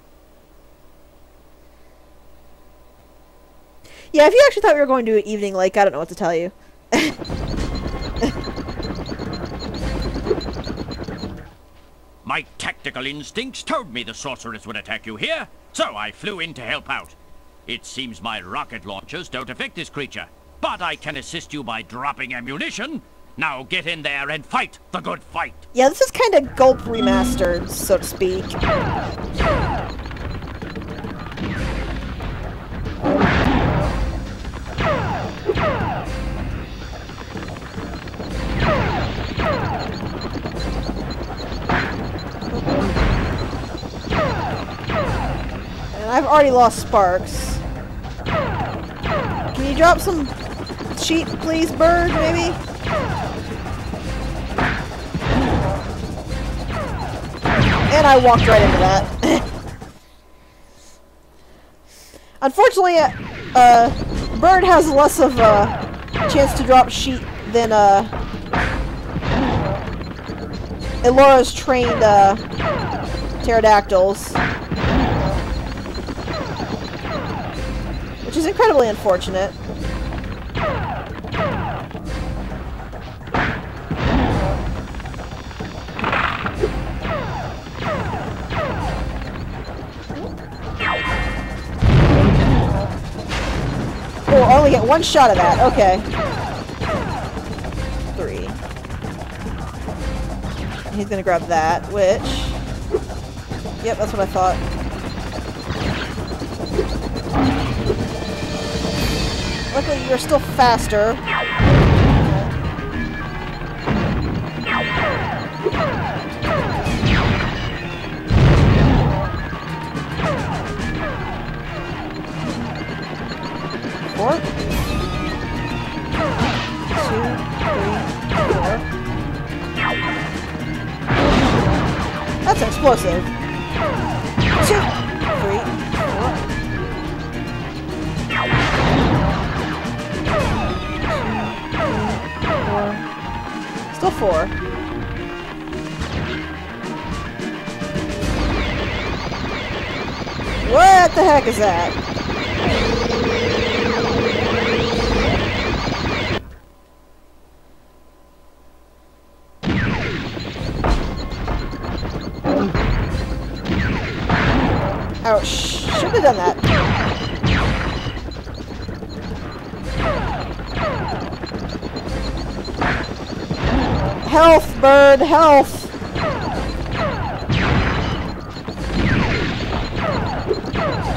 Yeah, if you actually thought we were going to Evening Lake, I don't know what to tell you. My tactical instincts told me the sorceress would attack you here, so I flew in to help out. It seems my rocket launchers don't affect this creature, but I can assist you by dropping ammunition. Now get in there and fight the good fight. Yeah, this is kind of Gulp remastered, so to speak. And I've already lost sparks. Can you drop some sheep, please, bird, maybe? And I walked right into that. Unfortunately, bird has less of a chance to drop sheep than Elora's trained pterodactyls. Which is incredibly unfortunate. Oh, I only get one shot of that. Okay. 3. he's gonna grab that, which... Yep, that's what I thought. Luckily, you're still faster. Four. 2, 3, 4. That's explosive. 2, 3, 4. Still 4. What the heck is that? Ouch. Shouldn't have done that. Health, bird, health!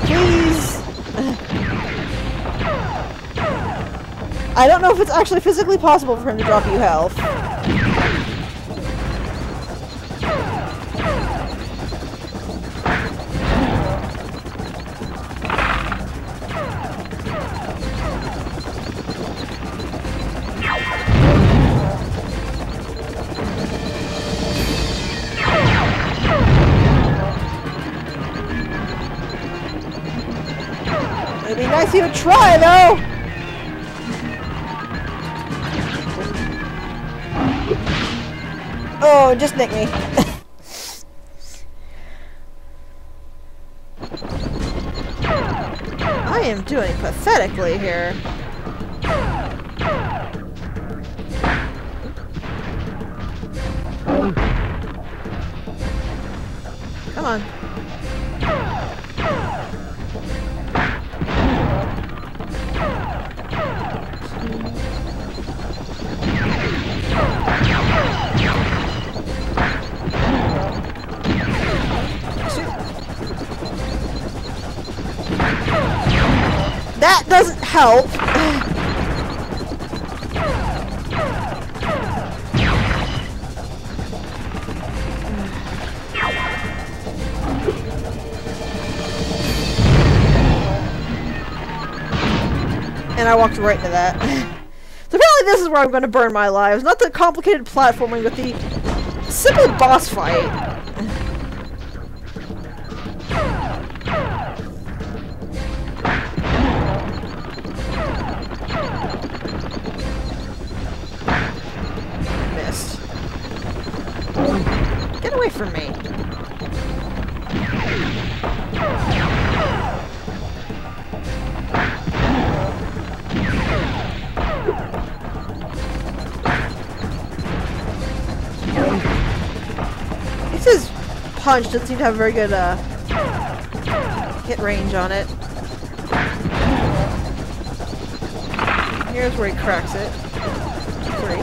Please! I don't know if it's actually physically possible for him to drop you health. It'd be nice if you would try, though! Oh, just nick me. I am doing pathetically here. Come on. That doesn't help. And I walked right into that. So apparently this is where I'm going to burn my lives. Not the complicated platforming, but the simple boss fight. Missed. Get away from me. His punch doesn't seem to have very good hit range on it. Here's where he cracks it. 3.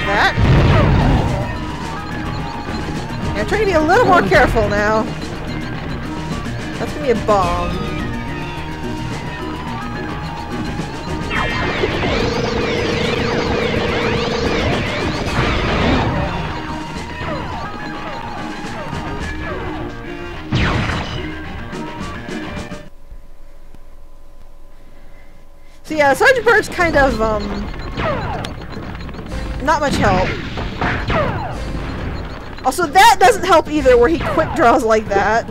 That. I'm trying to be a little more careful now. That's gonna be a bomb. So yeah, Sergeant Bird's kind of, not much help. Also, that doesn't help either, where he quick draws like that.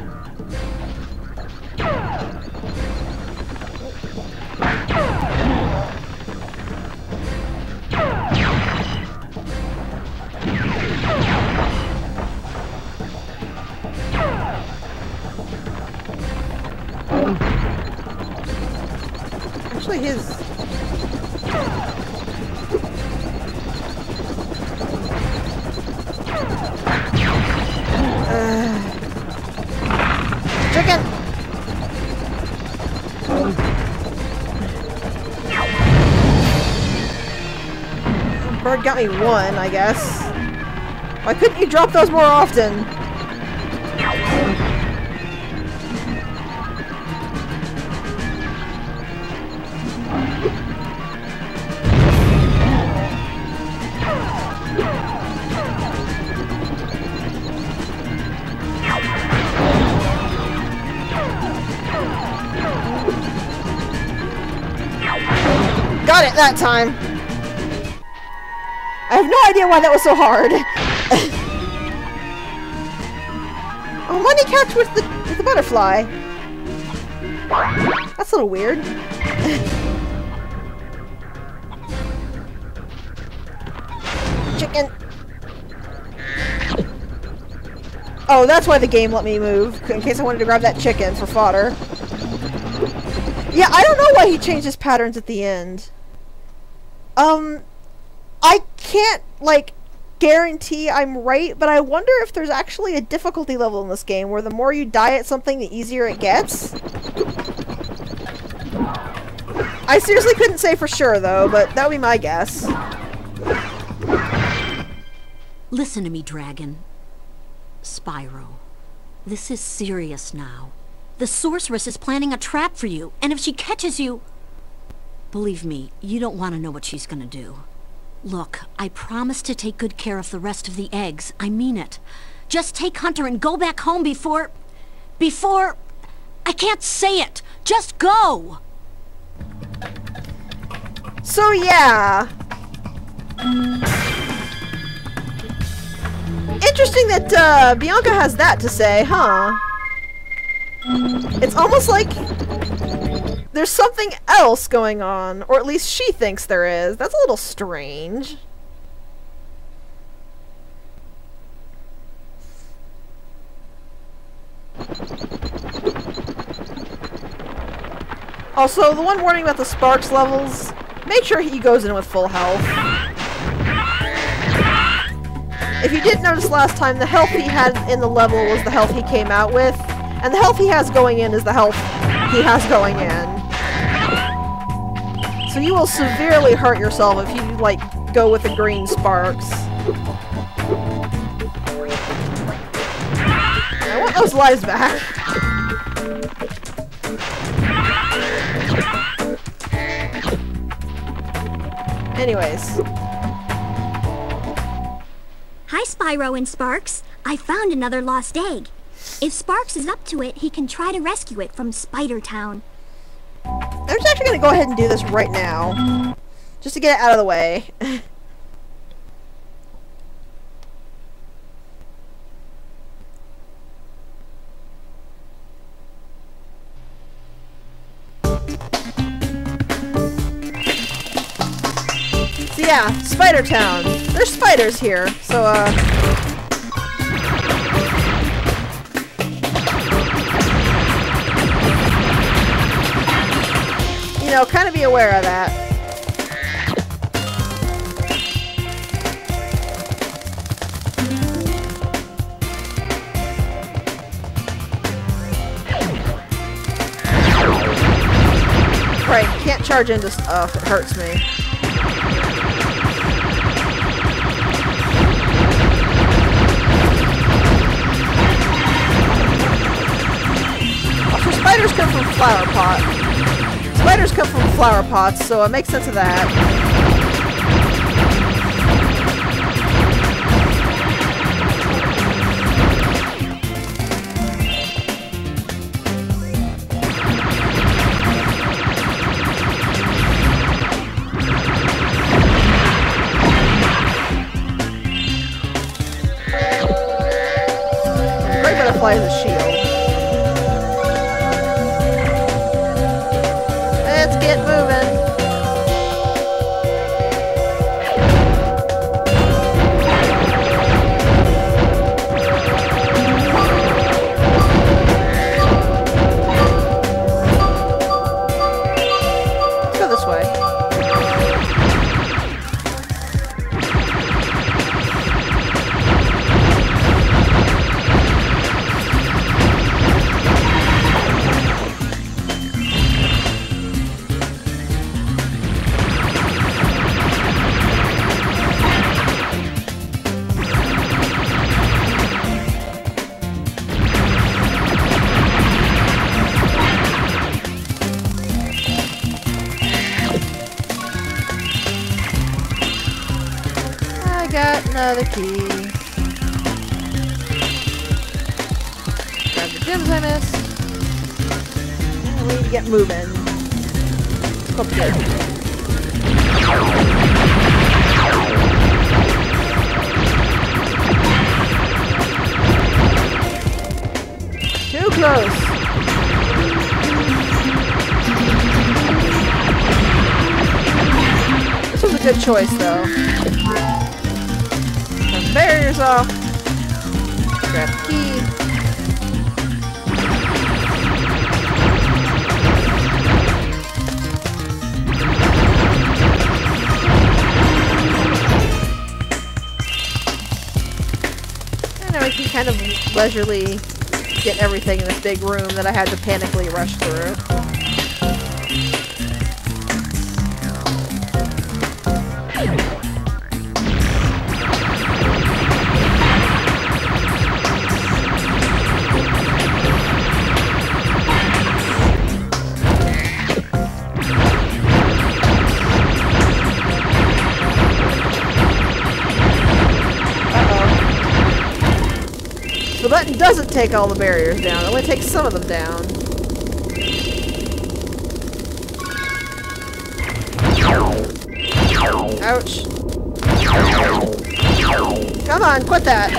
Actually, his... already got me one, I guess. Why couldn't you drop those more often? Got it that time. I have no idea why that was so hard. Oh, money catch with the butterfly. That's a little weird. Chicken. Oh, that's why the game let me move, in case I wanted to grab that chicken for fodder. Yeah, I don't know why he changed his patterns at the end. I can't, like, guarantee I'm right, but I wonder if there's actually a difficulty level in this game where the more you die at something, the easier it gets. I seriously couldn't say for sure, though, but that would be my guess. Listen to me, Dragon. Spyro, this is serious now. The sorceress is planning a trap for you, and if she catches you... Believe me, you don't want to know what she's gonna do. Look, I promise to take good care of the rest of the eggs. I mean it. Just take Hunter and go back home before... I can't say it! Just go! So, yeah. Interesting that, Bianca has that to say, huh? It's almost like there's something else going on, or at least she thinks there is. That's a little strange. Also, the one warning about the Sparks levels, make sure he goes in with full health. If you didn't notice last time, the health he had in the level was the health he came out with, and the health he has going in is the health he has going in. So you will severely hurt yourself if you, like, go with the green Sparks. I want those lives back. Anyways. Hi, Spyro and Sparks. I found another lost egg. If Sparks is up to it, he can try to rescue it from Spider Town. I'm just actually going to go ahead and do this right now. Just to get it out of the way. So yeah, Spider Town. There's spiders here, so you know, kind of be aware of that. Right, can't charge into stuff, it hurts me. Also, spiders come from flower pot. Spiders come from flower pots, so it makes sense of that. Great butterfly is a shield. Let's get moving. Let's go this way. another key. Grab the gems I missed. And we need to get moving. Let's go up here. Too close. This was a good choice, though. Turn the barriers off. Grab the key. And now we can kind of leisurely get everything in this big room that I had to panically rush through. The button doesn't take all the barriers down, it only takes some of them down. Ouch. Come on, quit that!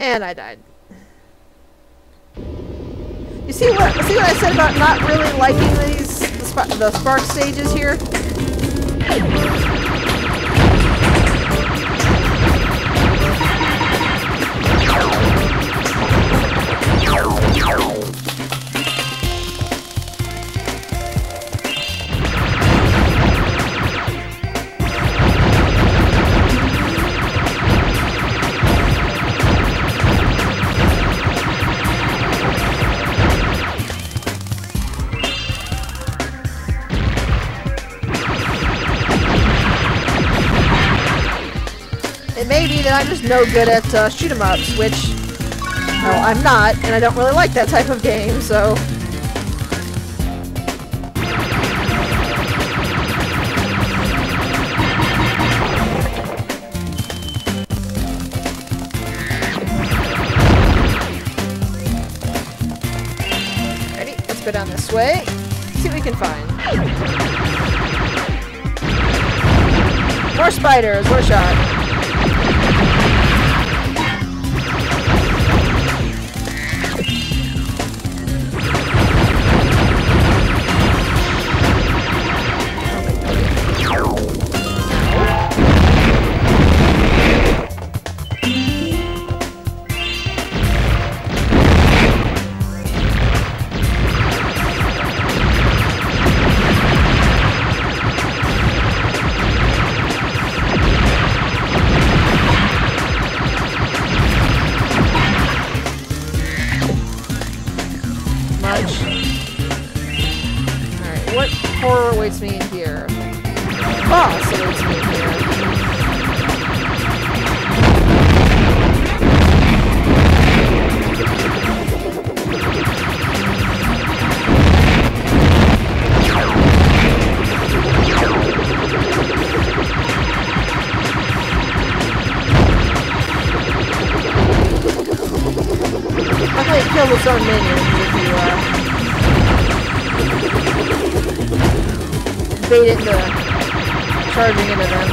And I died. You see what I said about not really liking the spark stages here? It may be that I'm just no good at shoot-em-ups, which, no, I'm not, and I don't really like that type of game, so... Ready? Let's go down this way. See what we can find. More spiders, one shot. Alright, what horror awaits me in here? Boss awaits me in here. Luckily it killed its own minions if you bait it into charging into them.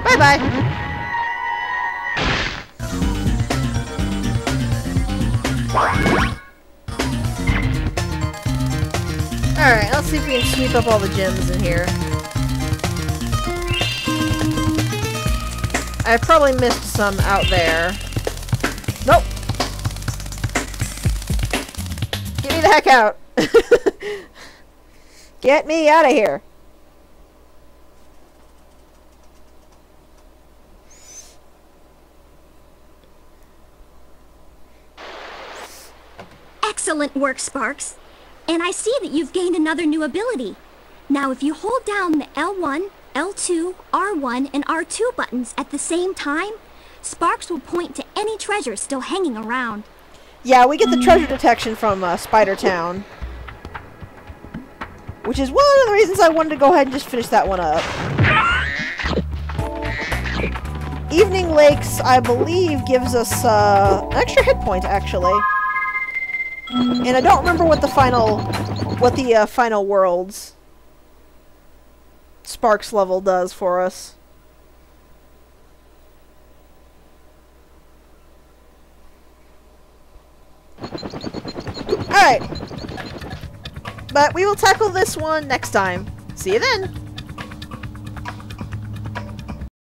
Bye-bye! Alright, let's see if we can sweep up all the gems in here. I've probably missed some out there. Nope! Get me the heck out! Get me out of here! Excellent work, Sparks. And I see that you've gained another new ability. Now if you hold down the L1, L2, R1, and R2 buttons at the same time, Sparks will point to any treasure still hanging around. Yeah, we get the treasure detection from Spider Town. Which is one of the reasons I wanted to go ahead and just finish that one up. Evening Lakes, I believe, gives us an extra hit point, actually. And I don't remember what the final world's Sparks level does for us. Alright. But we will tackle this one next time. See you then!